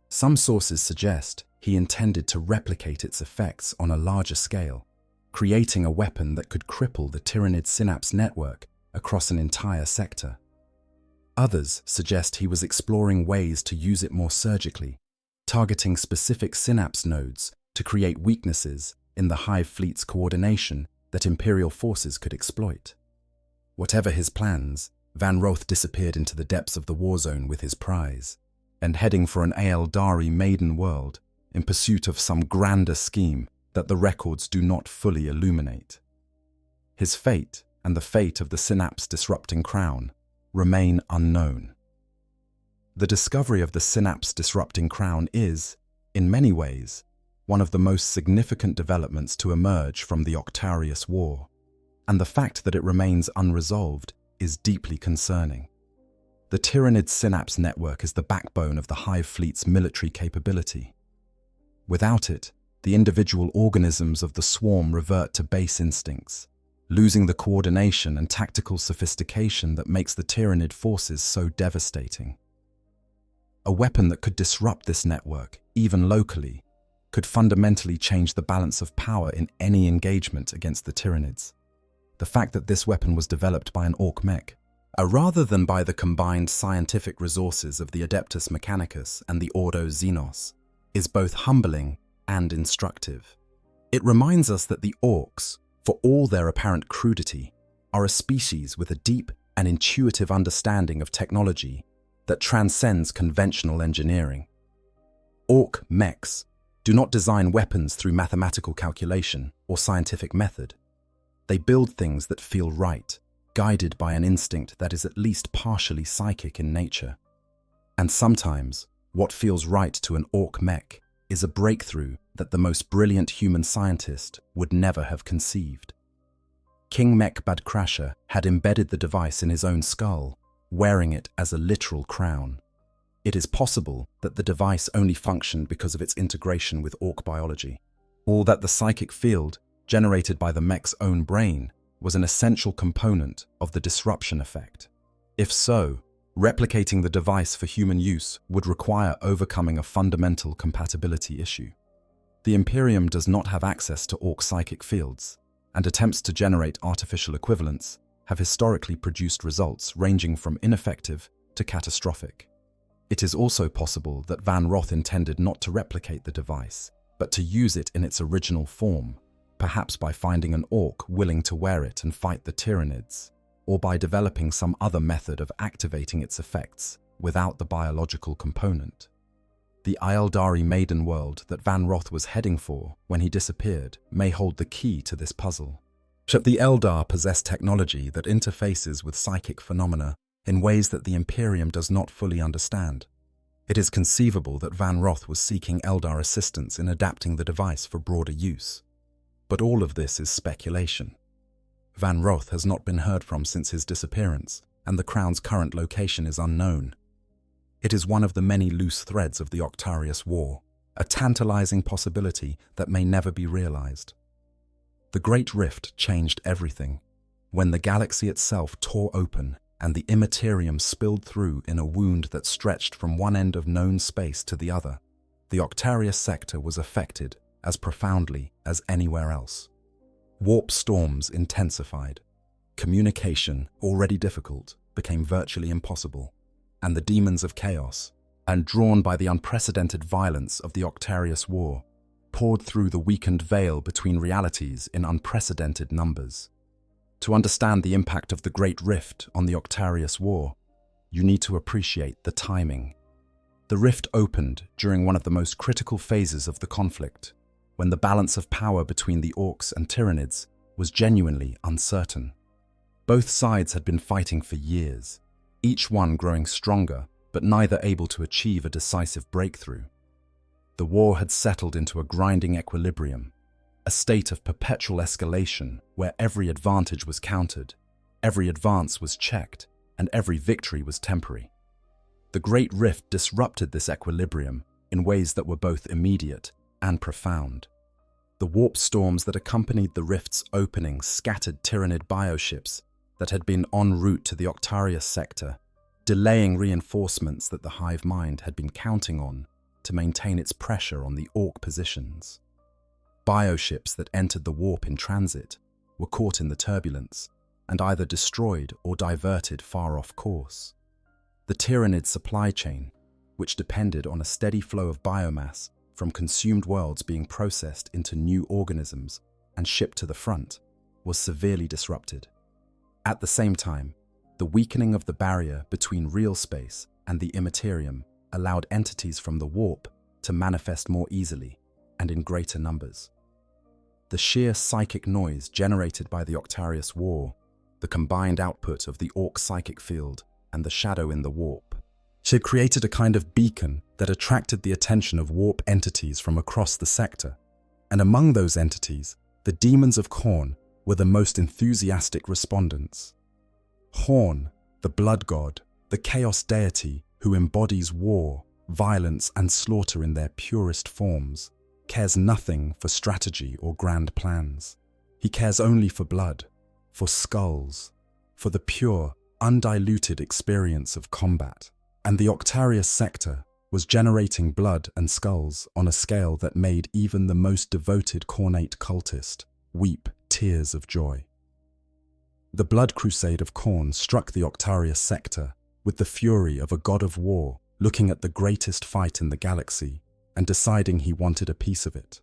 Some sources suggest he intended to replicate its effects on a larger scale, creating a weapon that could cripple the Tyranid synapse network across an entire sector. Others suggest he was exploring ways to use it more surgically, targeting specific synapse nodes to create weaknesses in the Hive fleet's coordination that Imperial forces could exploit. Whatever his plans, Van Roth disappeared into the depths of the war zone with his prize, and heading for an Aeldari maiden world in pursuit of some grander scheme that the records do not fully illuminate. His fate and the fate of the synapse-disrupting crown remain unknown. The discovery of the synapse-disrupting crown is, in many ways, one of the most significant developments to emerge from the Octarius War, and the fact that it remains unresolved is deeply concerning. The Tyranid synapse network is the backbone of the Hive fleet's military capability. Without it, the individual organisms of the swarm revert to base instincts, losing the coordination and tactical sophistication that makes the Tyranid forces so devastating. A weapon that could disrupt this network, even locally, could fundamentally change the balance of power in any engagement against the Tyranids. The fact that this weapon was developed by an Ork mech, rather than by the combined scientific resources of the Adeptus Mechanicus and the Ordo Xenos, is both humbling and instructive. It reminds us that the Orks, for all their apparent crudity, are a species with a deep and intuitive understanding of technology that transcends conventional engineering. Ork mechs do not design weapons through mathematical calculation or scientific method. They build things that feel right, guided by an instinct that is at least partially psychic in nature. And sometimes, what feels right to an Ork mech is a breakthrough that the most brilliant human scientist would never have conceived. King Mech Bad Crasher had embedded the device in his own skull, wearing it as a literal crown. It is possible that the device only functioned because of its integration with Ork biology, or that the psychic field generated by the mech's own brain was an essential component of the disruption effect. If so, replicating the device for human use would require overcoming a fundamental compatibility issue. The Imperium does not have access to Ork psychic fields, and attempts to generate artificial equivalents have historically produced results ranging from ineffective to catastrophic. It is also possible that Van Roth intended not to replicate the device, but to use it in its original form, perhaps by finding an Ork willing to wear it and fight the Tyranids, or by developing some other method of activating its effects without the biological component. The Eldari maiden world that Van Roth was heading for when he disappeared may hold the key to this puzzle. The Eldar possess technology that interfaces with psychic phenomena in ways that the Imperium does not fully understand. It is conceivable that Van Roth was seeking Eldar assistance in adapting the device for broader use. But all of this is speculation. Van Roth has not been heard from since his disappearance, and the Crown's current location is unknown. It is one of the many loose threads of the Octarius War, a tantalizing possibility that may never be realized. The Great Rift changed everything, when the galaxy itself tore open and the immaterium spilled through in a wound that stretched from one end of known space to the other. The Octarius sector was affected as profoundly as anywhere else. Warp storms intensified. Communication, already difficult, became virtually impossible, and the demons of chaos, and drawn by the unprecedented violence of the Octarius War, poured through the weakened veil between realities in unprecedented numbers. To understand the impact of the Great Rift on the Octarius War, you need to appreciate the timing. The rift opened during one of the most critical phases of the conflict, when the balance of power between the Orks and Tyranids was genuinely uncertain. Both sides had been fighting for years, each one growing stronger, but neither able to achieve a decisive breakthrough. The war had settled into a grinding equilibrium, a state of perpetual escalation where every advantage was countered, every advance was checked, and every victory was temporary. The Great Rift disrupted this equilibrium in ways that were both immediate and profound. The warp storms that accompanied the rift's opening scattered Tyranid bioships that had been en route to the Octarius sector, delaying reinforcements that the hive mind had been counting on to maintain its pressure on the Ork positions. Bioships that entered the warp in transit were caught in the turbulence and either destroyed or diverted far off course. The Tyranid supply chain, which depended on a steady flow of biomass from consumed worlds being processed into new organisms and shipped to the front, was severely disrupted. At the same time, the weakening of the barrier between real space and the immaterium allowed entities from the warp to manifest more easily and in greater numbers. The sheer psychic noise generated by the Octarius War, the combined output of the Ork psychic field and the shadow in the warp, had created a kind of beacon that attracted the attention of warp entities from across the sector. And among those entities, the demons of Khorne were the most enthusiastic respondents. Khorne, the blood god, the chaos deity who embodies war, violence, and slaughter in their purest forms, cares nothing for strategy or grand plans. He cares only for blood, for skulls, for the pure, undiluted experience of combat. And the Octarius sector was generating blood and skulls on a scale that made even the most devoted Khornate cultist weep tears of joy. The blood crusade of Khorne struck the Octarius sector with the fury of a god of war looking at the greatest fight in the galaxy and deciding he wanted a piece of it.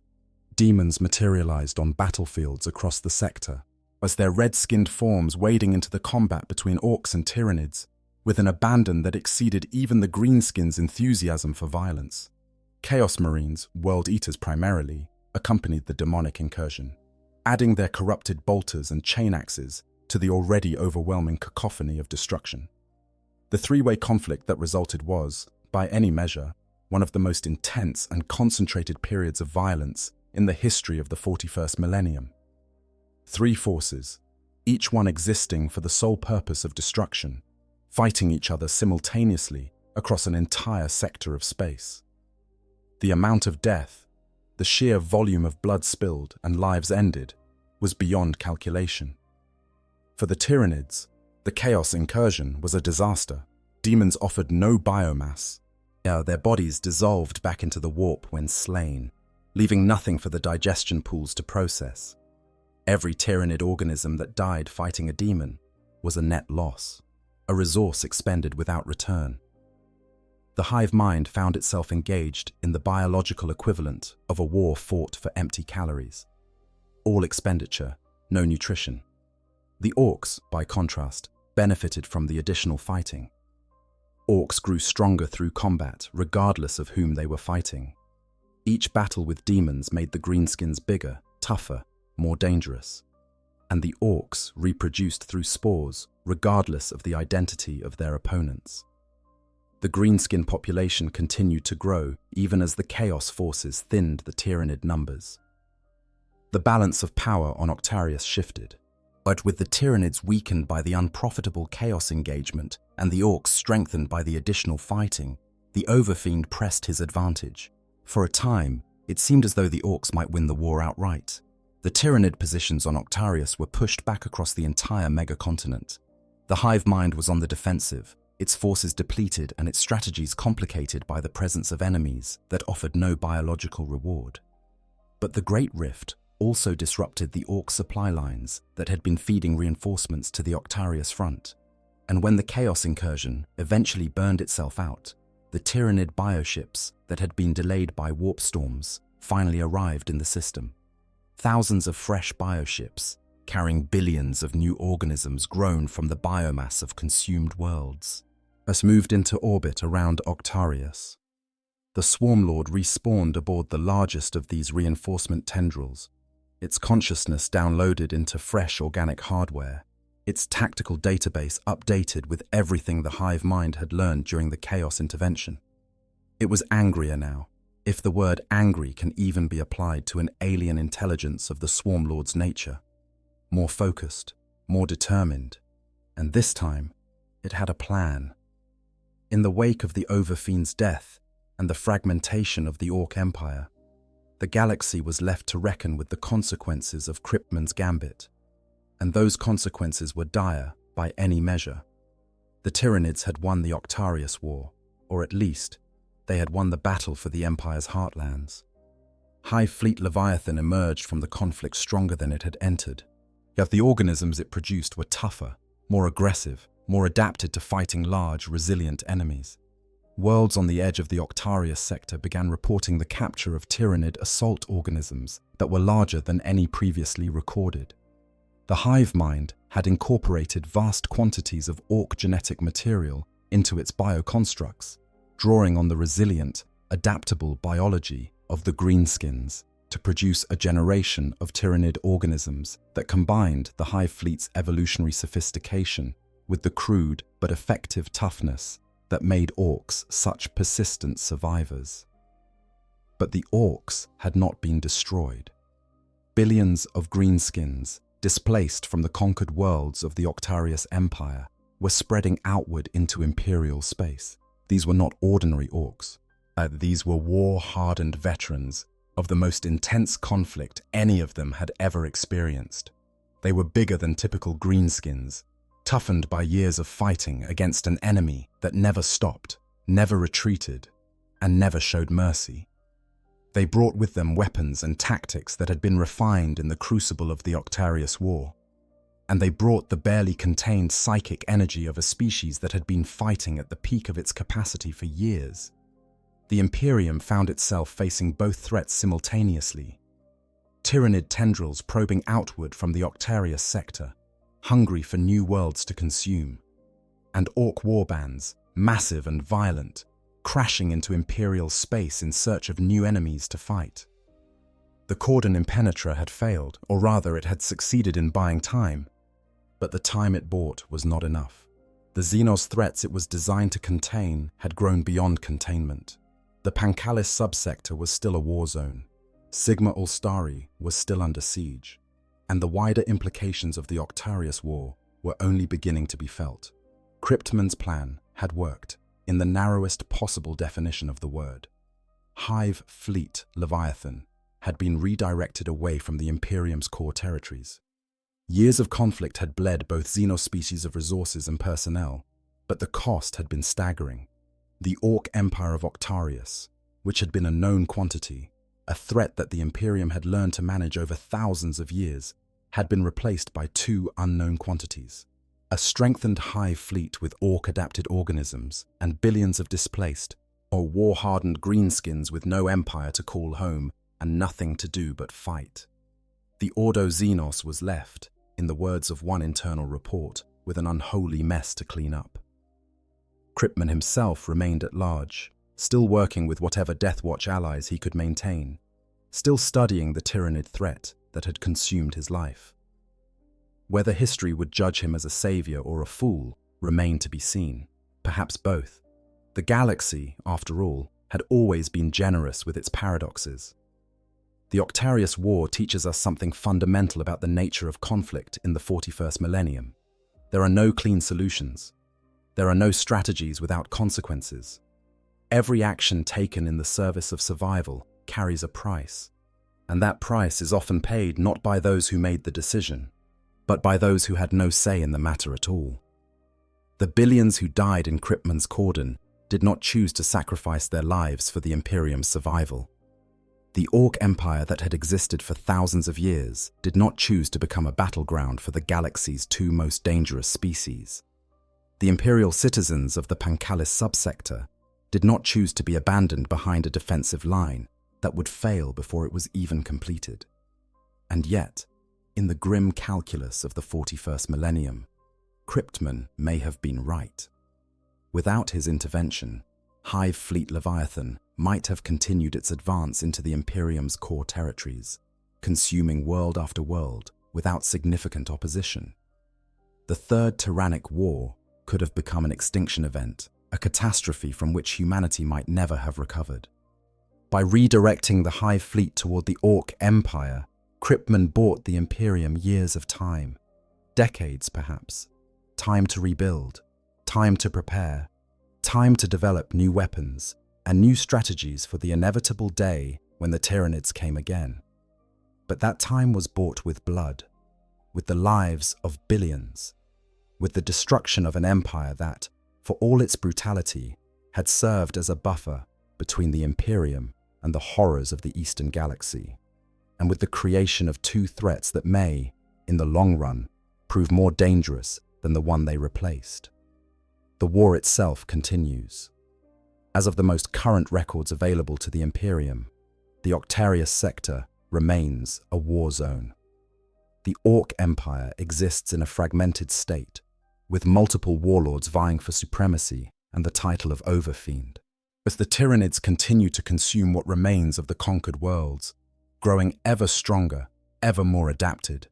demons materialized on battlefields across the sector, as their red-skinned forms wading into the combat between Orks and Tyranids, with an abandon that exceeded even the greenskins' enthusiasm for violence. Chaos Marines, World Eaters primarily, accompanied the demonic incursion, adding their corrupted bolters and chain axes to the already overwhelming cacophony of destruction. The three-way conflict that resulted was, by any measure, one of the most intense and concentrated periods of violence in the history of the 41st millennium. Three forces, each one existing for the sole purpose of destruction, fighting each other simultaneously across an entire sector of space. The amount of death, the sheer volume of blood spilled and lives ended, was beyond calculation. For the Tyranids, the Chaos incursion was a disaster. Demons offered no biomass. Their bodies dissolved back into the warp when slain, leaving nothing for the digestion pools to process. Every Tyranid organism that died fighting a demon was a net loss, a resource expended without return. The hive mind found itself engaged in the biological equivalent of a war fought for empty calories. All expenditure, no nutrition. The Orks, by contrast, benefited from the additional fighting. Orks grew stronger through combat, regardless of whom they were fighting. Each battle with demons made the greenskins bigger, tougher, more dangerous. And the Orks reproduced through spores, regardless of the identity of their opponents. The greenskin population continued to grow even as the Chaos forces thinned the Tyranid numbers. The balance of power on Octarius shifted, but with the Tyranids weakened by the unprofitable Chaos engagement and the Orks strengthened by the additional fighting, the Overfiend pressed his advantage. For a time, it seemed as though the Orks might win the war outright. The Tyranid positions on Octarius were pushed back across the entire megacontinent. The hive mind was on the defensive, its forces depleted and its strategies complicated by the presence of enemies that offered no biological reward. But the Great Rift also disrupted the Ork supply lines that had been feeding reinforcements to the Octarius front. And when the Chaos incursion eventually burned itself out, the Tyranid bioships that had been delayed by warp storms finally arrived in the system. Thousands of fresh bioships, carrying billions of new organisms grown from the biomass of consumed worlds, has moved into orbit around Octarius. The Swarmlord respawned aboard the largest of these reinforcement tendrils, its consciousness downloaded into fresh organic hardware, its tactical database updated with everything the hive mind had learned during the Chaos intervention. It was angrier now, if the word angry can even be applied to an alien intelligence of the Swarmlord's nature. More focused, more determined, and this time, it had a plan. In the wake of the Overfiend's death and the fragmentation of the Ork Empire, the galaxy was left to reckon with the consequences of Cryptman's gambit, and those consequences were dire by any measure. The Tyranids had won the Octarius War, or at least, they had won the battle for the Empire's heartlands. Hive Fleet Leviathan emerged from the conflict stronger than it had entered, yet the organisms it produced were tougher, more aggressive, more adapted to fighting large, resilient enemies. Worlds on the edge of the Octarius sector began reporting the capture of Tyranid assault organisms that were larger than any previously recorded. The hive mind had incorporated vast quantities of Ork genetic material into its bioconstructs, drawing on the resilient, adaptable biology of the greenskins to produce a generation of Tyranid organisms that combined the hive fleet's evolutionary sophistication with the crude but effective toughness that made Orks such persistent survivors. But the Orks had not been destroyed. Billions of greenskins, displaced from the conquered worlds of the Octarius Empire, were spreading outward into Imperial space. These were not ordinary Orks. These were war-hardened veterans of the most intense conflict any of them had ever experienced. They were bigger than typical greenskins, toughened by years of fighting against an enemy that never stopped, never retreated, and never showed mercy. They brought with them weapons and tactics that had been refined in the crucible of the Octarius War, and they brought the barely contained psychic energy of a species that had been fighting at the peak of its capacity for years. The Imperium found itself facing both threats simultaneously, Tyranid tendrils probing outward from the Octarius sector, hungry for new worlds to consume, and Ork warbands, massive and violent, crashing into Imperial space in search of new enemies to fight. The cordon impenetra had failed, or rather it had succeeded in buying time, but the time it bought was not enough. The Xenos threats it was designed to contain had grown beyond containment. The Pancalis subsector was still a war zone. Sigma Ulstari was still under siege, and the wider implications of the Octarius War were only beginning to be felt. Cryptman's plan had worked, in the narrowest possible definition of the word. Hive Fleet Leviathan had been redirected away from the Imperium's core territories. Years of conflict had bled both xenospecies of resources and personnel, but the cost had been staggering. The Ork Empire of Octarius, which had been a known quantity, a threat that the Imperium had learned to manage over thousands of years, had been replaced by two unknown quantities. A strengthened hive fleet with Ork-adapted organisms and billions of displaced, or war-hardened greenskins with no empire to call home and nothing to do but fight. The Ordo Xenos was left, in the words of one internal report, with an unholy mess to clean up. Cryptman himself remained at large, still working with whatever Deathwatch allies he could maintain, still studying the Tyranid threat that had consumed his life. Whether history would judge him as a savior or a fool remained to be seen, perhaps both. The galaxy, after all, had always been generous with its paradoxes. The Octarius War teaches us something fundamental about the nature of conflict in the 41st millennium. There are no clean solutions. There are no strategies without consequences. Every action taken in the service of survival carries a price, and that price is often paid not by those who made the decision, but by those who had no say in the matter at all. The billions who died in Cryptman's cordon did not choose to sacrifice their lives for the Imperium's survival. The Ork Empire that had existed for thousands of years did not choose to become a battleground for the galaxy's two most dangerous species. The Imperial citizens of the Pancalis subsector did not choose to be abandoned behind a defensive line that would fail before it was even completed. And yet, in the grim calculus of the 41st millennium, Cryptman may have been right. Without his intervention, Hive Fleet Leviathan might have continued its advance into the Imperium's core territories, consuming world after world without significant opposition. The Third Tyrannic War could have become an extinction event, a catastrophe from which humanity might never have recovered. By redirecting the Hive Fleet toward the Ork Empire, Cryptman bought the Imperium years of time, decades perhaps, time to rebuild, time to prepare, time to develop new weapons and new strategies for the inevitable day when the Tyranids came again. But that time was bought with blood, with the lives of billions, with the destruction of an empire that, for all its brutality, had served as a buffer between the Imperium and the horrors of the Eastern Galaxy, and with the creation of two threats that may, in the long run, prove more dangerous than the one they replaced. The war itself continues. As of the most current records available to the Imperium, the Octarius sector remains a war zone. The Ork Empire exists in a fragmented state, with multiple warlords vying for supremacy and the title of Overfiend. As the Tyranids continue to consume what remains of the conquered worlds, growing ever stronger, ever more adapted,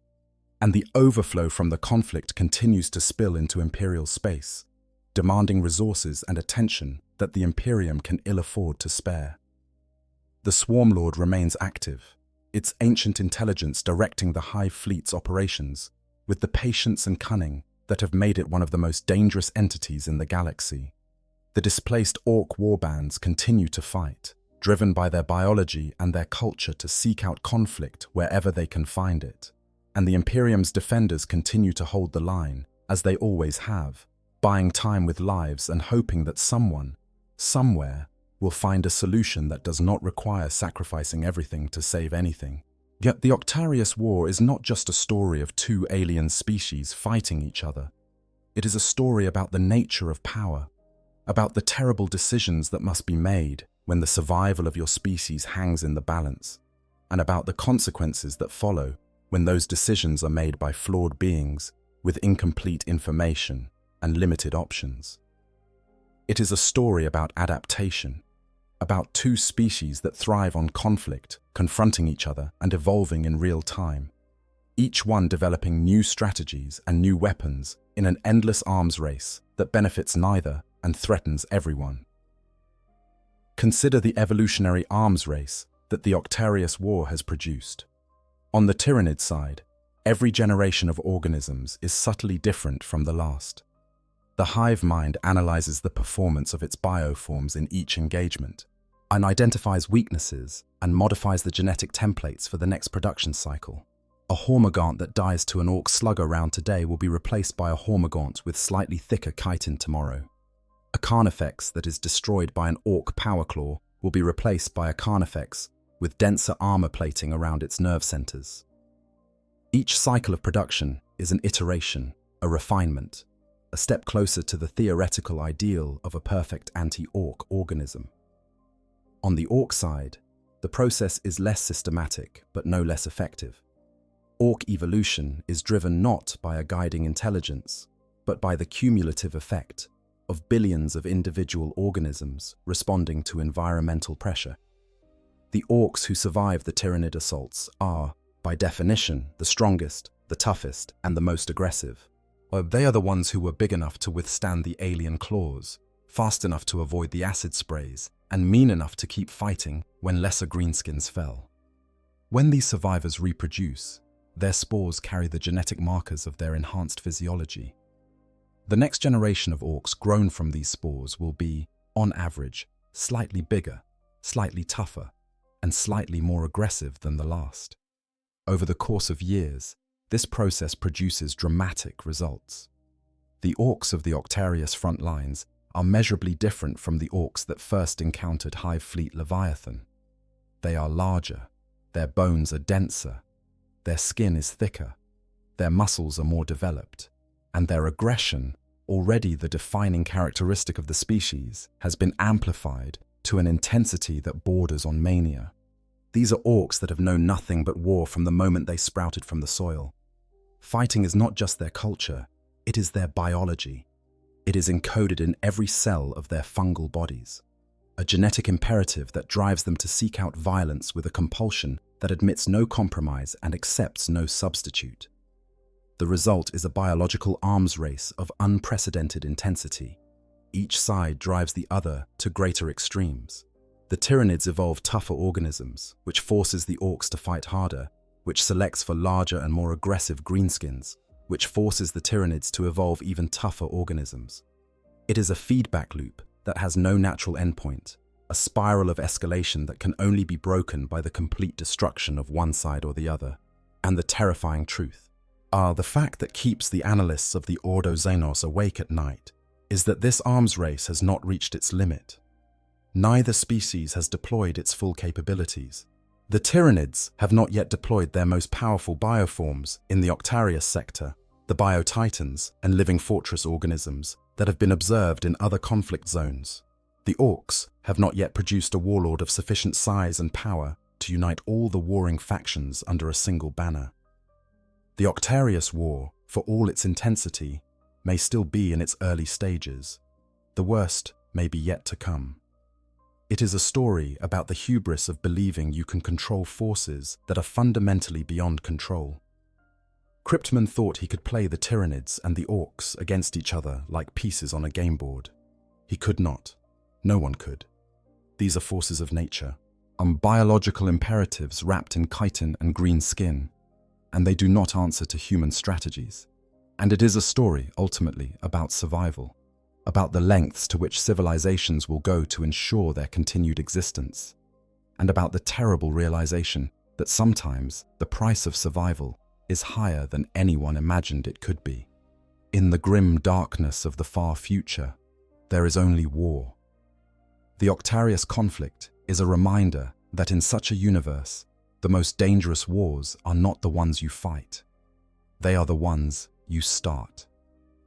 and the overflow from the conflict continues to spill into Imperial space, demanding resources and attention that the Imperium can ill afford to spare. The Swarm Lord remains active, its ancient intelligence directing the Hive Fleet's operations, with the patience and cunning that have made it one of the most dangerous entities in the galaxy. The displaced Ork warbands continue to fight, driven by their biology and their culture to seek out conflict wherever they can find it. And the Imperium's defenders continue to hold the line, as they always have, buying time with lives and hoping that someone, somewhere, will find a solution that does not require sacrificing everything to save anything. Yet the Octarius War is not just a story of two alien species fighting each other. It is a story about the nature of power, about the terrible decisions that must be made when the survival of your species hangs in the balance, and about the consequences that follow when those decisions are made by flawed beings with incomplete information and limited options. It is a story about adaptation, about two species that thrive on conflict, confronting each other and evolving in real time, each one developing new strategies and new weapons in an endless arms race that benefits neither and threatens everyone. Consider the evolutionary arms race that the Octarius War has produced. On the Tyranid side, every generation of organisms is subtly different from the last. The hive mind analyzes the performance of its bioforms in each engagement and identifies weaknesses and modifies the genetic templates for the next production cycle. A hormigaunt that dies to an orc slugger round today will be replaced by a hormigaunt with slightly thicker chitin tomorrow. A carnifex that is destroyed by an orc powerclaw will be replaced by a carnifex with denser armor plating around its nerve centers. Each cycle of production is an iteration, a refinement, a step closer to the theoretical ideal of a perfect anti-orc organism. On the orc side, the process is less systematic but no less effective. Orc evolution is driven not by a guiding intelligence, but by the cumulative effect of billions of individual organisms responding to environmental pressure. The orcs who survive the Tyranid assaults are, by definition, the strongest, the toughest, and the most aggressive. They are the ones who were big enough to withstand the alien claws, fast enough to avoid the acid sprays, and mean enough to keep fighting when lesser greenskins fell. When these survivors reproduce, their spores carry the genetic markers of their enhanced physiology. The next generation of orcs grown from these spores will be, on average, slightly bigger, slightly tougher, and slightly more aggressive than the last. Over the course of years, this process produces dramatic results. The orcs of the Octarius front lines are measurably different from the orcs that first encountered Hive Fleet Leviathan. They are larger, their bones are denser, their skin is thicker, their muscles are more developed, and their aggression, already the defining characteristic of the species, has been amplified to an intensity that borders on mania. These are orcs that have known nothing but war from the moment they sprouted from the soil. Fighting is not just their culture, it is their biology. It is encoded in every cell of their fungal bodies. A genetic imperative that drives them to seek out violence with a compulsion that admits no compromise and accepts no substitute. The result is a biological arms race of unprecedented intensity. Each side drives the other to greater extremes. The Tyranids evolve tougher organisms, which forces the orcs to fight harder, which selects for larger and more aggressive greenskins, which forces the Tyranids to evolve even tougher organisms. It is a feedback loop that has no natural endpoint, a spiral of escalation that can only be broken by the complete destruction of one side or the other. And the terrifying truth, the fact that keeps the analysts of the Ordo Xenos awake at night, is that this arms race has not reached its limit. Neither species has deployed its full capabilities. The Tyranids have not yet deployed their most powerful bioforms in the Octarius sector, the biotitans and living fortress organisms that have been observed in other conflict zones. The Orks have not yet produced a warlord of sufficient size and power to unite all the warring factions under a single banner. The Octarius War, for all its intensity, may still be in its early stages. The worst may be yet to come. It is a story about the hubris of believing you can control forces that are fundamentally beyond control. Cryptman thought he could play the Tyranids and the Orks against each other like pieces on a game board. He could not. No one could. These are forces of nature, biological imperatives wrapped in chitin and green skin, and they do not answer to human strategies. And it is a story, ultimately, about survival, about the lengths to which civilizations will go to ensure their continued existence, and about the terrible realization that sometimes the price of survival is higher than anyone imagined it could be. In the grim darkness of the far future, there is only war. The Octarius conflict is a reminder that in such a universe, the most dangerous wars are not the ones you fight. They are the ones you start.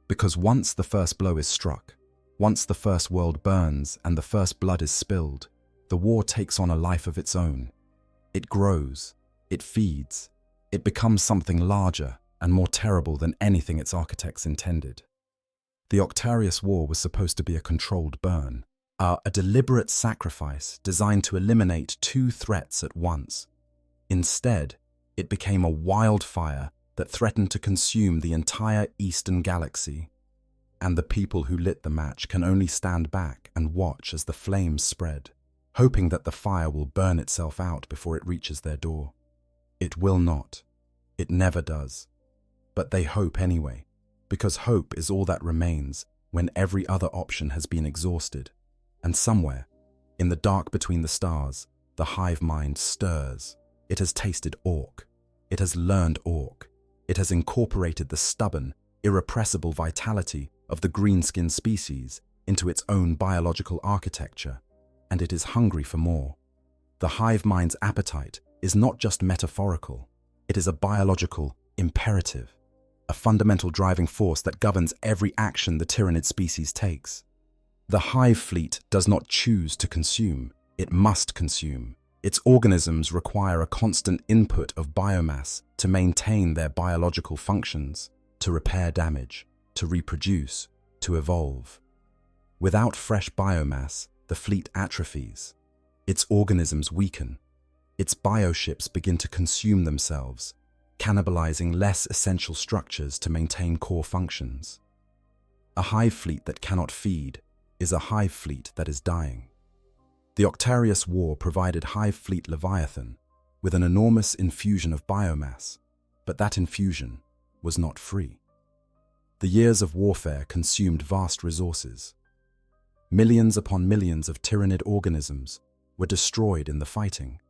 Because once the first blow is struck, once the first world burns and the first blood is spilled, the war takes on a life of its own. It grows, It feeds. It becomes something larger and more terrible than anything its architects intended. The Octarius War was supposed to be a controlled burn, a deliberate sacrifice designed to eliminate two threats at once. Instead, it became a wildfire that threatened to consume the entire eastern galaxy. And the people who lit the match can only stand back and watch as the flames spread, hoping that the fire will burn itself out before it reaches their door. It will not. It never does. But they hope anyway, because hope is all that remains when every other option has been exhausted. And somewhere, in the dark between the stars, the hive mind stirs. It has tasted Ork. It has learned Ork. It has incorporated the stubborn, irrepressible vitality of the greenskin species into its own biological architecture, and it is hungry for more. The hive mind's appetite is not just metaphorical. It is a biological imperative, a fundamental driving force that governs every action the Tyranid species takes. The hive fleet does not choose to consume, it must consume. Its organisms require a constant input of biomass to maintain their biological functions, to repair damage, to reproduce, to evolve. Without fresh biomass, the fleet atrophies. Its organisms weaken. Its bioships begin to consume themselves, cannibalizing less essential structures to maintain core functions. A hive fleet that cannot feed is a hive fleet that is dying. The Octarius War provided Hive Fleet Leviathan with an enormous infusion of biomass, but that infusion was not free. The years of warfare consumed vast resources. Millions upon millions of Tyranid organisms were destroyed in the fighting,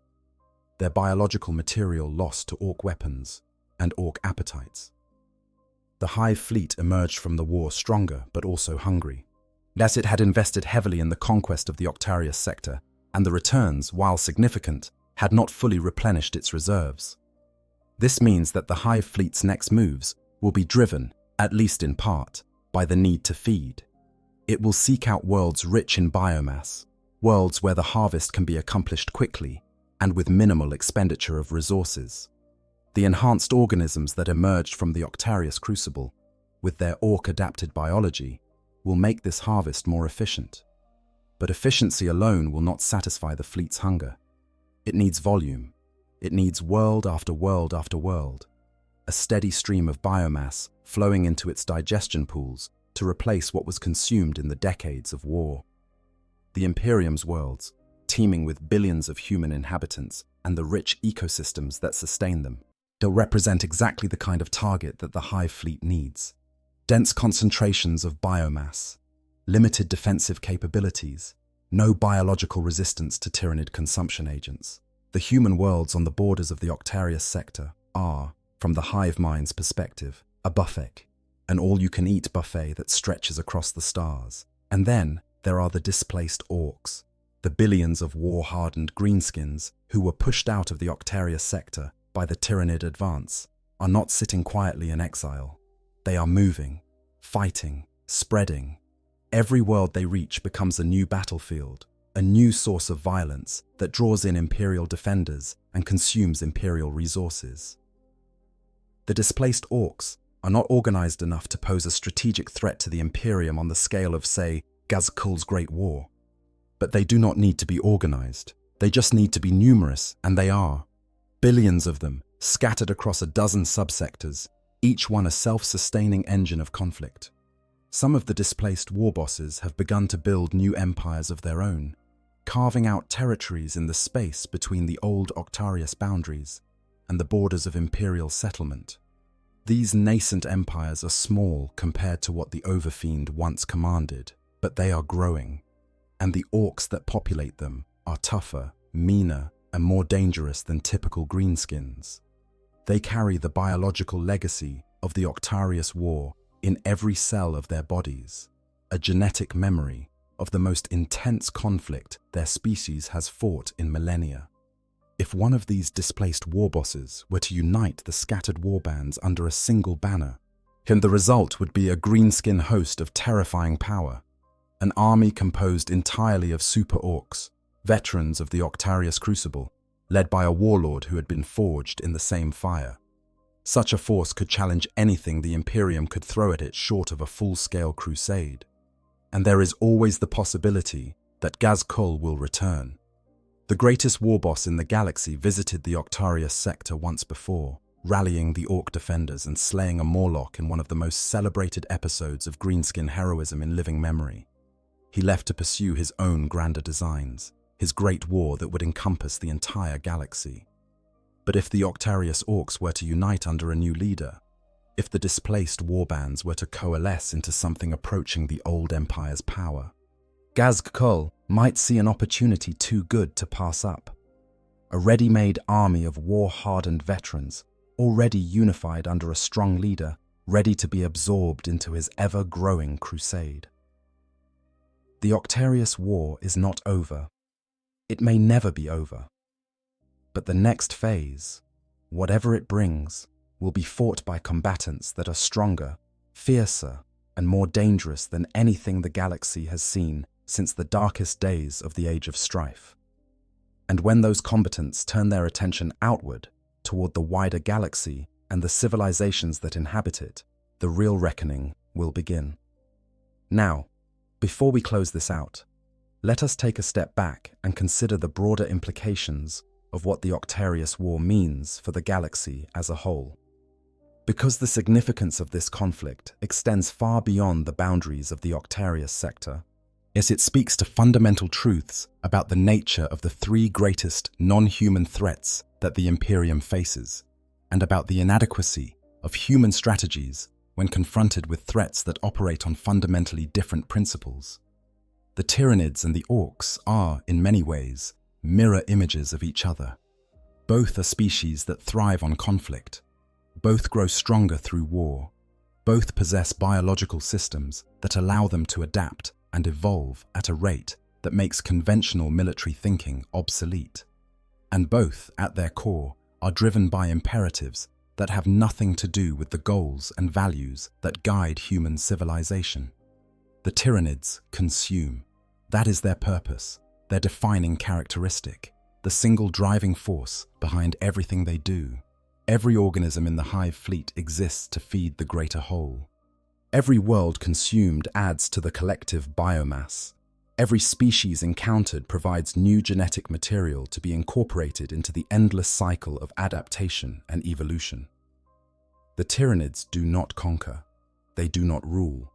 their biological material lost to Ork weapons and Ork appetites. The Hive Fleet emerged from the war stronger but also hungry. As it had invested heavily in the conquest of the Octarius sector, and the returns, while significant, had not fully replenished its reserves. This means that the Hive Fleet's next moves will be driven, at least in part, by the need to feed. It will seek out worlds rich in biomass, worlds where the harvest can be accomplished quickly and with minimal expenditure of resources. The enhanced organisms that emerged from the Octarius crucible, with their Ork-adapted biology, will make this harvest more efficient. But efficiency alone will not satisfy the fleet's hunger. It needs volume. It needs world after world after world, a steady stream of biomass flowing into its digestion pools to replace what was consumed in the decades of war. The Imperium's worlds, teeming with billions of human inhabitants and the rich ecosystems that sustain them, they'll represent exactly the kind of target that the Hive Fleet needs. Dense concentrations of biomass, limited defensive capabilities, no biological resistance to Tyranid consumption agents. The human worlds on the borders of the Octarius sector are, from the hive mind's perspective, a buffet, an all-you-can-eat buffet that stretches across the stars. And then there are the displaced Orks, the billions of war-hardened greenskins who were pushed out of the Octarius sector by the Tyranid advance, are not sitting quietly in exile. They are moving, fighting, spreading. Every world they reach becomes a new battlefield, a new source of violence that draws in Imperial defenders and consumes Imperial resources. The displaced Orks are not organized enough to pose a strategic threat to the Imperium on the scale of, say, Gazkul's Great War. But they do not need to be organized. They just need to be numerous, and they are. Billions of them, scattered across a dozen subsectors, each one a self-sustaining engine of conflict. Some of the displaced war bosses have begun to build new empires of their own, carving out territories in the space between the old Octarius boundaries and the borders of Imperial settlement. These nascent empires are small compared to what the Overfiend once commanded, but they are growing, and the Orks that populate them are tougher, meaner, and more dangerous than typical greenskins. They carry the biological legacy of the Octarius War in every cell of their bodies, a genetic memory of the most intense conflict their species has fought in millennia. If one of these displaced war bosses were to unite the scattered warbands under a single banner, then the result would be a greenskin host of terrifying power, an army composed entirely of super Orks, veterans of the Octarius Crucible, led by a warlord who had been forged in the same fire. Such a force could challenge anything the Imperium could throw at it short of a full-scale crusade. And there is always the possibility that Ghazghkull will return. The greatest war boss in the galaxy visited the Octarius sector once before, rallying the Ork defenders and slaying a Morlock in one of the most celebrated episodes of greenskin heroism in living memory. He left to pursue his own grander designs, his great war that would encompass the entire galaxy. But if the Octarius Orks were to unite under a new leader, if the displaced warbands were to coalesce into something approaching the old Empire's power, Ghazghkull might see an opportunity too good to pass up. A ready-made army of war-hardened veterans, already unified under a strong leader, ready to be absorbed into his ever-growing crusade. The Octarius War is not over. It may never be over. But the next phase, whatever it brings, will be fought by combatants that are stronger, fiercer, and more dangerous than anything the galaxy has seen since the darkest days of the Age of Strife. And when those combatants turn their attention outward, toward the wider galaxy and the civilizations that inhabit it, the real reckoning will begin. Now, before we close this out, let us take a step back and consider the broader implications of what the Octarius War means for the galaxy as a whole. Because the significance of this conflict extends far beyond the boundaries of the Octarius sector, as it speaks to fundamental truths about the nature of the three greatest non-human threats that the Imperium faces, and about the inadequacy of human strategies when confronted with threats that operate on fundamentally different principles. The Tyranids and the Orks are, in many ways, mirror images of each other. Both are species that thrive on conflict. Both grow stronger through war. Both possess biological systems that allow them to adapt and evolve at a rate that makes conventional military thinking obsolete. And both, at their core, are driven by imperatives that have nothing to do with the goals and values that guide human civilization. The Tyranids consume. That is their purpose, their defining characteristic, the single driving force behind everything they do. Every organism in the hive fleet exists to feed the greater whole. Every world consumed adds to the collective biomass. Every species encountered provides new genetic material to be incorporated into the endless cycle of adaptation and evolution. The Tyranids do not conquer. They do not rule.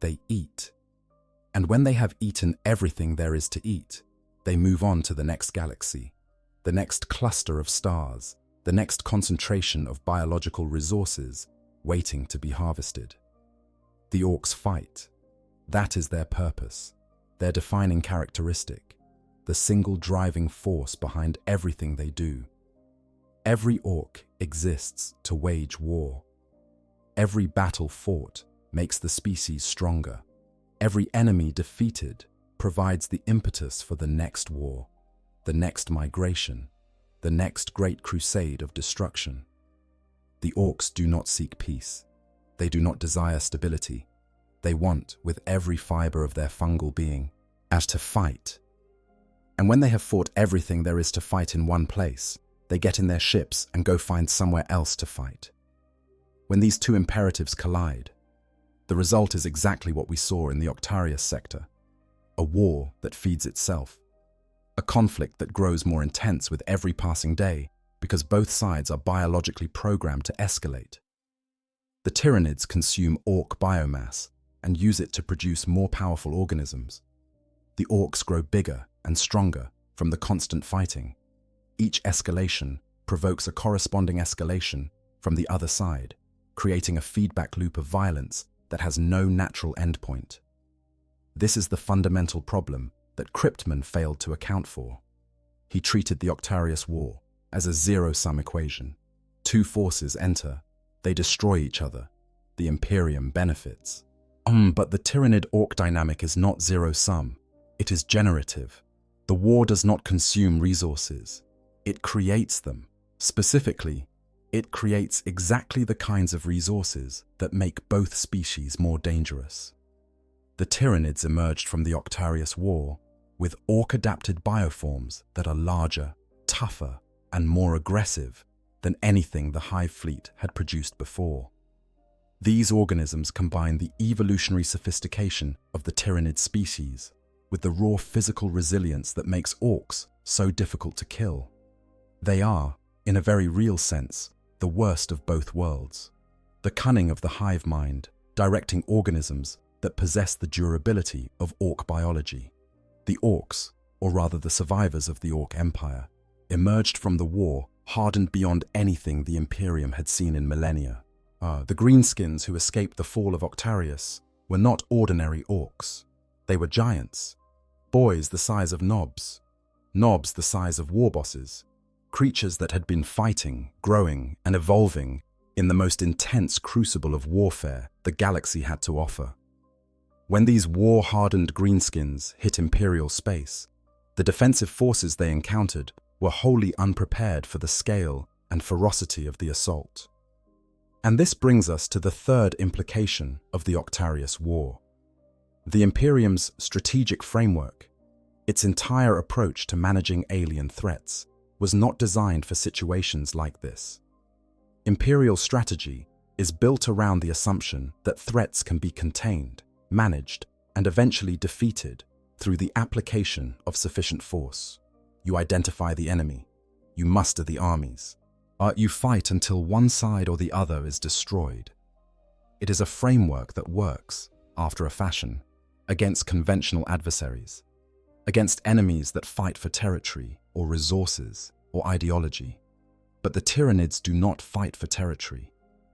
They eat. And when they have eaten everything there is to eat, they move on to the next galaxy, the next cluster of stars, the next concentration of biological resources waiting to be harvested. The Orks fight. That is their purpose, their defining characteristic, the single driving force behind everything they do. Every Ork exists to wage war. Every battle fought makes the species stronger. Every enemy defeated provides the impetus for the next war, the next migration, the next great crusade of destruction. The Orks do not seek peace. They do not desire stability. They want, with every fiber of their fungal being, to fight. And when they have fought everything there is to fight in one place, they get in their ships and go find somewhere else to fight. When these two imperatives collide, the result is exactly what we saw in the Octarius sector. A war that feeds itself. A conflict that grows more intense with every passing day because both sides are biologically programmed to escalate. The Tyranids consume Ork biomass and use it to produce more powerful organisms. The Orks grow bigger and stronger from the constant fighting. Each escalation provokes a corresponding escalation from the other side, creating a feedback loop of violence that has no natural endpoint. This is the fundamental problem that Cryptman failed to account for. He treated the Octarius War as a zero-sum equation. Two forces enter. They destroy each other. The Imperium benefits. But the Tyranid-Ork dynamic is not zero-sum. It is generative. The war does not consume resources. It creates them. Specifically, it creates exactly the kinds of resources that make both species more dangerous. The Tyranids emerged from the Octarius War with Ork-adapted bioforms that are larger, tougher and more aggressive than anything the Hive fleet had produced before. These organisms combine the evolutionary sophistication of the Tyranid species with the raw physical resilience that makes orcs so difficult to kill. They are, in a very real sense, the worst of both worlds. The cunning of the hive mind, directing organisms that possess the durability of orc biology. The orcs, or rather the survivors of the Orc Empire, emerged from the war hardened beyond anything the Imperium had seen in millennia. The greenskins who escaped the fall of Octarius were not ordinary orcs. They were giants, boys the size of knobs the size of war bosses, creatures that had been fighting, growing, and evolving in the most intense crucible of warfare the galaxy had to offer. When these war-hardened greenskins hit Imperial space, the defensive forces they encountered were wholly unprepared for the scale and ferocity of the assault. And this brings us to the third implication of the Octarius War. The Imperium's strategic framework, its entire approach to managing alien threats, was not designed for situations like this. Imperial strategy is built around the assumption that threats can be contained, managed, and eventually defeated through the application of sufficient force. You identify the enemy, you muster the armies, you fight until one side or the other is destroyed. It is a framework that works, after a fashion, against conventional adversaries, against enemies that fight for territory or resources or ideology. But the Tyranids do not fight for territory,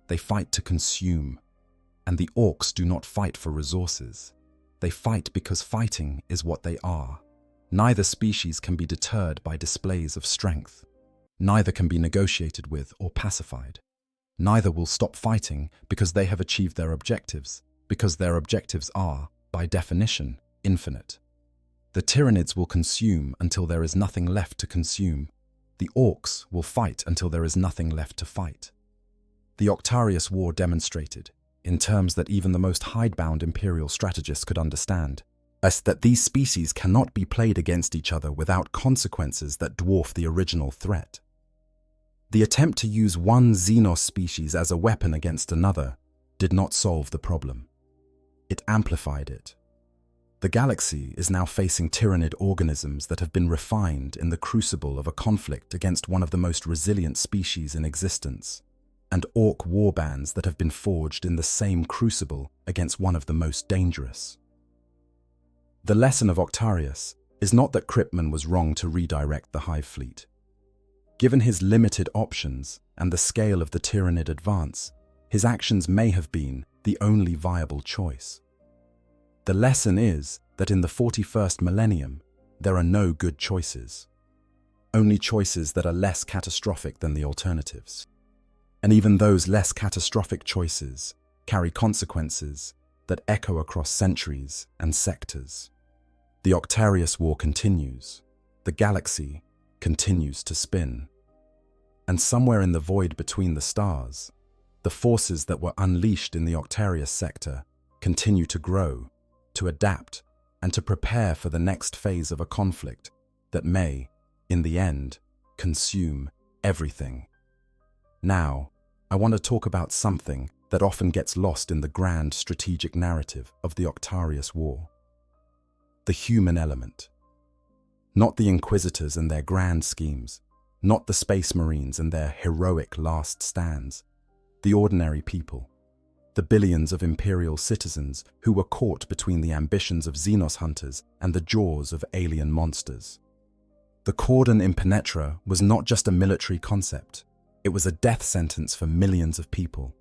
they fight to consume. And the Orks do not fight for resources, they fight because fighting is what they are. Neither species can be deterred by displays of strength. Neither can be negotiated with or pacified. Neither will stop fighting because they have achieved their objectives, because their objectives are, by definition, infinite. The Tyranids will consume until there is nothing left to consume. The Orks will fight until there is nothing left to fight. The Octarius War demonstrated, in terms that even the most hidebound Imperial strategists could understand, that these species cannot be played against each other without consequences that dwarf the original threat. The attempt to use one Xenos species as a weapon against another did not solve the problem. It amplified it. The galaxy is now facing Tyranid organisms that have been refined in the crucible of a conflict against one of the most resilient species in existence, and Orc warbands that have been forged in the same crucible against one of the most dangerous. The lesson of Octarius is not that Kryptman was wrong to redirect the Hive fleet. Given his limited options and the scale of the Tyranid advance, his actions may have been the only viable choice. The lesson is that in the 41st millennium, there are no good choices. Only choices that are less catastrophic than the alternatives. And even those less catastrophic choices carry consequences that echo across centuries and sectors. The Octarius War continues. The galaxy continues to spin. And somewhere in the void between the stars, the forces that were unleashed in the Octarius sector continue to grow, to adapt, and to prepare for the next phase of a conflict that may, in the end, consume everything. Now, I want to talk about something that often gets lost in the grand strategic narrative of the Octarius War. The human element. Not the Inquisitors and their grand schemes, not the Space Marines and their heroic last stands. The ordinary people. The billions of Imperial citizens who were caught between the ambitions of Xenos hunters and the jaws of alien monsters. The cordon impenetra was not just a military concept, it was a death sentence for millions of people.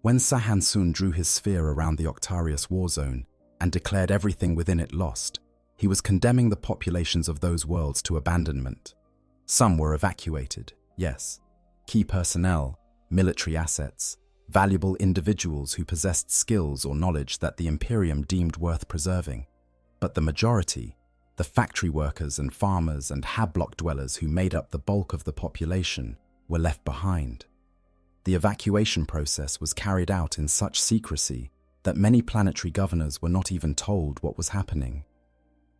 When Sahan Sun drew his sphere around the Octarius war zone and declared everything within it lost, he was condemning the populations of those worlds to abandonment. Some were evacuated, yes. Key personnel, military assets, valuable individuals who possessed skills or knowledge that the Imperium deemed worth preserving. But the majority, the factory workers and farmers and hab-block dwellers who made up the bulk of the population, were left behind. The evacuation process was carried out in such secrecy that many planetary governors were not even told what was happening.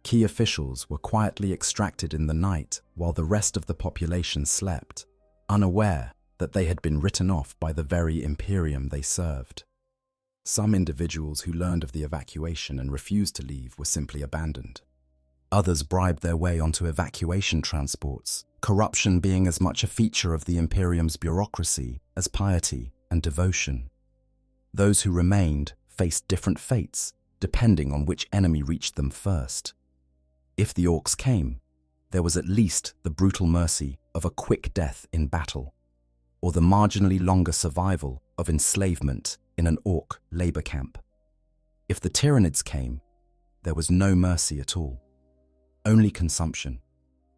Key officials were quietly extracted in the night while the rest of the population slept, unaware that they had been written off by the very Imperium they served. Some individuals who learned of the evacuation and refused to leave were simply abandoned. Others bribed their way onto evacuation transports, corruption being as much a feature of the Imperium's bureaucracy as piety and devotion. Those who remained faced different fates, depending on which enemy reached them first. If the Orks came, there was at least the brutal mercy of a quick death in battle, or the marginally longer survival of enslavement in an Ork labor camp. If the Tyranids came, there was no mercy at all. Only consumption,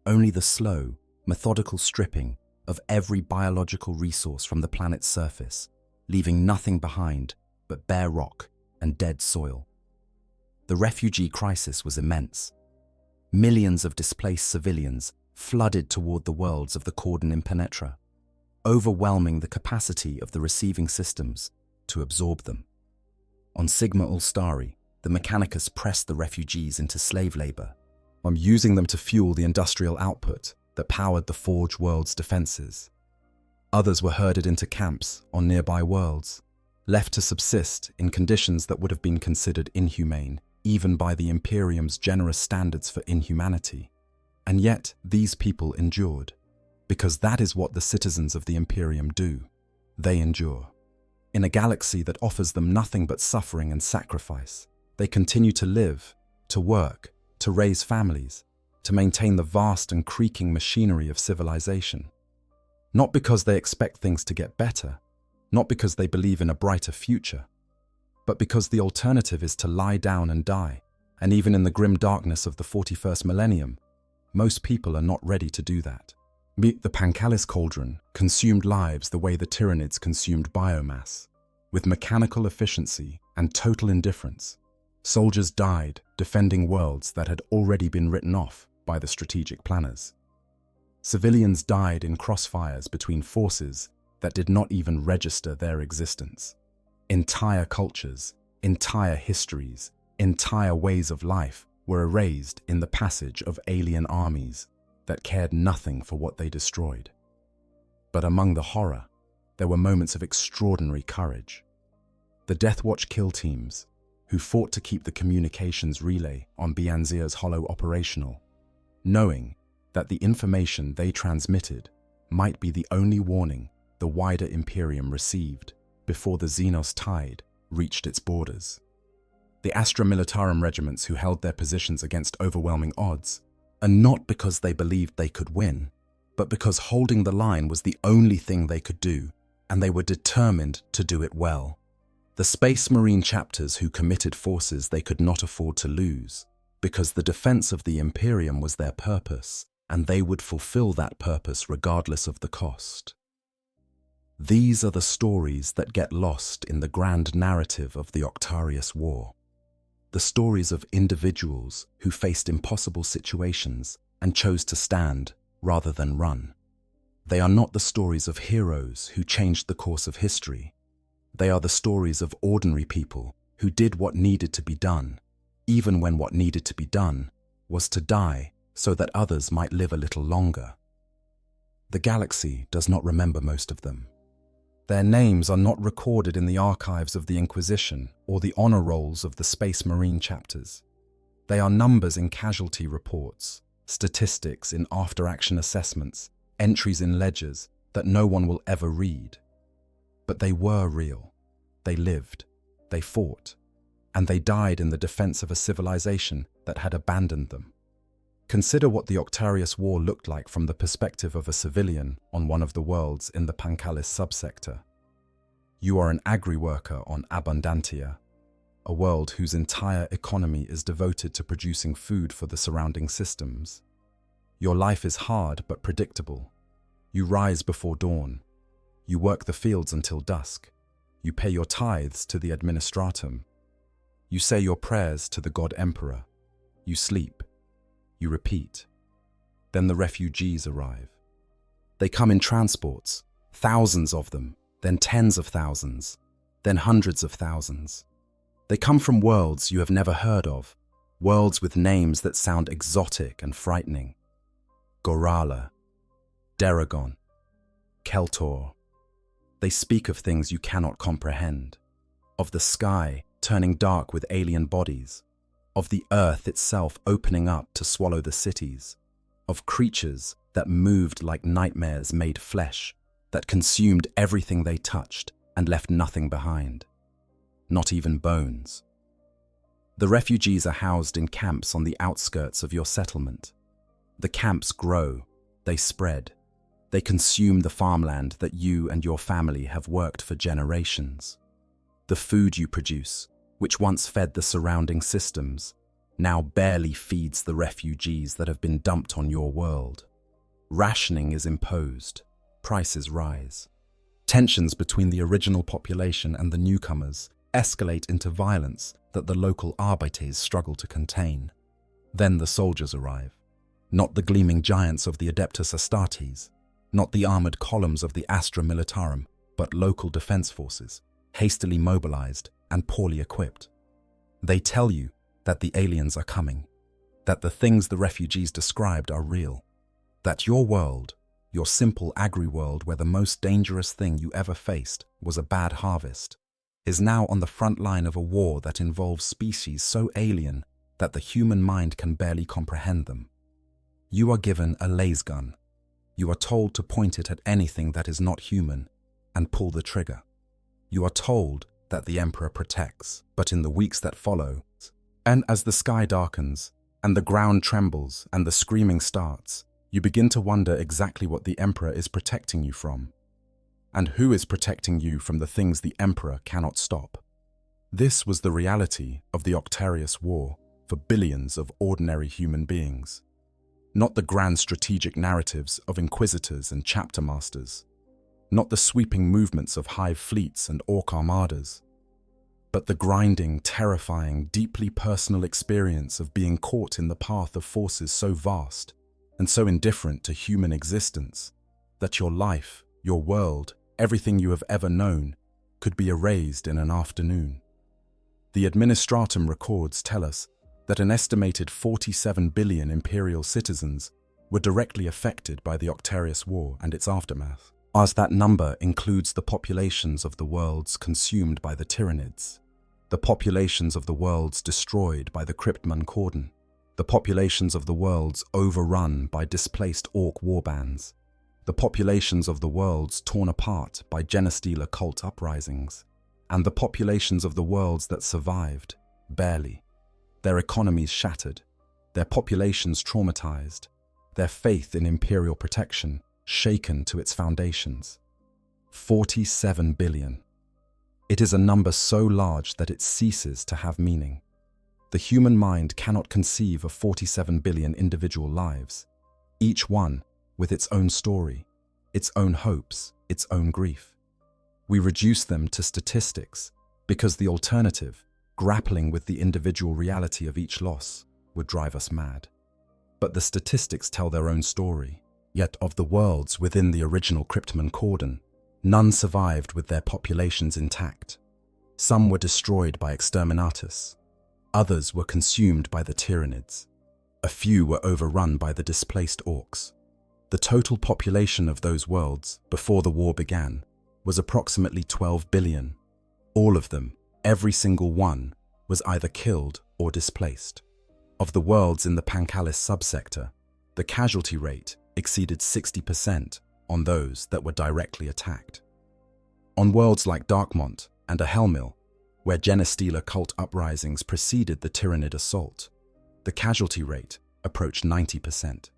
only the slow, methodical stripping of every biological resource from the planet's surface, leaving nothing behind but bare rock and dead soil. The refugee crisis was immense. Millions of displaced civilians flooded toward the worlds of the cordon impenetra, overwhelming the capacity of the receiving systems to absorb them. On Sigma Ulstari, the Mechanicus pressed the refugees into slave labor, using them to fuel the industrial output that powered the Forge world's defenses. Others were herded into camps on nearby worlds, left to subsist in conditions that would have been considered inhumane even by the Imperium's generous standards for inhumanity. And yet these people endured, because that is what the citizens of the Imperium do. They endure. In a galaxy that offers them nothing but suffering and sacrifice, they continue to live, to work, to raise families, to maintain the vast and creaking machinery of civilization. Not because they expect things to get better, not because they believe in a brighter future, but because the alternative is to lie down and die, and even in the grim darkness of the 41st millennium, most people are not ready to do that. The Pancalis cauldron consumed lives the way the Tyranids consumed biomass, with mechanical efficiency and total indifference. Soldiers died defending worlds that had already been written off by the strategic planners. Civilians died in crossfires between forces that did not even register their existence. Entire cultures, entire histories, entire ways of life were erased in the passage of alien armies that cared nothing for what they destroyed. But among the horror, there were moments of extraordinary courage. The Death Watch kill teams, who fought to keep the communications relay on Bianzir's Hollow operational, knowing that the information they transmitted might be the only warning the wider Imperium received before the Xenos tide reached its borders. The Astra Militarum regiments who held their positions against overwhelming odds, and not because they believed they could win, but because holding the line was the only thing they could do, and they were determined to do it well. The Space Marine chapters who committed forces they could not afford to lose, because the defense of the Imperium was their purpose, and they would fulfill that purpose regardless of the cost. These are the stories that get lost in the grand narrative of the Octarius War. The stories of individuals who faced impossible situations and chose to stand rather than run. They are not the stories of heroes who changed the course of history. They are the stories of ordinary people who did what needed to be done, even when what needed to be done was to die so that others might live a little longer. The galaxy does not remember most of them. Their names are not recorded in the archives of the Inquisition or the honor rolls of the Space Marine chapters. They are numbers in casualty reports, statistics in after-action assessments, entries in ledgers that no one will ever read. But they were real. They lived, they fought, and they died in the defense of a civilization that had abandoned them. Consider what the Octarius War looked like from the perspective of a civilian on one of the worlds in the Pancalis subsector. You are an agri-worker on Abundantia, a world whose entire economy is devoted to producing food for the surrounding systems. Your life is hard but predictable. You rise before dawn. You work the fields until dusk. You pay your tithes to the administratum. You say your prayers to the God Emperor. You sleep. You repeat. Then the refugees arrive. They come in transports, thousands of them, then tens of thousands, then hundreds of thousands. They come from worlds you have never heard of, Worlds with names that sound exotic and frightening. Gorala, Deragon, Keltor. They speak of things you cannot comprehend. Of the sky turning dark with alien bodies. Of the earth itself opening up to swallow the cities. Of creatures that moved like nightmares made flesh, that consumed everything they touched and left nothing behind. Not even bones. The refugees are housed in camps on the outskirts of your settlement. The camps grow, they spread. They consume the farmland that you and your family have worked for generations. The food you produce, which once fed the surrounding systems, now barely feeds the refugees that have been dumped on your world. Rationing is imposed, prices rise. Tensions between the original population and the newcomers escalate into violence that the local Arbites struggle to contain. Then the soldiers arrive. Not the gleaming giants of the Adeptus Astartes, not the armored columns of the Astra Militarum, but local defense forces, hastily mobilized and poorly equipped. They tell you that the aliens are coming, that the things the refugees described are real, that your world, your simple agri-world where the most dangerous thing you ever faced was a bad harvest, is now on the front line of a war that involves species so alien that the human mind can barely comprehend them. You are given a laser gun. You are told to point it at anything that is not human and pull the trigger. You are told that the Emperor protects, but in the weeks that follow, and as the sky darkens, and the ground trembles, and the screaming starts, you begin to wonder exactly what the Emperor is protecting you from, and who is protecting you from the things the Emperor cannot stop. This was the reality of the Octarius War for billions of ordinary human beings. Not the grand strategic narratives of inquisitors and chapter masters, not the sweeping movements of hive fleets and orc armadas, but the grinding, terrifying, deeply personal experience of being caught in the path of forces so vast and so indifferent to human existence that your life, your world, everything you have ever known could be erased in an afternoon. The Administratum records tell us that an estimated 47 billion Imperial citizens were directly affected by the Octarius War and its aftermath, as that number includes the populations of the worlds consumed by the Tyranids, the populations of the worlds destroyed by the Cryptman Cordon, the populations of the worlds overrun by displaced Orc warbands, the populations of the worlds torn apart by Genestealer cult uprisings, and the populations of the worlds that survived, barely, their economies shattered, their populations traumatized, their faith in imperial protection shaken to its foundations. 47 billion. It is a number so large that it ceases to have meaning. The human mind cannot conceive of 47 billion individual lives, each one with its own story, its own hopes, its own grief. We reduce them to statistics because the alternative, grappling with the individual reality of each loss, would drive us mad. But the statistics tell their own story. Yet of the worlds within the original Cryptman Cordon, none survived with their populations intact. Some were destroyed by exterminatus. Others were consumed by the Tyranids. A few were overrun by the displaced Orks. The total population of those worlds, before the war began, was approximately 12 billion. All of them, every single one, was either killed or displaced. Of the worlds in the Pancalis subsector, the casualty rate exceeded 60% on those that were directly attacked. On worlds like Darkmont and a Helmil, where Genestealer cult uprisings preceded the Tyranid assault, the casualty rate approached 90%.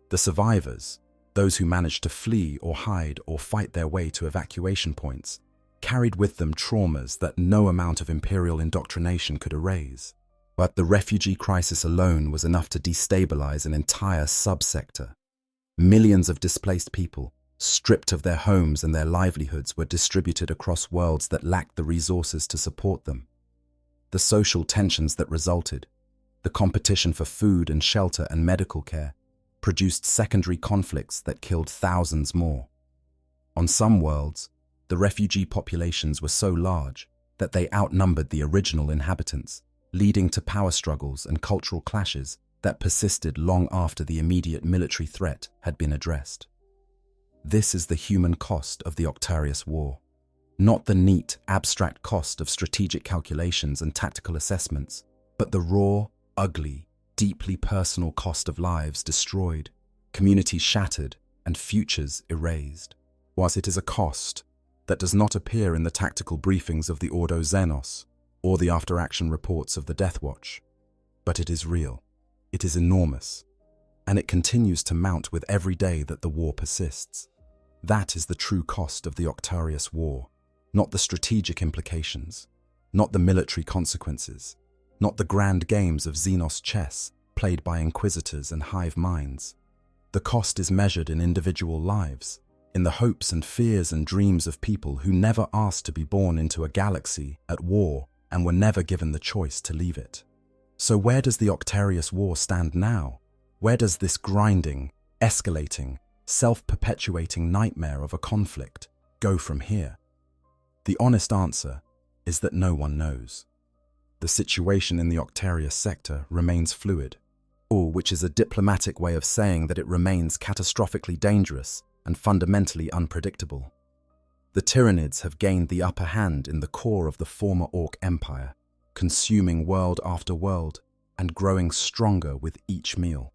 The survivors, those who managed to flee or hide or fight their way to evacuation points, carried with them traumas that no amount of imperial indoctrination could erase. But the refugee crisis alone was enough to destabilize an entire subsector. Millions of displaced people, stripped of their homes and their livelihoods, were distributed across worlds that lacked the resources to support them. The social tensions that resulted, the competition for food and shelter and medical care, produced secondary conflicts that killed thousands more. On some worlds, the refugee populations were so large that they outnumbered the original inhabitants, leading to power struggles and cultural clashes that persisted long after the immediate military threat had been addressed. This is the human cost of the Octarius War, not the neat, abstract cost of strategic calculations and tactical assessments, but the raw, ugly, deeply personal cost of lives destroyed, communities shattered, and futures erased. Whilst it is a cost that does not appear in the tactical briefings of the Ordo Xenos or the after-action reports of the Death Watch, but it is real, it is enormous, and it continues to mount with every day that the war persists. That is the true cost of the Octarius War, not the strategic implications, not the military consequences, not the grand games of Xenos chess played by inquisitors and hive minds. The cost is measured in individual lives, in the hopes and fears and dreams of people who never asked to be born into a galaxy at war and were never given the choice to leave it. So where does the Octarius War stand now? Where does this grinding, escalating, self-perpetuating nightmare of a conflict go from here? The honest answer is that no one knows. The situation in the Octarius sector remains fluid, which is a diplomatic way of saying that it remains catastrophically dangerous and fundamentally unpredictable. The Tyranids have gained the upper hand in the core of the former Ork Empire, consuming world after world and growing stronger with each meal.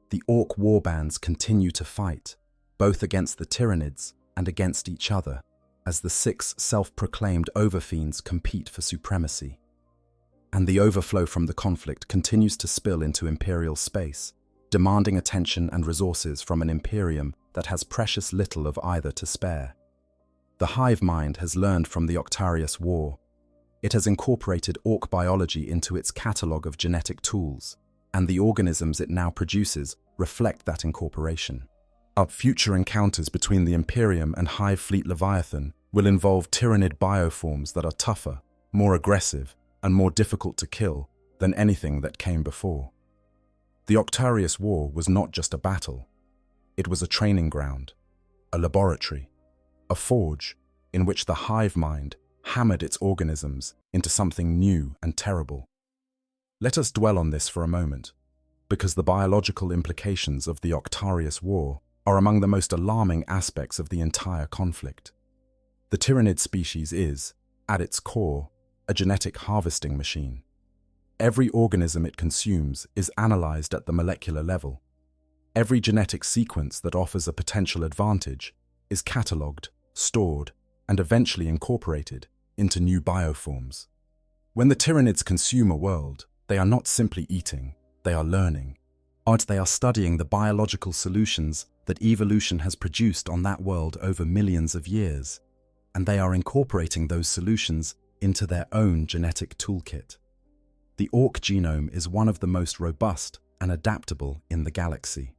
The Ork warbands continue to fight, both against the Tyranids and against each other, as the 6 self-proclaimed overfiends compete for supremacy. And the overflow from the conflict continues to spill into Imperial space, demanding attention and resources from an Imperium that has precious little of either to spare. The hive mind has learned from the Octarius War. It has incorporated Ork biology into its catalogue of genetic tools, and the organisms it now produces reflect that incorporation. Our future encounters between the Imperium and Hive Fleet Leviathan will involve Tyranid bioforms that are tougher, more aggressive, and more difficult to kill than anything that came before. The Octarius War was not just a battle. It was a training ground, a laboratory, a forge in which the hive mind hammered its organisms into something new and terrible. Let us dwell on this for a moment, because the biological implications of the Octarius War are among the most alarming aspects of the entire conflict. The Tyranid species is, at its core, a genetic harvesting machine. Every organism it consumes is analyzed at the molecular level. Every genetic sequence that offers a potential advantage is catalogued, stored, and eventually incorporated into new bioforms. When the Tyranids consume a world, they are not simply eating, they are learning. They are studying the biological solutions that evolution has produced on that world over millions of years, and they are incorporating those solutions into their own genetic toolkit. The Ork genome is one of the most robust and adaptable in the galaxy.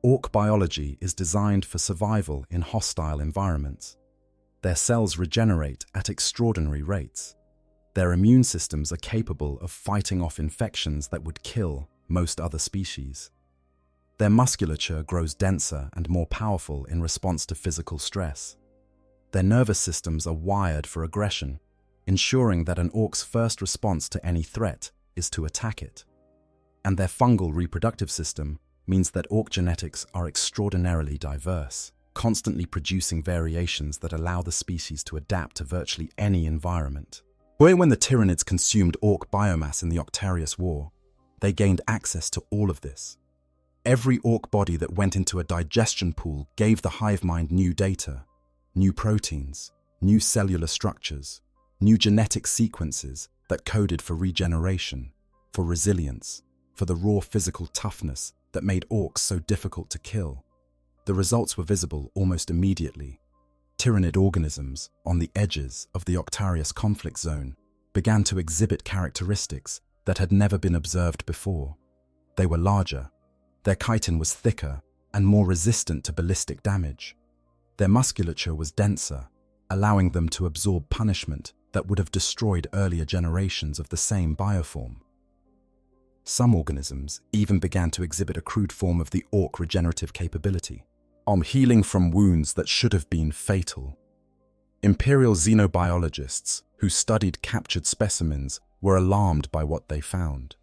Ork biology is designed for survival in hostile environments. Their cells regenerate at extraordinary rates. Their immune systems are capable of fighting off infections that would kill most other species. Their musculature grows denser and more powerful in response to physical stress. Their nervous systems are wired for aggression, ensuring that an Ork's first response to any threat is to attack it. And their fungal reproductive system means that Ork genetics are extraordinarily diverse, constantly producing variations that allow the species to adapt to virtually any environment. When the Tyranids consumed Ork biomass in the Octarius War, they gained access to all of this. Every Ork body that went into a digestion pool gave the hive mind new data, new proteins, new cellular structures, new genetic sequences that coded for regeneration, for resilience, for the raw physical toughness that made Orks so difficult to kill. The results were visible almost immediately. Tyranid organisms on the edges of the Octarius conflict zone began to exhibit characteristics that had never been observed before. They were larger, their chitin was thicker and more resistant to ballistic damage. Their musculature was denser, allowing them to absorb punishment that would have destroyed earlier generations of the same bioform. Some organisms even began to exhibit a crude form of the Ork regenerative capability, healing from wounds that should have been fatal. Imperial xenobiologists who studied captured specimens, were alarmed by what they found.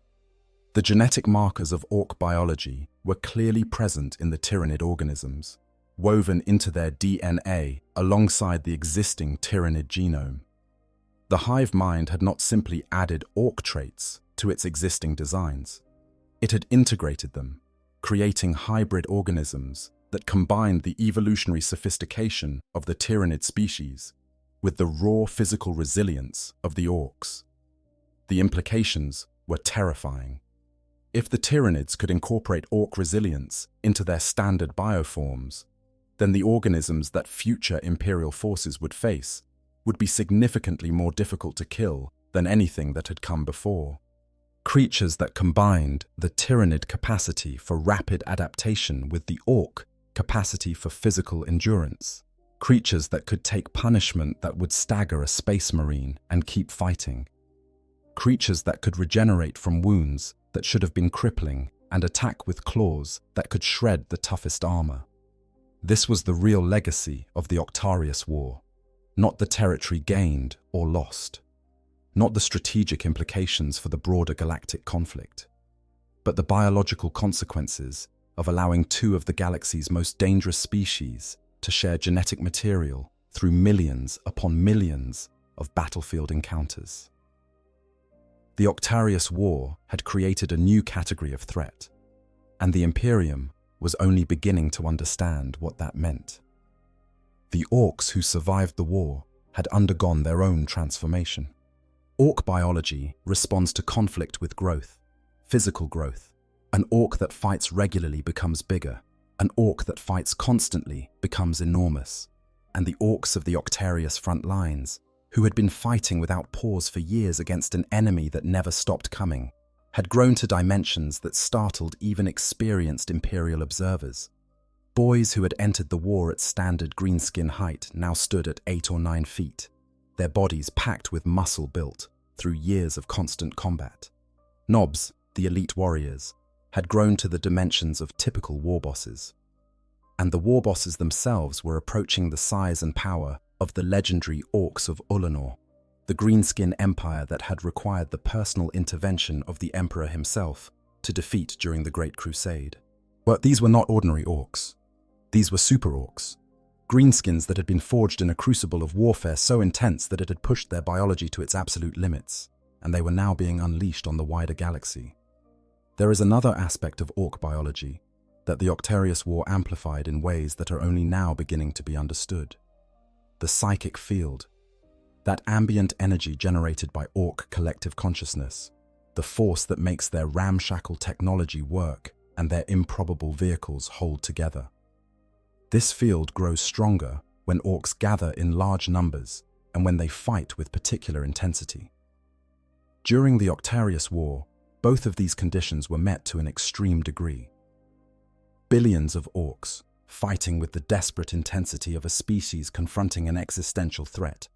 The genetic markers of Ork biology were clearly present in the Tyranid organisms, woven into their DNA alongside the existing Tyranid genome. The hive mind had not simply added Ork traits to its existing designs. It had integrated them, creating hybrid organisms that combined the evolutionary sophistication of the Tyranid species with the raw physical resilience of the Orks. The implications were terrifying. If the Tyranids could incorporate Ork resilience into their standard bioforms, then the organisms that future Imperial forces would face would be significantly more difficult to kill than anything that had come before. Creatures that combined the Tyranid capacity for rapid adaptation with the Ork capacity for physical endurance. Creatures that could take punishment that would stagger a space marine and keep fighting. Creatures that could regenerate from wounds that should have been crippling and attack with claws that could shred the toughest armor. This was the real legacy of the Octarius War, not the territory gained or lost, not the strategic implications for the broader galactic conflict, but the biological consequences of allowing two of the galaxy's most dangerous species to share genetic material through millions upon millions of battlefield encounters. The Octarius War had created a new category of threat, and the Imperium was only beginning to understand what that meant. The Orks who survived the war had undergone their own transformation. Ork biology responds to conflict with growth, physical growth. An Ork that fights regularly becomes bigger. An Ork that fights constantly becomes enormous. And the Orks of the Octarius front lines, who had been fighting without pause for years against an enemy that never stopped coming, had grown to dimensions that startled even experienced Imperial observers. Boys who had entered the war at standard greenskin height now stood at 8 or 9 feet, their bodies packed with muscle built through years of constant combat. Nobs, the elite warriors, had grown to the dimensions of typical war bosses. And the war bosses themselves were approaching the size and power of the legendary Orks of Ullanor, the greenskin empire that had required the personal intervention of the Emperor himself to defeat during the Great Crusade. But these were not ordinary Orks. These were super Orks, greenskins that had been forged in a crucible of warfare so intense that it had pushed their biology to its absolute limits, and they were now being unleashed on the wider galaxy. There is another aspect of Ork biology that the Octarius War amplified in ways that are only now beginning to be understood. The psychic field, that ambient energy generated by Ork collective consciousness, the force that makes their ramshackle technology work and their improbable vehicles hold together. This field grows stronger when Orks gather in large numbers and when they fight with particular intensity. During the Octarius War, both of these conditions were met to an extreme degree. Billions of Orks, fighting with the desperate intensity of a species confronting an existential threat,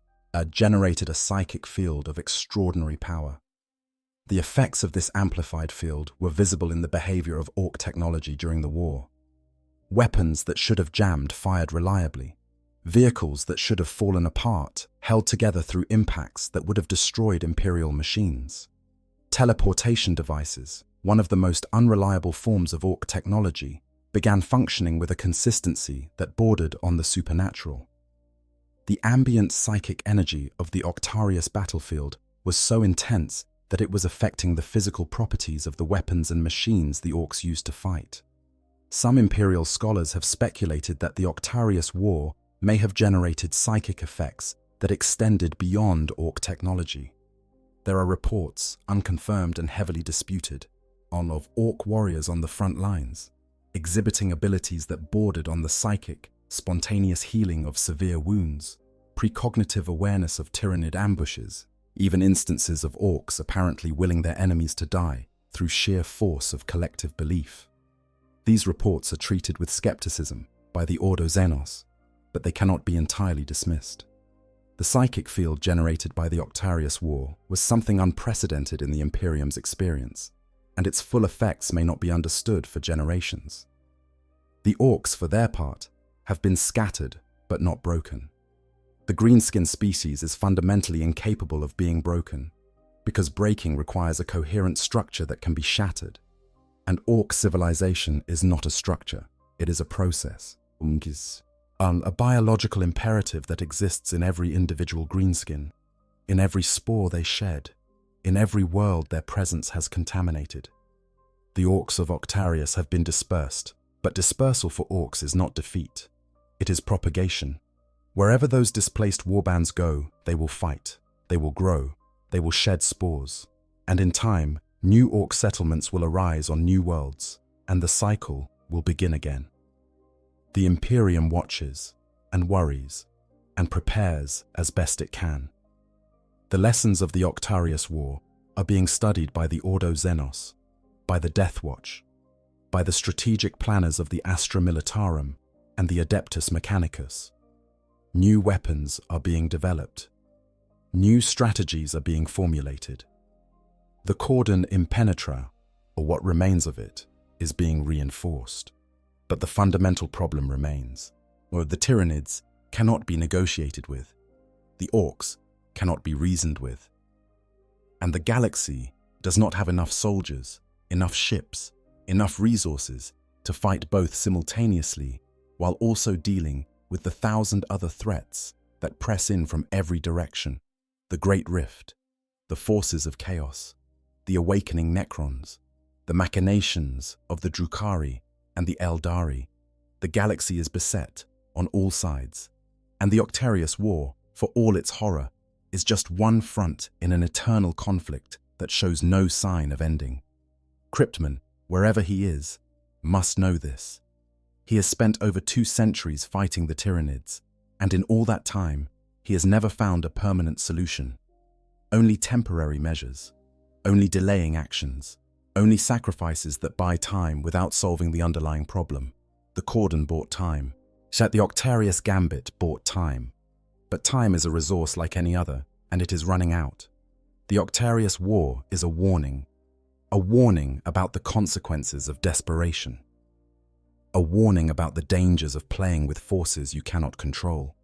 generated a psychic field of extraordinary power. The effects of this amplified field were visible in the behavior of Ork technology during the war. Weapons that should have jammed fired reliably. Vehicles that should have fallen apart held together through impacts that would have destroyed Imperial machines. Teleportation devices, one of the most unreliable forms of Ork technology, began functioning with a consistency that bordered on the supernatural. The ambient psychic energy of the Octarius battlefield was so intense that it was affecting the physical properties of the weapons and machines the Orks used to fight. Some Imperial scholars have speculated that the Octarius War may have generated psychic effects that extended beyond Ork technology. There are reports, unconfirmed and heavily disputed, of Ork warriors on the front lines, exhibiting abilities that bordered on the psychic, spontaneous healing of severe wounds, precognitive awareness of Tyranid ambushes, even instances of Orks apparently willing their enemies to die through sheer force of collective belief. These reports are treated with skepticism by the Ordo Xenos, but they cannot be entirely dismissed. The psychic field generated by the Octarius War was something unprecedented in the Imperium's experience, and its full effects may not be understood for generations. The Orks, for their part, have been scattered but not broken. The greenskin species is fundamentally incapable of being broken, because breaking requires a coherent structure that can be shattered. And Orc civilization is not a structure, it is a process. A biological imperative that exists in every individual greenskin, in every spore they shed, in every world their presence has contaminated. The Orks of Octarius have been dispersed, but dispersal for Orks is not defeat. It is propagation. Wherever those displaced warbands go, they will fight, they will grow, they will shed spores, and in time, new Orc settlements will arise on new worlds, and the cycle will begin again. The Imperium watches, and worries, and prepares as best it can. The lessons of the Octarius War are being studied by the Ordo Xenos, by the Death Watch, by the strategic planners of the Astra Militarum and the Adeptus Mechanicus. New weapons are being developed. New strategies are being formulated. The cordon impenetra, or what remains of it, is being reinforced. But the fundamental problem remains. The Tyranids cannot be negotiated with. The Orks cannot be reasoned with. And the galaxy does not have enough soldiers, enough ships, enough resources to fight both simultaneously while also dealing with the 1,000 other threats that press in from every direction. The Great Rift, the forces of chaos, the awakening Necrons, the machinations of the Drukhari and the Eldari. The galaxy is beset on all sides, and the Octarius War, for all its horror, is just one front in an eternal conflict that shows no sign of ending. Cryptman, wherever he is, must know this. He has spent over 2 centuries fighting the Tyranids, and in all that time, he has never found a permanent solution. Only temporary measures, only delaying actions, only sacrifices that buy time without solving the underlying problem. The cordon bought time. The Octarius Gambit bought time. But time is a resource like any other, and it is running out. The Octarius War is a warning about the consequences of desperation. A warning about the dangers of playing with forces you cannot control.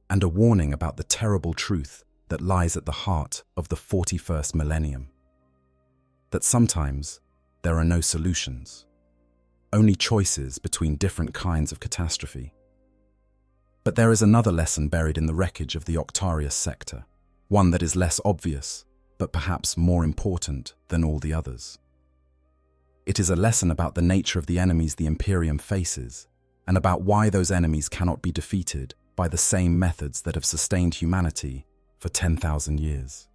And a warning about the terrible truth that lies at the heart of the 41st millennium. That sometimes there are no solutions, only choices between different kinds of catastrophe. But there is another lesson buried in the wreckage of the Octarius sector, one that is less obvious, but perhaps more important than all the others. It is a lesson about the nature of the enemies the Imperium faces, and about why those enemies cannot be defeated by the same methods that have sustained humanity for 10,000 years.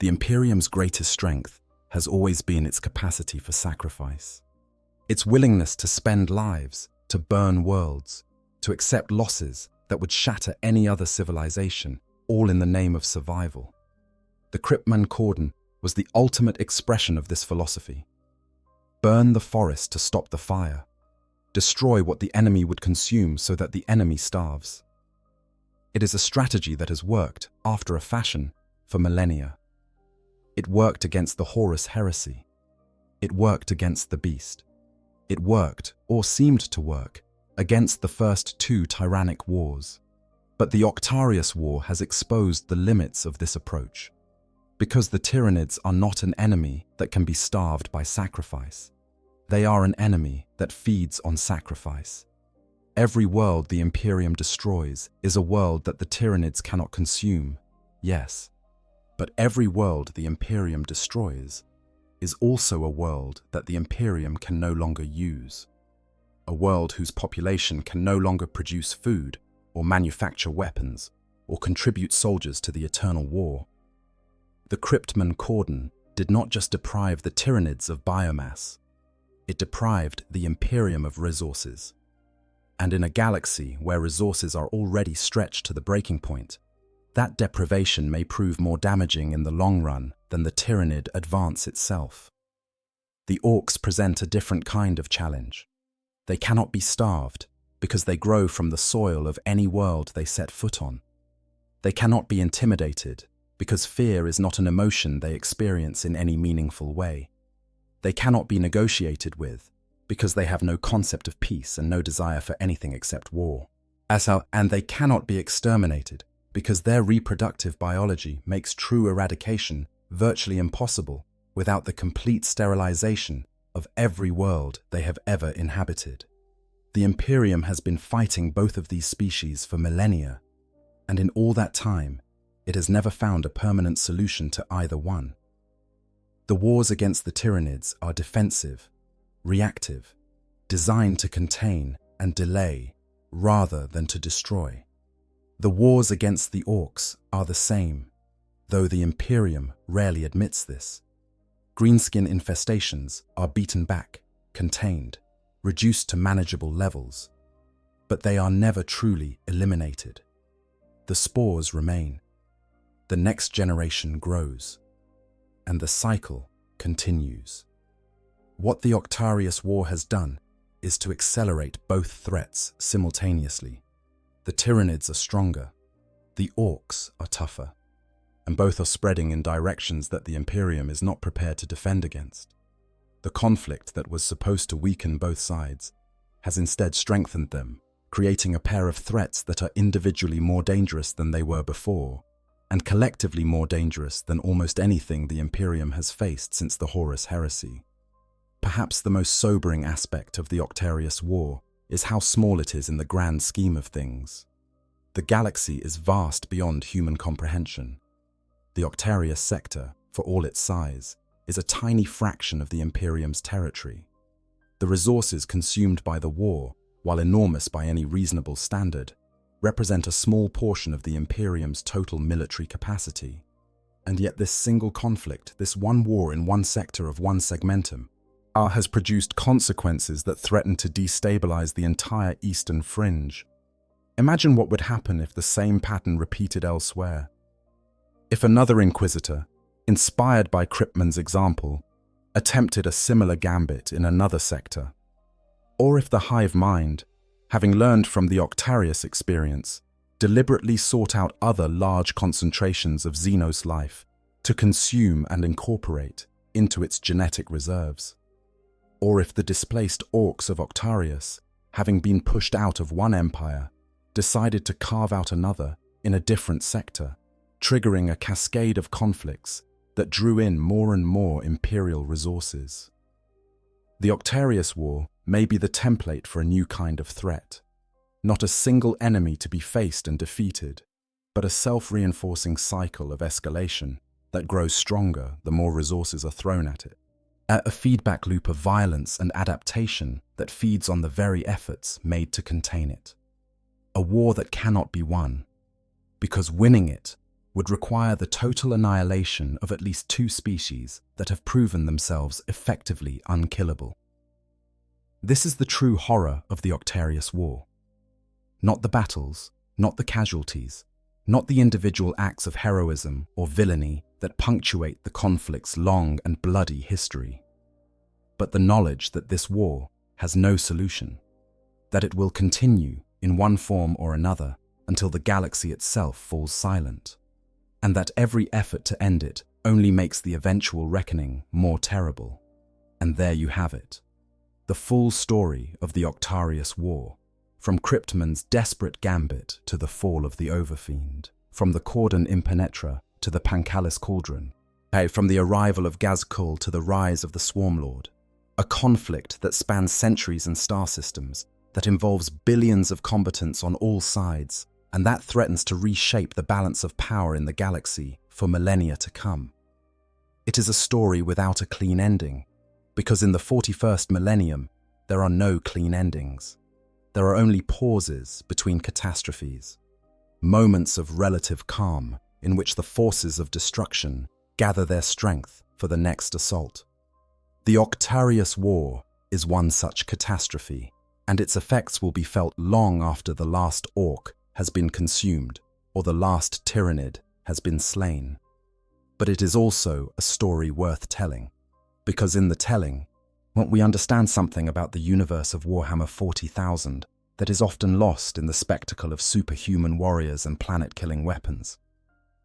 The Imperium's greatest strength has always been its capacity for sacrifice. Its willingness to spend lives, to burn worlds, to accept losses that would shatter any other civilization, all in the name of survival. The Cryptman Cordon was the ultimate expression of this philosophy. Burn the forest to stop the fire. Destroy what the enemy would consume so that the enemy starves. It is a strategy that has worked, after a fashion, for millennia. It worked against the Horus heresy. It worked against the beast. It worked, or seemed to work, against the first 2 tyrannic wars. But the Octarius War has exposed the limits of this approach. Because the Tyranids are not an enemy that can be starved by sacrifice. They are an enemy that feeds on sacrifice. Every world the Imperium destroys is a world that the Tyranids cannot consume, yes. But every world the Imperium destroys is also a world that the Imperium can no longer use. A world whose population can no longer produce food or manufacture weapons or contribute soldiers to the eternal war. The Cryptman Cordon did not just deprive the Tyranids of biomass, it deprived the Imperium of resources. And in a galaxy where resources are already stretched to the breaking point, that deprivation may prove more damaging in the long run than the Tyranid advance itself. The Orks present a different kind of challenge. They cannot be starved because they grow from the soil of any world they set foot on. They cannot be intimidated because fear is not an emotion they experience in any meaningful way. They cannot be negotiated with because they have no concept of peace and no desire for anything except war. And they cannot be exterminated because their reproductive biology makes true eradication virtually impossible without the complete sterilization of every world they have ever inhabited. The Imperium has been fighting both of these species for millennia, and in all that time, it has never found a permanent solution to either one. The wars against the Tyranids are defensive, reactive, designed to contain and delay rather than to destroy. The wars against the Orks are the same, though the Imperium rarely admits this. Greenskin infestations are beaten back, contained, reduced to manageable levels, but they are never truly eliminated. The spores remain, the next generation grows, and the cycle continues. What the Octarius War has done is to accelerate both threats simultaneously. The Tyranids are stronger, the Orks are tougher, and both are spreading in directions that the Imperium is not prepared to defend against. The conflict that was supposed to weaken both sides has instead strengthened them, creating a pair of threats that are individually more dangerous than they were before, and collectively more dangerous than almost anything the Imperium has faced since the Horus Heresy. Perhaps the most sobering aspect of the Octarius War is how small it is in the grand scheme of things. The galaxy is vast beyond human comprehension. The Octarius sector, for all its size, is a tiny fraction of the Imperium's territory. The resources consumed by the war, while enormous by any reasonable standard, represent a small portion of the Imperium's total military capacity. And yet this single conflict, this one war in one sector of one segmentum, has produced consequences that threaten to destabilize the entire eastern fringe. Imagine what would happen if the same pattern repeated elsewhere. If another Inquisitor, inspired by Cryptman's example, attempted a similar gambit in another sector. Or if the hive mind, having learned from the Octarius experience, deliberately sought out other large concentrations of Xenos life to consume and incorporate into its genetic reserves. Or if the displaced Orks of Octarius, having been pushed out of one empire, decided to carve out another in a different sector, triggering a cascade of conflicts that drew in more and more imperial resources. The Octarius War may be the template for a new kind of threat. Not a single enemy to be faced and defeated, but a self-reinforcing cycle of escalation that grows stronger the more resources are thrown at it. A feedback loop of violence and adaptation that feeds on the very efforts made to contain it. A war that cannot be won, because winning it would require the total annihilation of at least two species that have proven themselves effectively unkillable. This is the true horror of the Octarius War. Not the battles, not the casualties, not the individual acts of heroism or villainy that punctuate the conflict's long and bloody history, but the knowledge that this war has no solution, that it will continue in one form or another until the galaxy itself falls silent, and that every effort to end it only makes the eventual reckoning more terrible. And there you have it, the full story of the Octarius War, from Cryptman's desperate gambit to the fall of the Overfiend, from the Cordon Impenetra to the Pancalis Cauldron, from the arrival of Gazkul to the rise of the Swarmlord, a conflict that spans centuries and star systems, that involves billions of combatants on all sides, and that threatens to reshape the balance of power in the galaxy for millennia to come. It is a story without a clean ending, because in the 41st millennium, there are no clean endings. There are only pauses between catastrophes, moments of relative calm in which the forces of destruction gather their strength for the next assault. The Octarius War is one such catastrophe, and its effects will be felt long after the last Ork has been consumed or the last Tyranid has been slain. But it is also a story worth telling, because in the telling, we understand something about the universe of Warhammer 40,000 that is often lost in the spectacle of superhuman warriors and planet-killing weapons.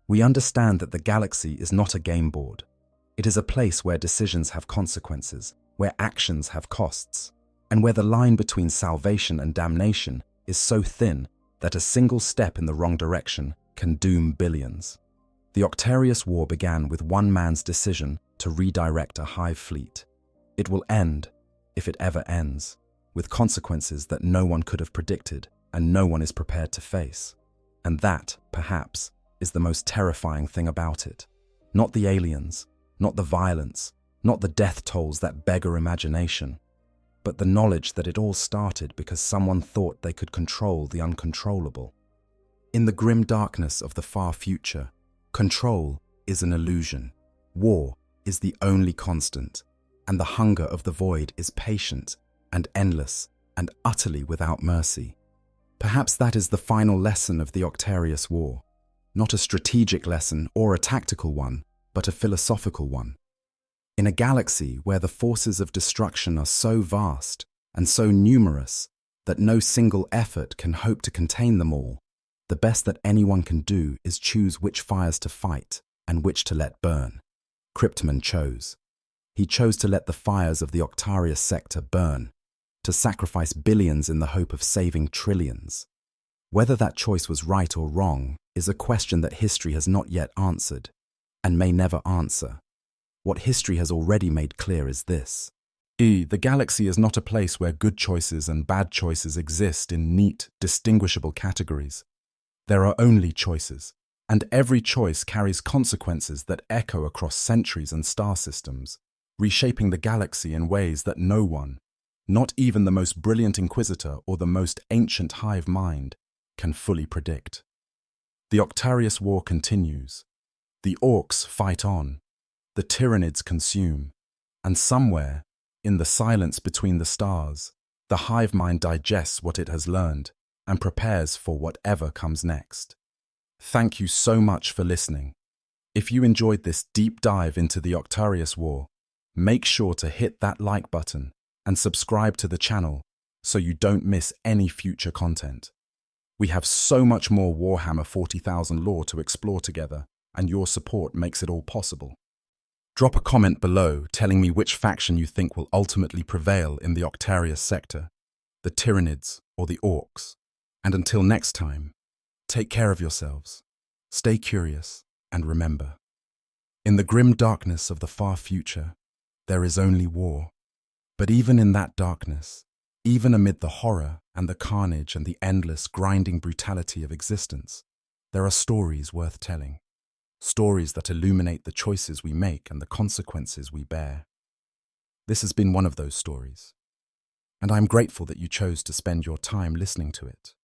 We understand that the galaxy is not a game board. It is a place where decisions have consequences, where actions have costs, and where the line between salvation and damnation is so thin that a single step in the wrong direction can doom billions. The Octarius War began with one man's decision to redirect a hive fleet. It will end, if it ever ends, with consequences that no one could have predicted and no one is prepared to face. And that, perhaps, is the most terrifying thing about it. Not the aliens, not the violence, not the death tolls that beggar imagination, but the knowledge that it all started because someone thought they could control the uncontrollable. In the grim darkness of the far future, control is an illusion. War is the only constant, and the hunger of the void is patient and endless and utterly without mercy. Perhaps that is the final lesson of the Octarius War. Not a strategic lesson or a tactical one, but a philosophical one. In a galaxy where the forces of destruction are so vast and so numerous that no single effort can hope to contain them all, the best that anyone can do is choose which fires to fight and which to let burn. Cryptman chose. He chose to let the fires of the Octarius sector burn, to sacrifice billions in the hope of saving trillions. Whether that choice was right or wrong is a question that history has not yet answered, and may never answer. What history has already made clear is this. The galaxy is not a place where good choices and bad choices exist in neat, distinguishable categories. There are only choices, and every choice carries consequences that echo across centuries and star systems, reshaping the galaxy in ways that no one, not even the most brilliant inquisitor or the most ancient hive mind, can fully predict. The Octarius War continues. The Orks fight on. The Tyranids consume. And somewhere, in the silence between the stars, the hive mind digests what it has learned and prepares for whatever comes next. Thank you so much for listening. If you enjoyed this deep dive into the Octarius War, make sure to hit that like button and subscribe to the channel so you don't miss any future content. We have so much more Warhammer 40,000 lore to explore together, and your support makes it all possible. Drop a comment below telling me which faction you think will ultimately prevail in the Octarius sector, the Tyranids or the Orks. And until next time, take care of yourselves, stay curious, and remember, in the grim darkness of the far future, there is only war. But even in that darkness, even amid the horror and the carnage and the endless grinding brutality of existence, there are stories worth telling. Stories that illuminate the choices we make and the consequences we bear. This has been one of those stories, and I'm grateful that you chose to spend your time listening to it.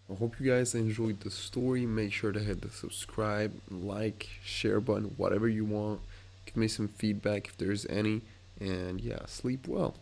I hope you guys enjoyed the story. Make sure to hit the subscribe, like, share button, whatever you want. Give me some feedback if there's any, and yeah, sleep well.